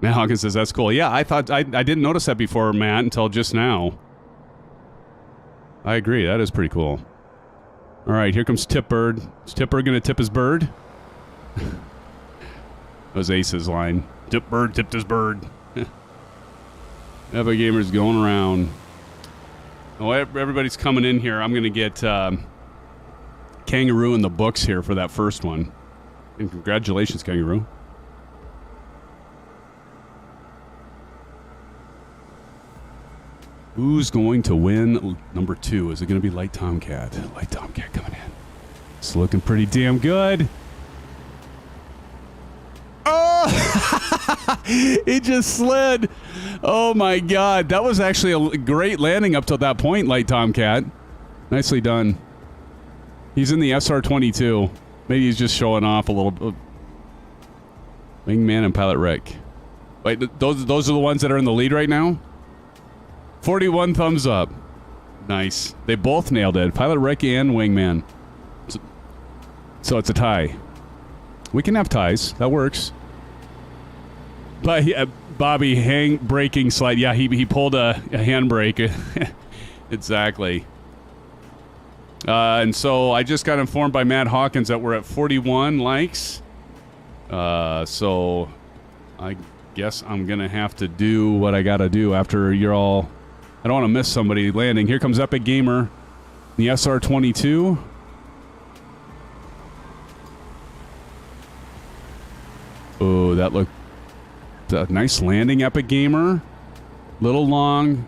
Matt Hawkins says, that's cool. Yeah, I thought, I didn't notice that before, Matt, until just now. I agree, that is pretty cool. All right, here comes Tip Bird. Is Tip Bird going to tip his bird? That was Ace's line. Tip Bird tipped his bird. Epic Gamer's going around. Oh, everybody's coming in here. I'm going to get Kangaroo in the books here for that first one. And congratulations, Kangaroo. Who's going to win number 2? Is it going to be Light Tomcat? Light Tomcat coming in. It's looking pretty damn good. Oh! It just slid. Oh my god. That was actually a great landing up to that point, Light Tomcat. Nicely done. He's in the SR-22. Maybe he's just showing off a little bit. Wingman and Pilot Rick. Wait, those are the ones that are in the lead right now? 41 thumbs up. Nice. They both nailed it. Pilot Rick and Wingman. So it's a tie. We can have ties. That works. But Bobby, braking slide. Yeah, he pulled a handbrake. Exactly. And so I just got informed by Matt Hawkins that we're at 41 likes. So I guess I'm going to have to do what I got to do after you're all... I don't want to miss somebody landing. Here comes Epic Gamer. The SR-22. Oh, that looked... a nice landing, Epic Gamer. Little long.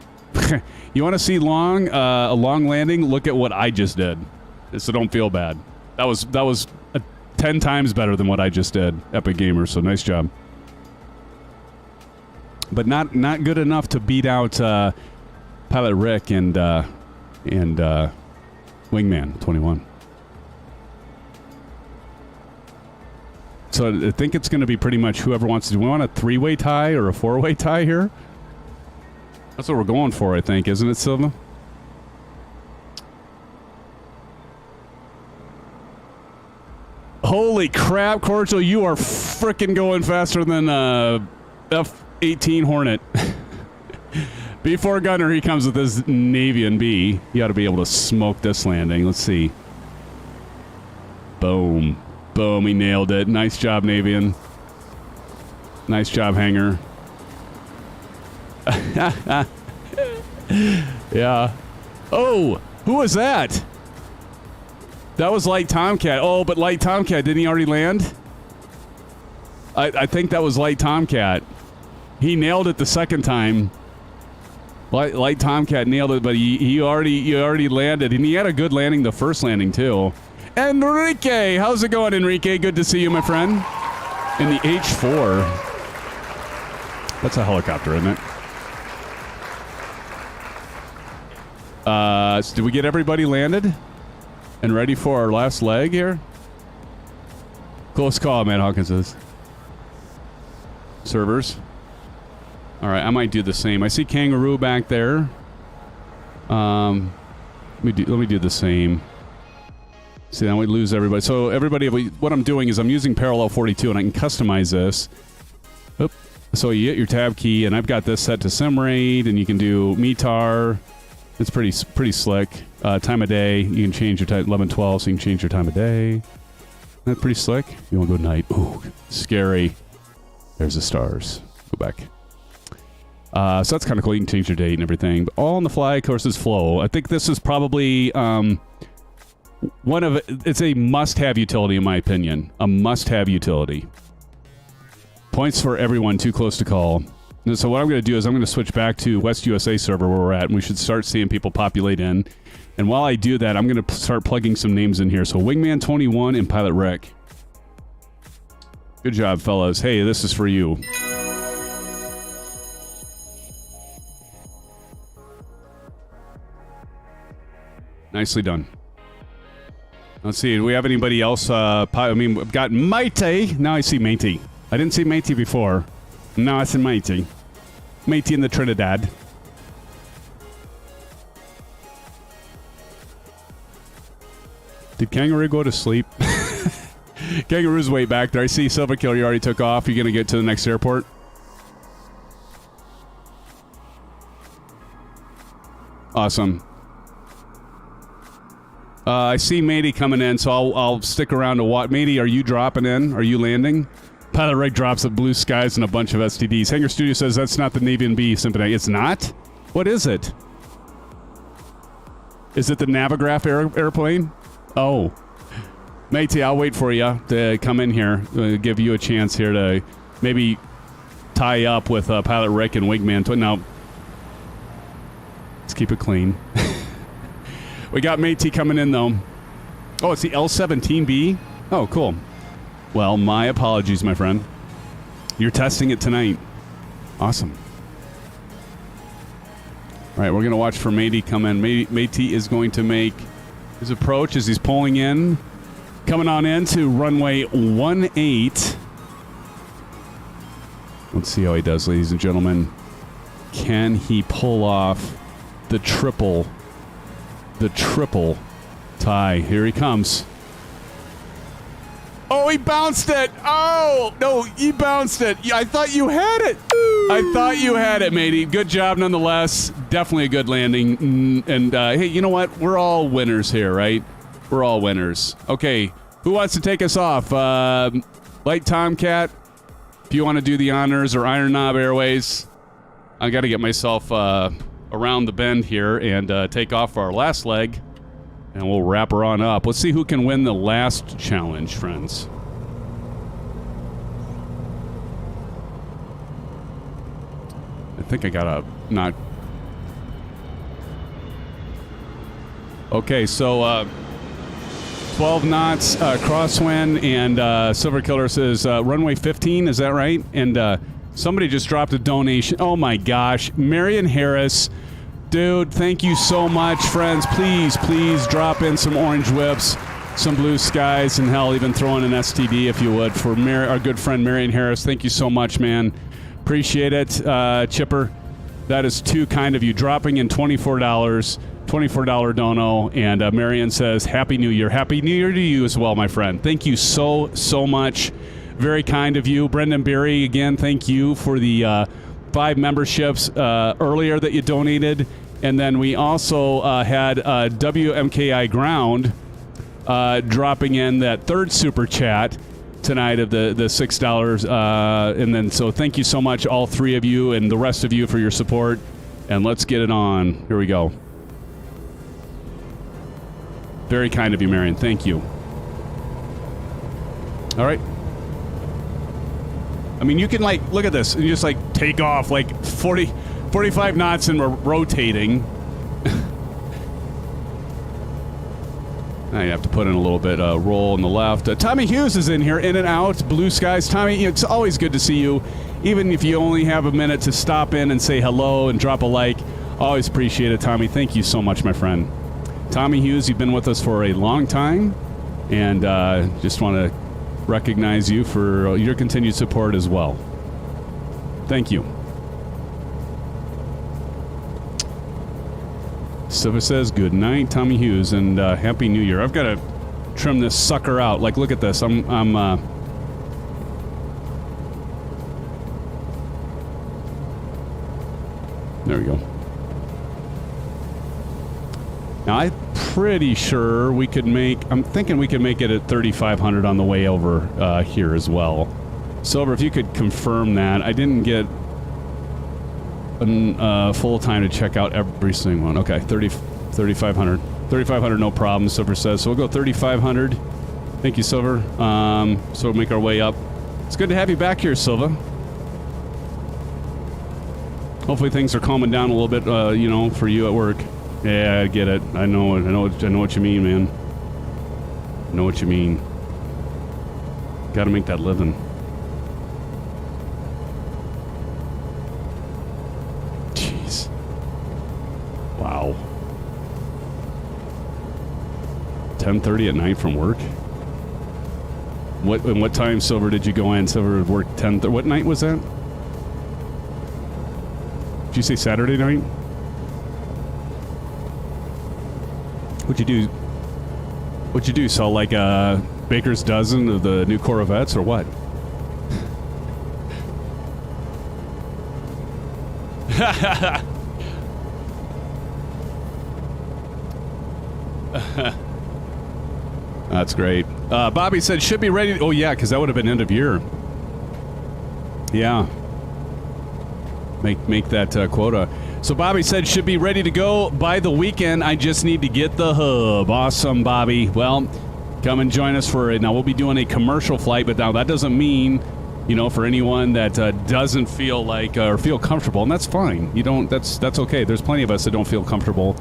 You want to see long? A long landing? Look at what I just did. So don't feel bad. That was 10 times better than what I just did, Epic Gamer. So nice job. But not good enough to beat out Pilot Rick and Wingman 21. So I think it's going to be pretty much whoever wants to. Do we want a 3-way tie or a 4-way tie here? That's what we're going for, I think, isn't it, Silva? Holy crap, Cordial, you are frickin' going faster than F-18 Hornet. Before Gunner, he comes with his Navian B. You ought to be able to smoke this landing. Let's see. Boom. Boom, he nailed it. Nice job, Navian. Nice job, Hanger. Yeah. Oh, who was that? That was Light Tomcat. Oh, but Light Tomcat, didn't he already land? I think that was Light Tomcat. He nailed it the second time. Light Tomcat nailed it, but he already landed, and he had a good landing the first landing too. Enrique, how's it going, Enrique? Good to see you, my friend. In the H4. That's a helicopter, isn't it? So did we get everybody landed and ready for our last leg here? Close call, man. Hawkins says. Servers. All right, I might do the same. I see Kangaroo back there. Let me do the same. See, now we lose everybody. So everybody, what I'm doing is I'm using Parallel 42, and I can customize this. Oop. So you get your tab key, and I've got this set to SimRaid, and you can do METAR. It's pretty slick. Time of day, you can change your time, 11:12, so you can change your time of day. Isn't that pretty slick? You want to go night? Ooh, scary. There's the stars. Go back. So that's kind of cool. You can change your date and everything. But all on the fly courses flow. I think this is probably it's a must-have utility in my opinion. A must-have utility. Points for everyone too close to call. And so what I'm going to do is I'm going to switch back to West USA server where we're at, and we should start seeing people populate in. And while I do that, I'm going to start plugging some names in here. So Wingman 21 and Pilot Rick. Good job, fellas. Hey, this is for you. Nicely done. Let's see. Do we have anybody else? We've got Mighty. Now I see Matey. I didn't see Matey before. Now I see Matey. Matey in the Trinidad. Did Kangaroo go to sleep? Kangaroo's way back there. I see Silver Kill. You already took off. You're going to get to the next airport? Awesome. I see Matey coming in, so I'll stick around to watch. Matey, are you dropping in? Are you landing? Pilot Rig drops at Blue Skies and a bunch of STDs. Hanger Studio says that's not the Navian B SimFanatic. It's not? What is it? Is it the Navigraph airplane? Oh. Matey, I'll wait for you to come in here. Give you a chance here to maybe tie up with Pilot Rick and Wingman. Now, let's keep it clean. We got Matey coming in, though. Oh, it's the L-17B? Oh, cool. Well, my apologies, my friend. You're testing it tonight. Awesome. All right, we're going to watch for Matey come in. Matey is going to make his approach as he's pulling in. Coming on in to runway 18. Let's see how he does, ladies and gentlemen. Can he pull off the triple tie? Here he comes. Oh, he bounced it. Oh, no, he bounced it. I thought you had it. I thought you had it, matey. Good job nonetheless. Definitely a good landing. And hey, you know what? We're all winners here, right? We're all winners. Okay, who wants to take us off? Light Tomcat, if you want to do the honors, or Iron Knob Airways, I got to get myself around the bend here and take off for our last leg, and we'll wrap her on up. Let's see who can win the last challenge, friends. I think I gotta not... Okay, so 12 knots, crosswind, and Silver Killer says runway 15, is that right? And somebody just dropped a donation. Oh my gosh, Marion Harris. Dude, thank you so much, friends. Please, please drop in some orange whips, some blue skies, and hell, even throw in an STD if you would for our good friend Marion Harris. Thank you so much, man. Appreciate it, Chipper. That is too kind of you. Dropping in $24 dono, and Marion says, Happy New Year. Happy New Year to you as well, my friend. Thank you so much. Very kind of you. Brendan Berry, again, thank you for the 5 memberships earlier that you donated. And then we also had WMKI Ground dropping in that third super chat tonight of the $6. And then, so thank you so much, all 3 of you and the rest of you, for your support. And let's get it on. Here we go. Very kind of you, Marion. Thank you. All right. I mean, you can, like, look at this and just, like, take off, like, 45 knots and we're rotating. Now you have to put in a little bit roll on the left. Tommy Hughes is in here, in and out, blue skies. Tommy, it's always good to see you, even if you only have a minute to stop in and say hello and drop a like. Always appreciate it, Tommy. Thank you so much, my friend. Tommy Hughes, you've been with us for a long time, and just want to recognize you for your continued support as well. Thank you. Silva says, good night, Tommy Hughes, and Happy New Year. I've got to trim this sucker out. Like, look at this. I'm there we go. Now, I'm pretty sure we could make... I'm thinking we could make it at 3,500 on the way over here as well. Silver, if you could confirm that. I didn't get full time to check out every single one. Okay, 3,500. 3,500, no problem, Silver says. So we'll go 3,500. Thank you, Silver. So we'll make our way up. It's good to have you back here, Silva. Hopefully things are calming down a little bit, you know, for you at work. Yeah, I get it. I know what you mean, man. I know what you mean. Got to make that living. Jeez. Wow. 10:30 at night from work. What time, Silver, did you go in? Silver would work 10:30. What night was that? Did you say Saturday night? What'd you do? Sell like a baker's dozen of the new Corvettes or what? That's great. Bobby said should be ready. Oh yeah, because that would have been end of year. Yeah. Make that quota. So Bobby said should be ready to go by the weekend. I just need to get the hub. Awesome, Bobby. Well, come and join us for it. Now, we'll be doing a commercial flight, but now that doesn't mean, you know, for anyone that doesn't feel like or feel comfortable, and that's fine. You don't. That's okay. There's plenty of us that don't feel comfortable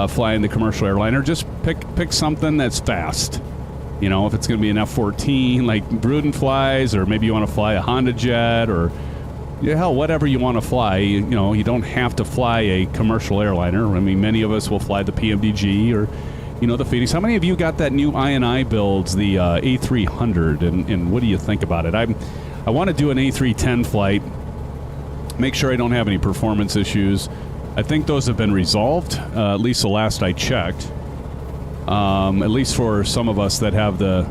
flying the commercial airliner. Just pick something that's fast. You know, if it's going to be an F-14 like Bruden flies, or maybe you want to fly a Honda Jet, or yeah, hell, whatever you want to fly. You know, you don't have to fly a commercial airliner. I mean, many of us will fly the PMDG or, you know, the Phoenix. How many of you got that new I&I builds, the A300, and what do you think about it? I want to do an A310 flight, make sure I don't have any performance issues. I think those have been resolved, at least the last I checked. At least for some of us that have the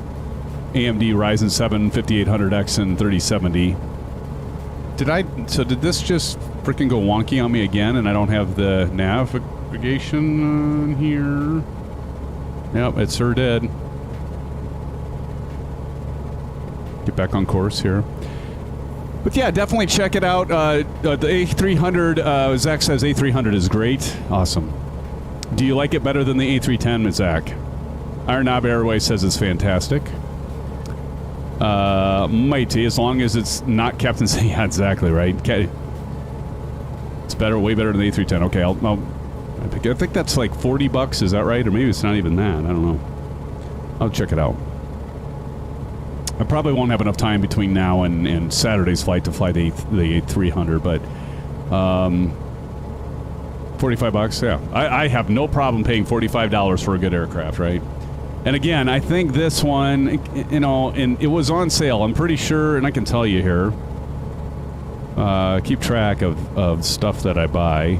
AMD Ryzen 7 5800X and 3070. Did this just freaking go wonky on me again, and I don't have the navigation here? Yep, it sure did. Get back on course here. But yeah, definitely check it out. The A300, Zach says A300 is great. Awesome. Do you like it better than the A310, Zach? Iron Knob Airways says it's fantastic. Mighty, as long as it's not Captain Say. Yeah, exactly right. Okay. It's better, way better than the A310. Okay, I think that's like $40. Is that right? Or maybe it's not even that. I don't know. I'll check it out. I probably won't have enough time between now and Saturday's flight to fly the A300, but $45. Yeah, I have no problem paying $45 for a good aircraft, right? And again, I think this one, you know, and it was on sale. I'm pretty sure, and I can tell you here. Keep track of stuff that I buy.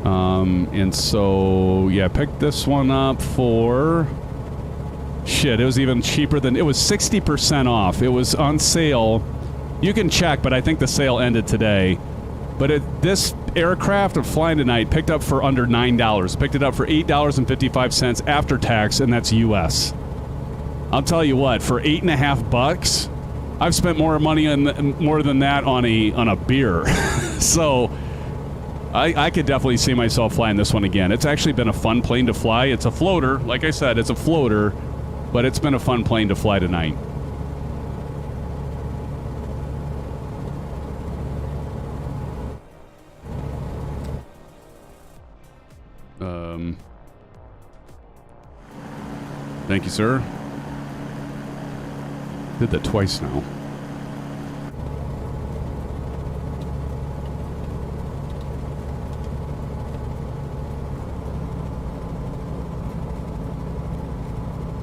And so, yeah, picked this one up for... Shit, it was even cheaper than... It was 60% off. It was on sale. You can check, but I think the sale ended today. But this aircraft of flying tonight picked up for under $9. Picked it up for $8.55 after tax, and that's U.S. I'll tell you what, for $8.50, I've spent more than that on a beer. So I could definitely see myself flying this one again. It's actually been a fun plane to fly. It's a floater. Like I said, it's a floater, but it's been a fun plane to fly tonight. Thank you, sir. Did that twice now.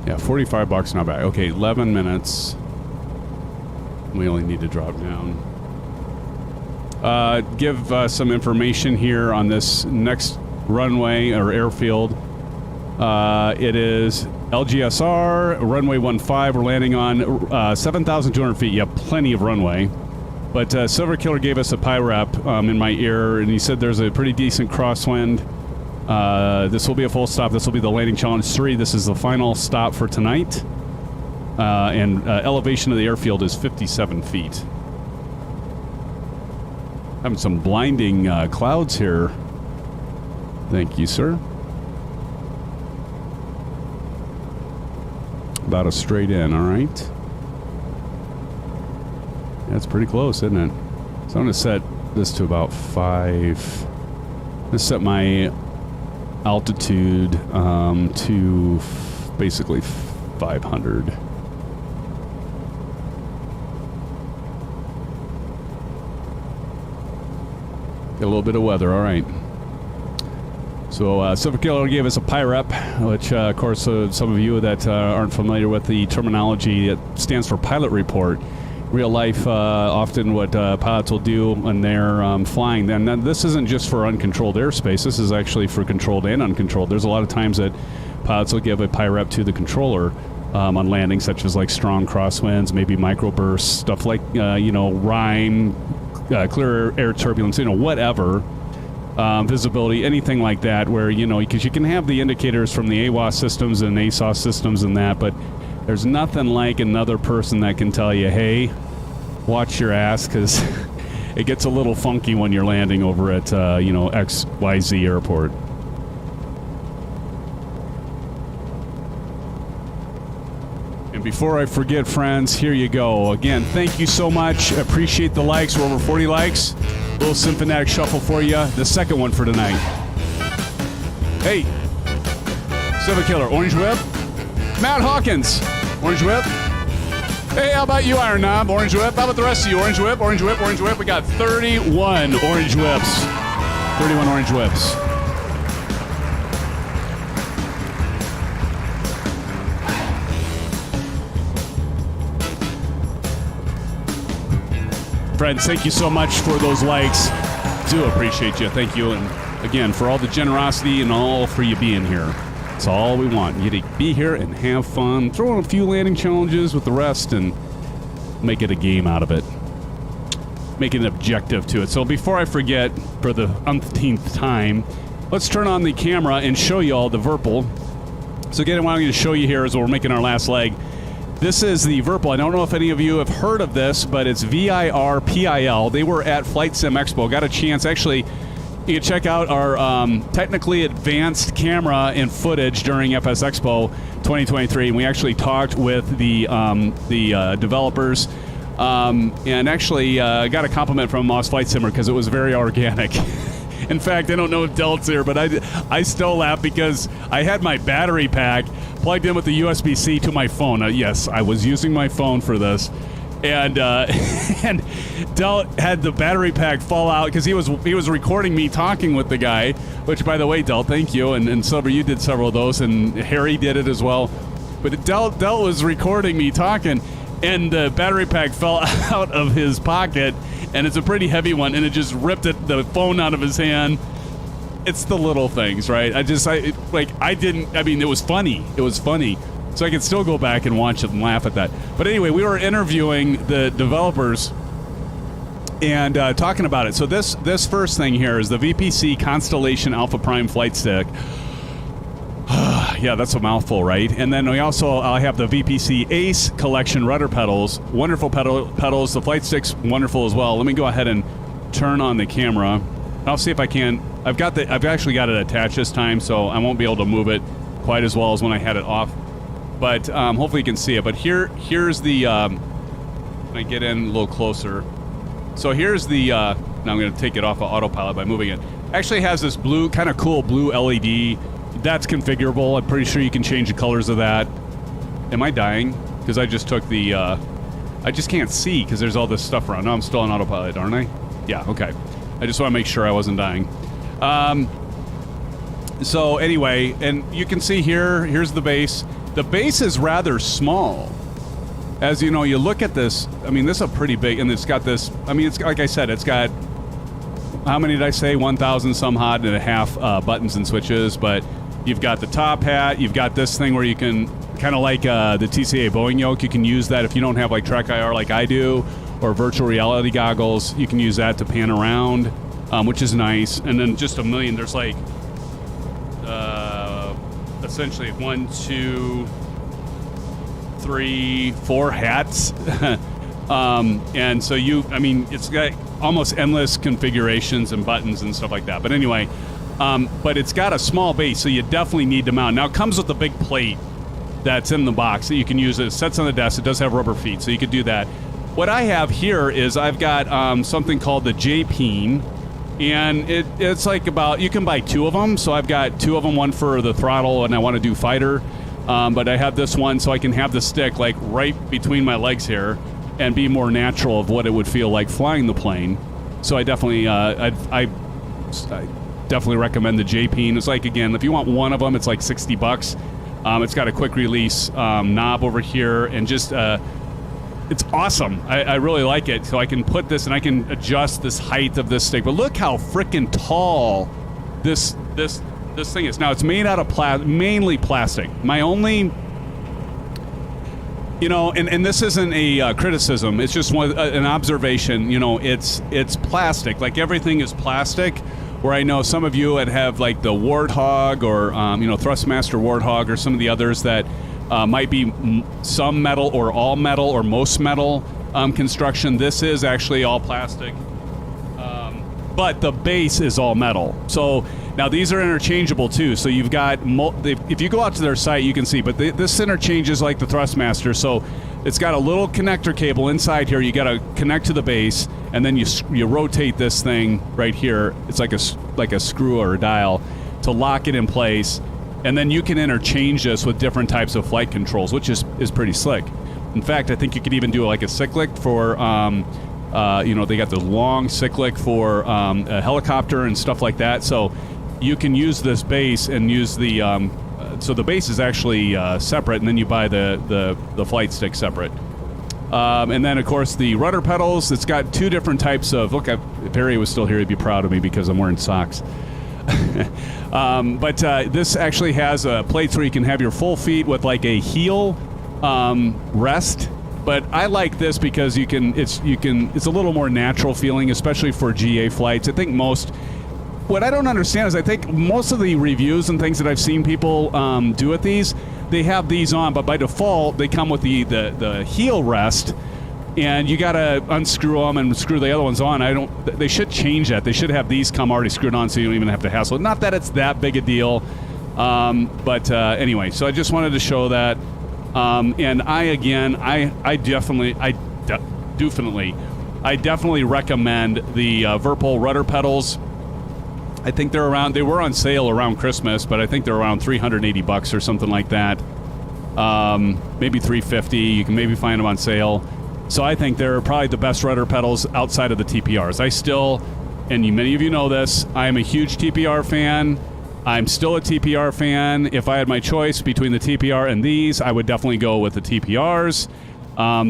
Yeah, $45 not bad. Okay, 11 minutes. We only need to drop down. Give some information here on this next runway or airfield. It is LGSR, runway 15. We're landing on 7,200 feet. You have plenty of runway. But Silver Killer gave us a PIREP in my ear, and he said there's a pretty decent crosswind. This will be a full stop. This will be the landing challenge 3. This is the final stop for tonight. And elevation of the airfield is 57 feet. Having some blinding clouds here. Thank you, sir. About a straight in, all right. That's pretty close, isn't it? So I'm going to set this to about 5. Let's set my altitude to basically 500. Get a little bit of weather, all right. So Silver Killer gave us a PIREP, which, of course, some of you that aren't familiar with the terminology, it stands for pilot report. Real life, often what pilots will do when they're flying. Then this isn't just for uncontrolled airspace. This is actually for controlled and uncontrolled. There's a lot of times that pilots will give a PIREP to the controller on landing, such as like strong crosswinds, maybe microbursts, stuff like rime, clear air turbulence, whatever. Visibility, anything like that, where, because you can have the indicators from the AWAS systems and ASOS systems and that, but there's nothing like another person that can tell you, hey, watch your ass, because it gets a little funky when you're landing over at, XYZ airport. And before I forget, friends, here you go. Again, thank you so much. Appreciate the likes. We're over 40 likes. Little SimFanatic shuffle for you. The second one for tonight. Hey, Silver Killer, Orange Whip. Matt Hawkins, Orange Whip. Hey, how about you, Iron Knob, Orange Whip? How about the rest of you, Orange Whip, Orange Whip, Orange Whip? We got 31 Orange Whips. 31 Orange Whips. Friends, thank you so much for those likes. Do appreciate you. Thank you. And again, for all the generosity and all for you being here. That's all we want. You to be here and have fun. Throw in a few landing challenges with the rest and make it a game out of it. Make an objective to it. So before I forget, for the umpteenth time, let's turn on the camera and show you all the Virpil. So again, what I'm going to show you here is we're making our last leg. This is the Virpil. I don't know if any of you have heard of this, but it's VIRPIL. They were at Flight Sim Expo. Got a chance. Actually, you can check out our technically advanced camera and footage during FS Expo 2023. And we actually talked with the developers and actually got a compliment from Moss Flight Simmer because it was very organic. In fact, I don't know if Delt's here, but I still laugh because I had my battery pack plugged in with the USB-C to my phone. Yes, I was using my phone for this. And and Delt had the battery pack fall out because he was recording me talking with the guy, which, by the way, Delt, thank you. And Silver, you did several of those, and Harry did it as well. But Delt was recording me talking, and the battery pack fell out of his pocket, and it's a pretty heavy one, and it just ripped the phone out of his hand. It's the little things, right? It was funny. It was funny. So I can still go back and watch it and laugh at that. But anyway, we were interviewing the developers and talking about it. So this first thing here is the VPC Constellation ALPHA Prime flight stick. Yeah, that's a mouthful, right? And then I have the VPC Ace Collection rudder pedals. Wonderful pedals. The flight stick's wonderful as well. Let me go ahead and turn on the camera. I'll see if I can. I've actually got it attached this time, so I won't be able to move it quite as well as when I had it off. But hopefully you can see it. But here's the. Can I get in a little closer? So here's the. Now I'm going to take it off of autopilot by moving it. Actually has this blue, kind of cool blue LED. That's configurable. I'm pretty sure you can change the colors of that. Am I dying? Because I just took the. I just can't see because there's all this stuff around. No, I'm still on autopilot, aren't I? Yeah. Okay. I just want to make sure I wasn't dying. So anyway, and you can see here's the base. The base is rather small. As you know, you look at this, I mean, this is a pretty big, and it's got this, I mean, it's like I said, it's got, how many did I say? 1,000 some odd and a half buttons and switches, but you've got the top hat, you've got this thing where you can, kind of like the TCA Boeing yoke, you can use that if you don't have like Trek IR like I do, or virtual reality goggles, you can use that to pan around, which is nice. And then just a million, there's like, essentially 1, 2, 3, 4 hats. And so it's got almost endless configurations and buttons and stuff like that. But anyway, but it's got a small base, so you definitely need to mount. Now it comes with a big plate that's in the box that you can use. It sits on the desk. It does have rubber feet, so you could do that. What I have here is I've got something called the J-Peen. And it's like you can buy 2 of them. So I've got 2 of them, one for the throttle, and I want to do fighter. But I have this one so I can have the stick like right between my legs here and be more natural of what it would feel like flying the plane. So I definitely, I definitely recommend the J-Peen. It's like, again, if you want one of them, it's like $60. It's got a quick release knob over here, and just it's awesome. I really like it. So I can put this and I can adjust this height of this stick. But look how freaking tall this thing is. Now it's made out of mainly plastic. My only, and this isn't a criticism. It's just an observation. It's plastic. Like everything is plastic. Where I know some of you would have like the Warthog or Thrustmaster Warthog or some of the others that might be some metal or all metal or most metal construction. This is actually all plastic, but the base is all metal. So now these are interchangeable too. So you've got, if you go out to their site, you can see, but this interchanges like the Thrustmaster. So it's got a little connector cable inside here. You got to connect to the base, and then you rotate this thing right here. It's like a screw or a dial to lock it in place. And then you can interchange this with different types of flight controls, which is pretty slick. In fact, I think you could even do like a cyclic for, they got the long cyclic for a helicopter and stuff like that. So you can use this base and use the, so the base is actually separate, and then you buy the flight stick separate. And then, of course, the rudder pedals. It's got 2 different types of, look, if Harry was still here, he'd be proud of me because I'm wearing socks. But this actually has plates where you can have your full feet with like a heel rest. But I like this because it's a little more natural feeling, especially for GA flights. I think what I don't understand is I think most of the reviews and things that I've seen people do with these, they have these on, but by default they come with the heel rest, and you gotta unscrew them and screw the other ones on. They should change that. They should have these come already screwed on, so you don't even have to hassle. Not that it's that big a deal, but anyway. So I just wanted to show that. And I definitely recommend the Virpil rudder pedals. I think they were on sale around Christmas, but I think they're around $380 or something like that. Maybe $350. You can maybe find them on sale. So I think they're probably the best rudder pedals outside of the TPRs. Many of you know this, I am a huge TPR fan. I'm still a TPR fan. If I had my choice between the TPR and these, I would definitely go with the TPRs.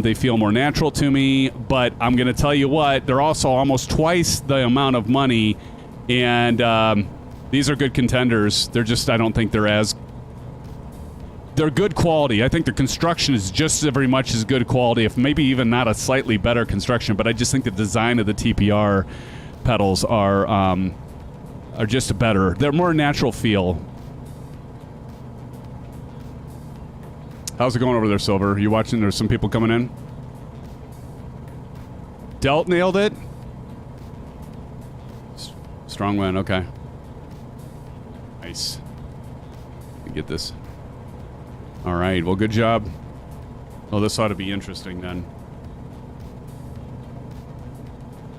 They feel more natural to me, but I'm going to tell you what, they're also almost twice the amount of money, and these are good contenders. I don't think they're good quality. I think the construction is just very much as good quality, if maybe even not a slightly better construction, but I just think the design of the TPR pedals are just better. They're more natural feel. How's it going over there, Silver? You watching? There's some people coming in. Delt nailed it. Strong win. Okay. Nice. Let me get this. All right. Well, good job. Well, this ought to be interesting then.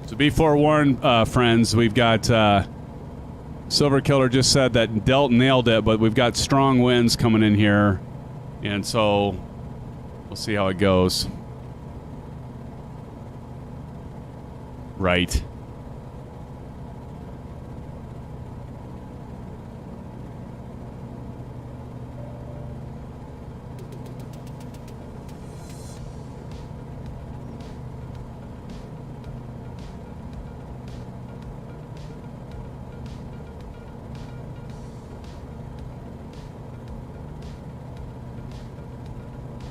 So be forewarned, friends. We've got Silver Killer just said that Delt nailed it, but we've got strong winds coming in here. And so we'll see how it goes. Right.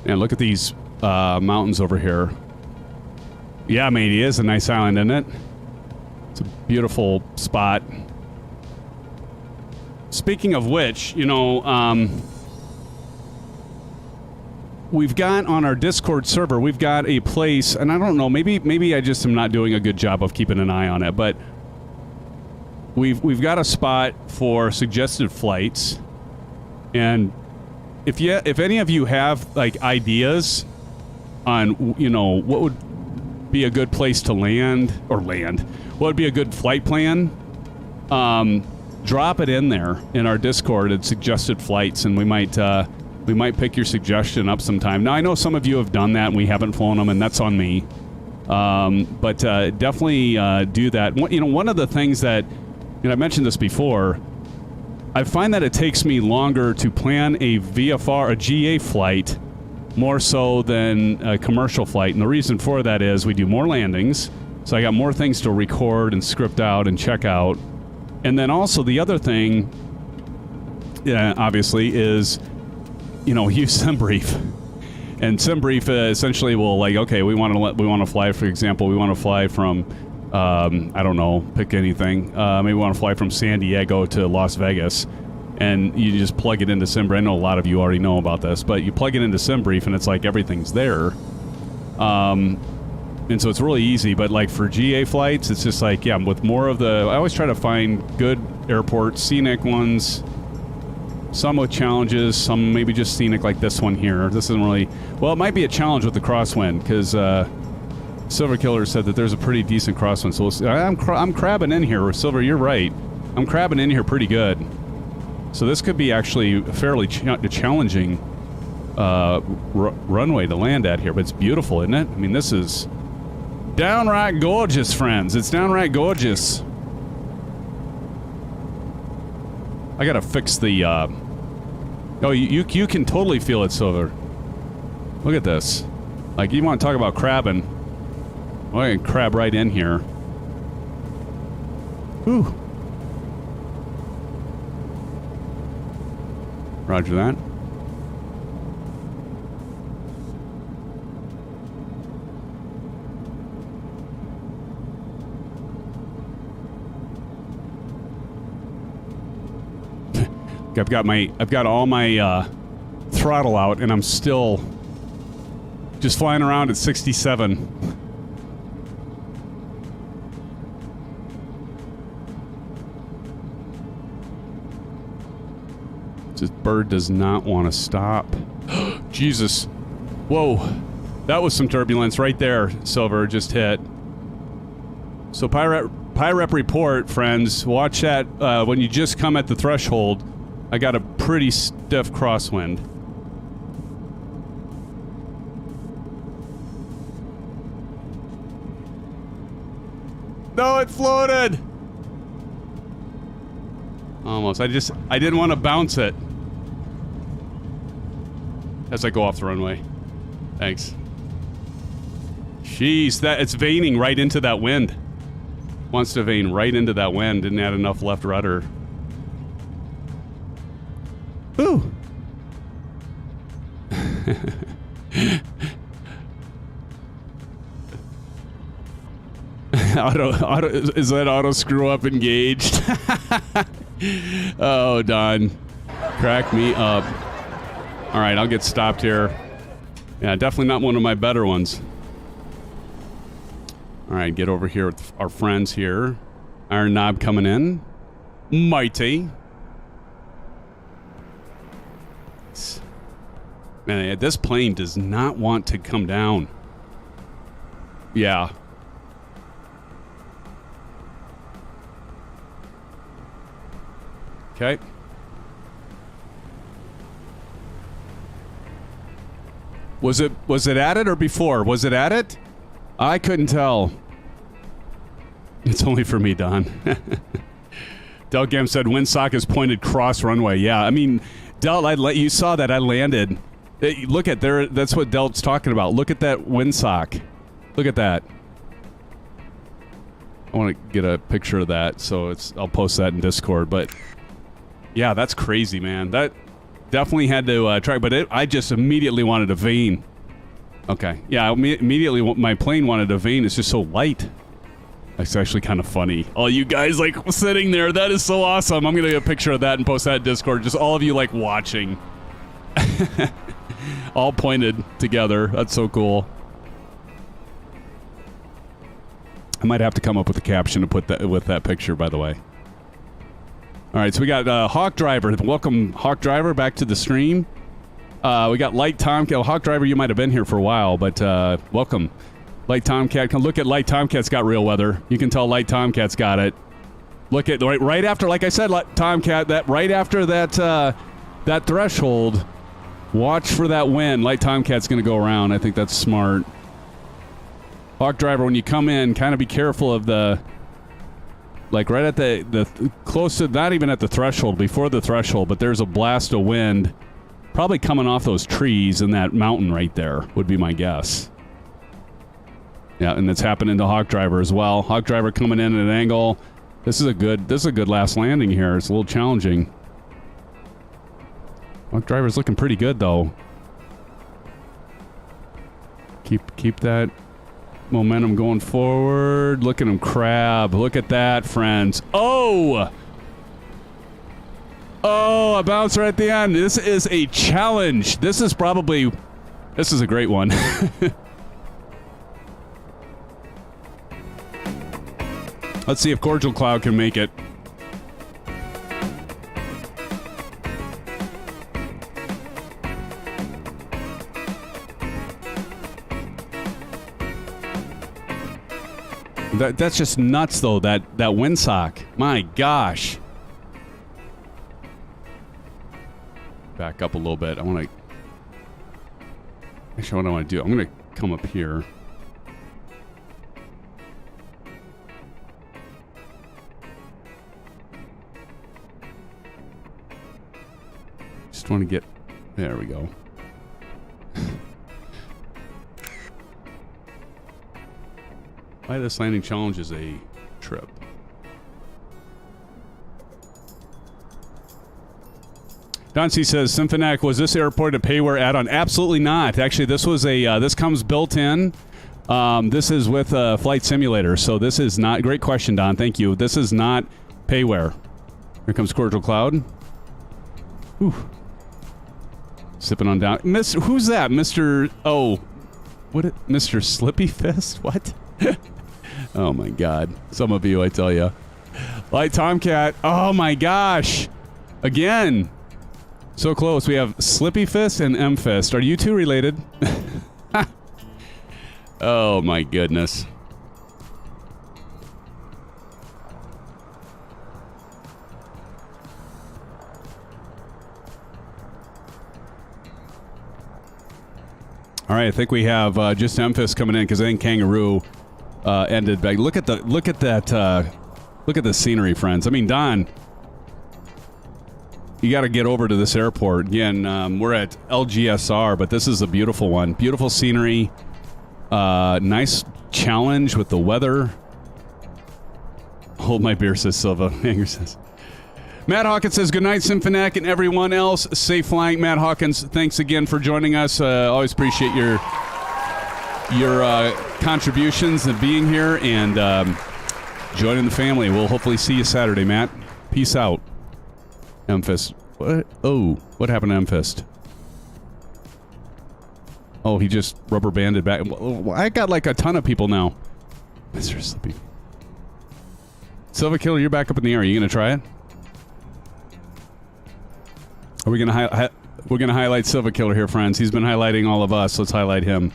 And look at these mountains over here. Yeah, mate, it is a nice island, isn't it? It's a beautiful spot. Speaking of which, we've got on our Discord server, we've got a place, and I don't know, maybe I just am not doing a good job of keeping an eye on it, but we've got a spot for suggested flights, and if any of you have like ideas on what would be a good place to land, what would be a good flight plan, drop it in there in our Discord and suggested flights, and we might pick your suggestion up sometime. Now I know some of you have done that and we haven't flown them, and that's on me. But definitely do that. One of the things that I mentioned this before. I find that it takes me longer to plan a VFR, a GA flight, more so than a commercial flight. And the reason for that is we do more landings, so I got more things to record and script out and check out. And then also the other thing, obviously, is, use SimBrief. And SimBrief essentially will we want to fly, for example, we want to fly from, I don't know, pick anything. Maybe we want to fly from San Diego to Las Vegas, and you just plug it into SimBrief. I know a lot of you already know about this, but you plug it into SimBrief, and it's like everything's there. And so it's really easy, but like for GA flights, it's just like, with more of I always try to find good airports, scenic ones, some with challenges, some maybe just scenic like this one here. This isn't really, it might be a challenge with the crosswind, because Silver Killer said that there's a pretty decent crosswind, so we'll see. I'm crabbing in here. Silver, you're right. I'm crabbing in here pretty good. So this could be actually a fairly challenging runway to land at here, but it's beautiful, isn't it? I mean, this is downright gorgeous, friends. It's downright gorgeous. I gotta fix the, you can totally feel it, Silver. Look at this. Like, you want to talk about crabbing. Well, I can crab right in here. Whew. Roger that. I've got all my throttle out, and I'm still just flying around at 67. This bird does not want to stop. Jesus. Whoa. That was some turbulence right there, Silver just hit. So Pirate report, friends. Watch that when you just come at the threshold. I got a pretty stiff crosswind. No, it floated! Almost. I didn't want to bounce it. As I go off the runway. Thanks. Jeez, it's veining right into that wind. Wants to vein right into that wind. Didn't add enough left rudder. Ooh. auto, is that auto screw up engaged? Oh, Don. Crack me up. Alright, I'll get stopped here. Yeah, definitely not one of my better ones. Alright, get over here with our friends here. Iron Knob coming in. Mighty. Man, this plane does not want to come down. Yeah. Okay. Was it at it or before? Was it at it? I couldn't tell. It's only for me, Don. Delgam said windsock is pointed cross runway. Yeah, I mean, Del, you saw that I landed. Hey, look at there. That's what Del's talking about. Look at that windsock. Look at that. I want to get a picture of that, so I'll post that in Discord. But yeah, that's crazy, man. That definitely had to try, but I just immediately wanted to vein. Okay, yeah, immediately my plane wanted to vein. It's just so light. It's actually kind of funny. All you guys like sitting there, that is so awesome. I'm gonna get a picture of that and post that in Discord. Just all of you like watching. All pointed together. That's so cool. I might have to come up with a caption to put that with that picture, by the way. All right, so we got Hawk Driver. Welcome, Hawk Driver, back to the stream. We got Light Tomcat. Hawk Driver, you might have been here for a while, but welcome. Light Tomcat. Come look at Light Tomcat's got real weather. You can tell Light Tomcat's got it. Look at right after, like I said, Light Tomcat. That right after that that threshold. Watch for that wind. Light Tomcat's going to go around. I think that's smart. Hawk Driver, when you come in, kind of be careful of the. Like right at the close to, not even at the threshold, before the threshold, but there's a blast of wind probably coming off those trees in that mountain right there, would be my guess. Yeah, and it's happening to Hawk Driver as well. Hawk Driver coming in at an angle. This is a good last landing here. It's a little challenging. Hawk Driver's looking pretty good though. Keep that momentum going forward. Look at him crab. Look at that, friends. Oh! Oh, a bouncer at the end. This is a challenge. This is a great one. Let's see if Cordial Cloud can make it. That's just nuts, though, that windsock. My gosh. Back up a little bit. Actually, what I want to do, I'm going to come up here. Just want to get... There we go. Why this landing challenge is a trip. Don C says, SimFanatic, was this airport a payware add-on? Absolutely not. Actually, this was a, this comes built in. This is with a flight simulator, so this is not, great question, Don, thank you. This is not payware. Here comes Cordial Cloud. Whew. Sipping on down. Who's that? Mr. Oh, what? Mr. Slippy Fist? What? Oh my God! Some of you, I tell you. Light Tomcat. Oh my gosh! Again, so close. We have Slippy Fist and M Fist. Are you two related? Oh my goodness. All right, I think we have just Memphis coming in because I think Kangaroo ended back. Look at that! Look at the scenery, friends. I mean, Don, you got to get over to this airport again. We're at LGSR, but this is a beautiful one. Beautiful scenery. Nice challenge with the weather. Hold my beer, says Silva. Anger says. Matt Hawkins says, good night, SimFanatic, and everyone else. Safe flying. Matt Hawkins, thanks again for joining us. Always appreciate your contributions and being here and joining the family. We'll hopefully see you Saturday, Matt. Peace out. M-Fist. What? Oh, what happened to M-Fist? Oh, he just rubber banded back. I got like a ton of people now. Mr. Slippy. Silva Killer, you're back up in the air. Are you going to try it? Are we gonna we're gonna highlight Silva Killer here, friends. He's been highlighting all of us. Let's highlight him.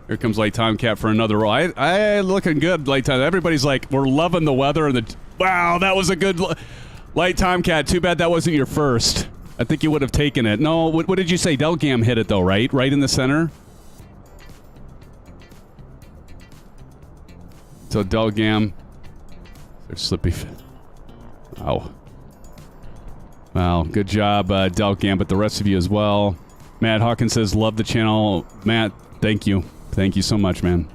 Here comes Light Tomcat for another roll. I looking good, Light Tom. Everybody's like, we're loving the weather and the. Wow, that was a good Light Tomcat. Too bad that wasn't your first. I think you would have taken it. No, what did you say? Delgam hit it though, right? Right in the center. So Delgam. There's Slippy. Wow. Wow, good job, Delgam, but the rest of you as well. Matt Hawkins says, love the channel. Matt, thank you. Thank you so much, man.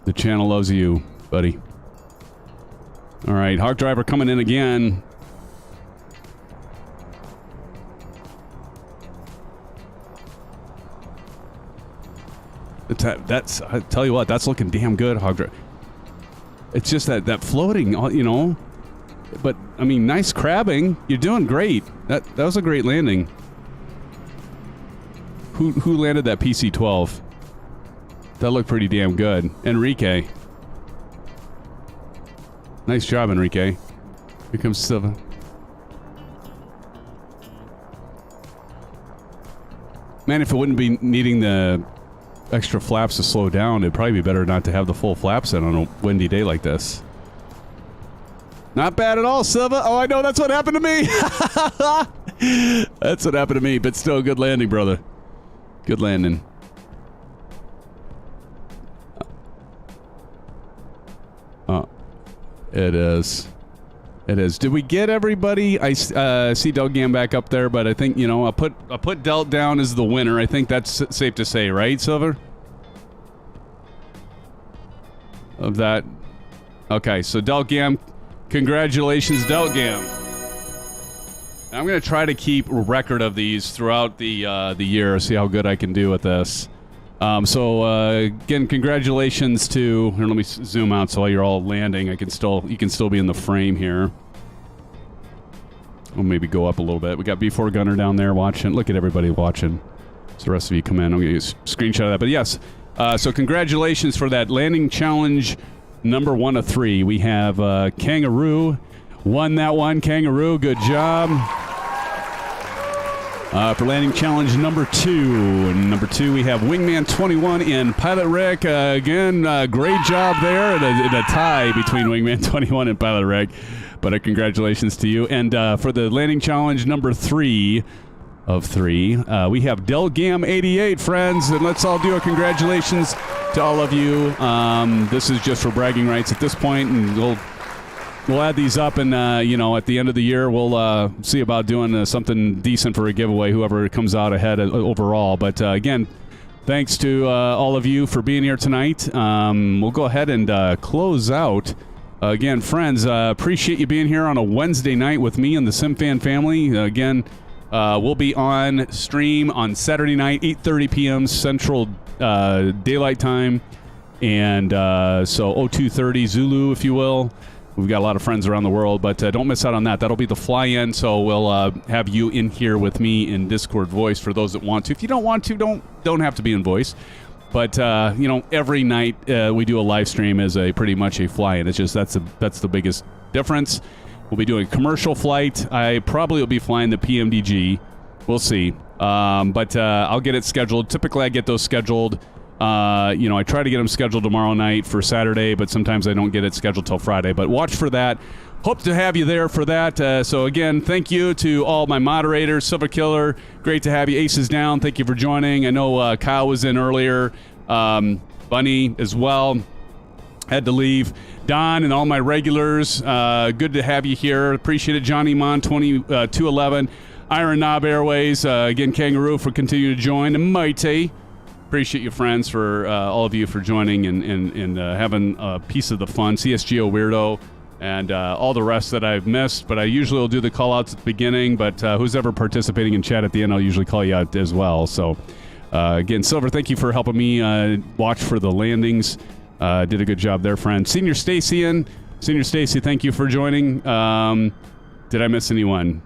The channel loves you, buddy. All right, Hawk Driver coming in again. That's I tell you what, that's looking damn good, Hawk Driver. It's just that floating, you know. But, I mean, nice crabbing. You're doing great. That was a great landing. Who landed that PC-12? That looked pretty damn good. Enrique. Nice job, Enrique. Here comes Silva. Man, if it wouldn't be needing the extra flaps to slow down, it'd probably be better not to have the full flaps in on a windy day like this. Not bad at all, Silva. Oh, I know. That's what happened to me. That's what happened to me. But still, good landing, brother. Good landing. It is. It is. Did we get everybody? I see Delgam back up there, but I think, you know, I'll put Delt down as the winner. I think that's safe to say, right, Silver? Of that. Okay, so Delgam. Congratulations, Delgam. I'm going to try to keep a record of these throughout the year, see how good I can do with this. Again, congratulations to... Here, let me zoom out so while you're all landing, you can still be in the frame here. We'll maybe go up a little bit. We got B4 Gunner down there watching. Look at everybody watching. So the rest of you come in. I'm going to get a screenshot of that. But yes, so congratulations for that landing challenge number 1 of 3. We have Kangaroo. Won that one. Kangaroo, good job. For landing challenge number 2. And number 2, we have Wingman 21 and Pilot Rick. Again, great job there. In a tie between Wingman 21 and Pilot Rick. But congratulations to you. And for the landing challenge number 3 of 3, we have Delgam 88, friends. And let's all do a congratulations to all of you. This is just for bragging rights at this point, and we'll add these up, and you know, at the end of the year, we'll see about doing something decent for a giveaway, whoever comes out ahead overall. But again, thanks to all of you for being here tonight. We'll go ahead and close out. Again, friends, appreciate you being here on a Wednesday night with me and the SimFan family. Again, we'll be on stream on Saturday night, 8:30 p.m. Central Daylight Time, and so 0230 Zulu, if you will. We've got a lot of friends around the world, but don't miss out on that. That'll be the fly-in, so we'll have you in here with me in Discord voice for those that want to. If you don't want to, don't have to be in voice. But every night we do a live stream as pretty much a fly-in. It's just that's the biggest difference. We'll be doing a commercial flight. I probably will be flying the PMDG. We'll see. But I'll get it scheduled. Typically, I get those scheduled. I try to get them scheduled tomorrow night for Saturday, but sometimes I don't get it scheduled till Friday. But watch for that. Hope to have you there for that. So again, thank you to all my moderators. Silver Killer, great to have you. Aces Down, thank you for joining. I know Kyle was in earlier. Bunny as well. Had to leave. Don and all my regulars, good to have you here. Appreciate it. Johnny Mon 2211. Iron Knob Airways. Again, Kangaroo for continuing to join. And Mighty. Appreciate you, friends, for all of you for joining and having a piece of the fun. CSGO Weirdo and all the rest that I've missed. But I usually will do the call-outs at the beginning. But who's ever participating in chat at the end, I'll usually call you out as well. So, again, Silver, thank you for helping me watch for the landings. Did a good job there, friend. Senior Stacy, thank you for joining. Did I miss anyone?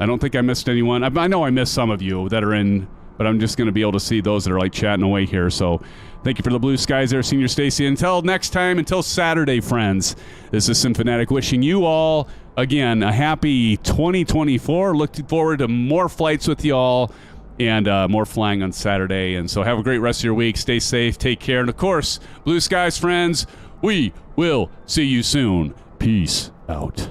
I don't think I missed anyone. I know I missed some of you that are in... But I'm just going to be able to see those that are like chatting away here. So thank you for the blue skies there, Senior Stacy. Until next time, until Saturday, friends, this is SimFanatic wishing you all, again, a happy 2024. Looking forward to more flights with y'all and more flying on Saturday. And so have a great rest of your week. Stay safe. Take care. And, of course, blue skies, friends, we will see you soon. Peace out.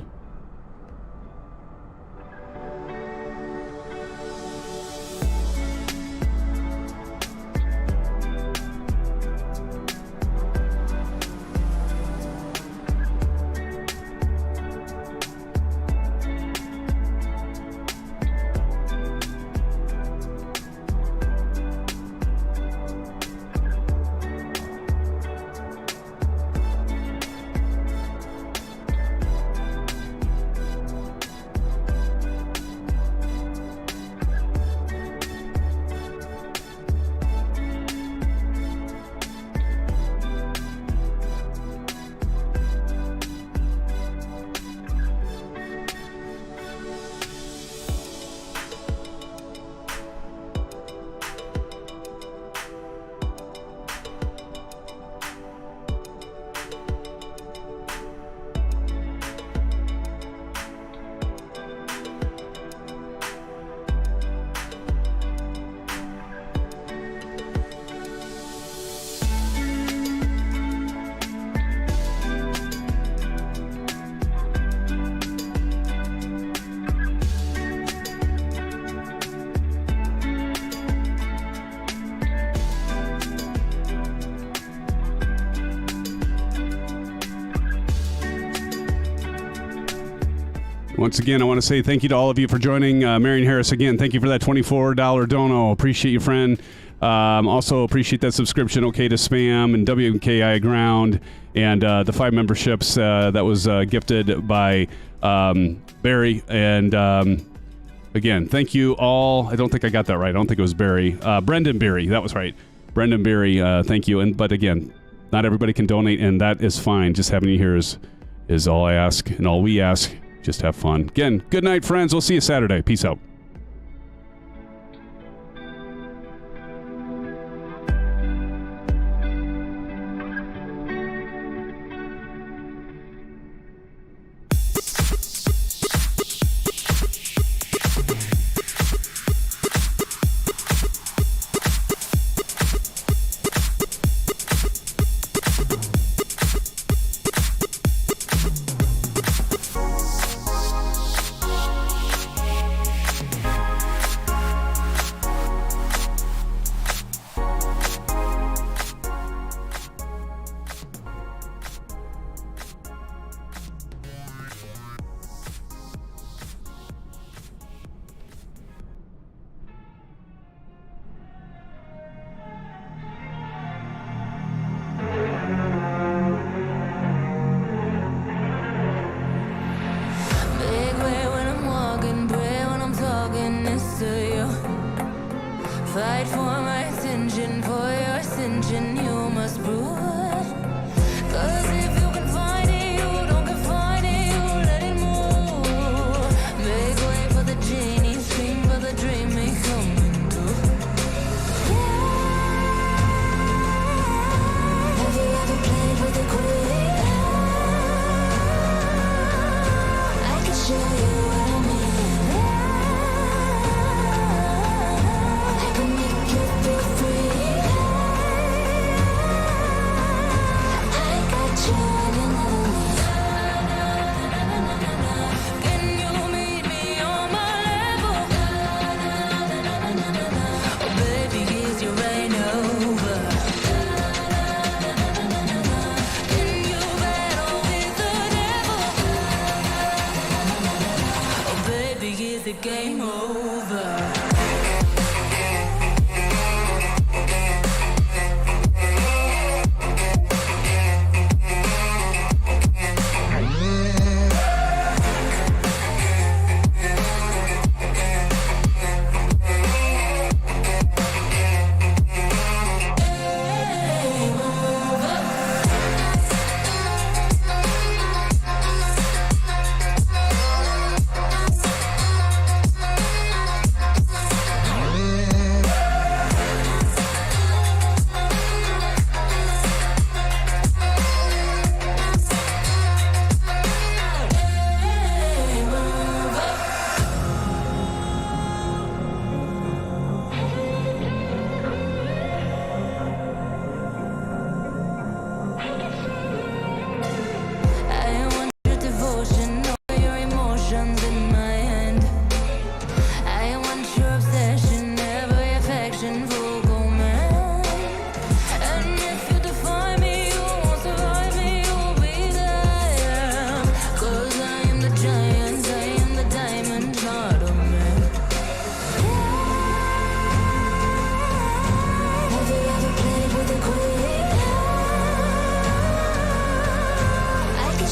Once again, I want to say thank you to all of you for joining. Marion Harris, again, thank you for that $24 dono. Appreciate you, friend. Also appreciate that subscription, OK to Spam, and WKI Ground, and the 5 memberships that was gifted by Barry. And again, thank you all. I don't think I got that right. I don't think it was Barry. Brendan Berry, that was right. Brendan Berry, thank you. But again, not everybody can donate, and that is fine. Just having you here is all I ask, and all we ask. Just have fun. Again, good night, friends. We'll see you Saturday. Peace out.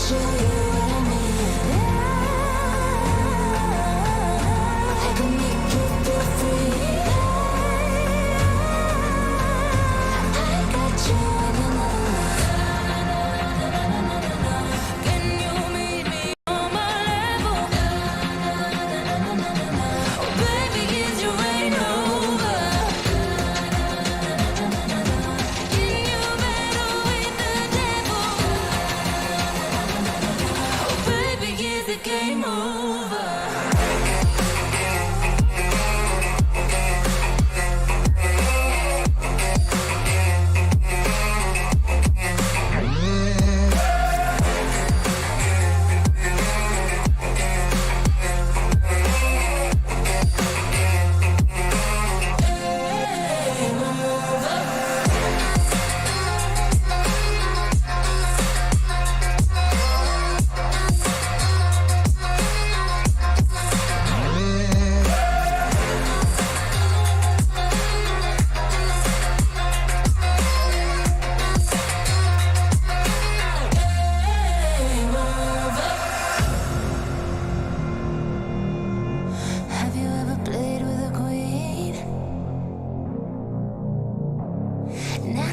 show you what I mean. I can make you feel free. I got you in the Can you meet me on my level? Oh baby, is your rain over? Can you battle with the devil? Oh baby, is the game over? Have you ever played with a queen? Now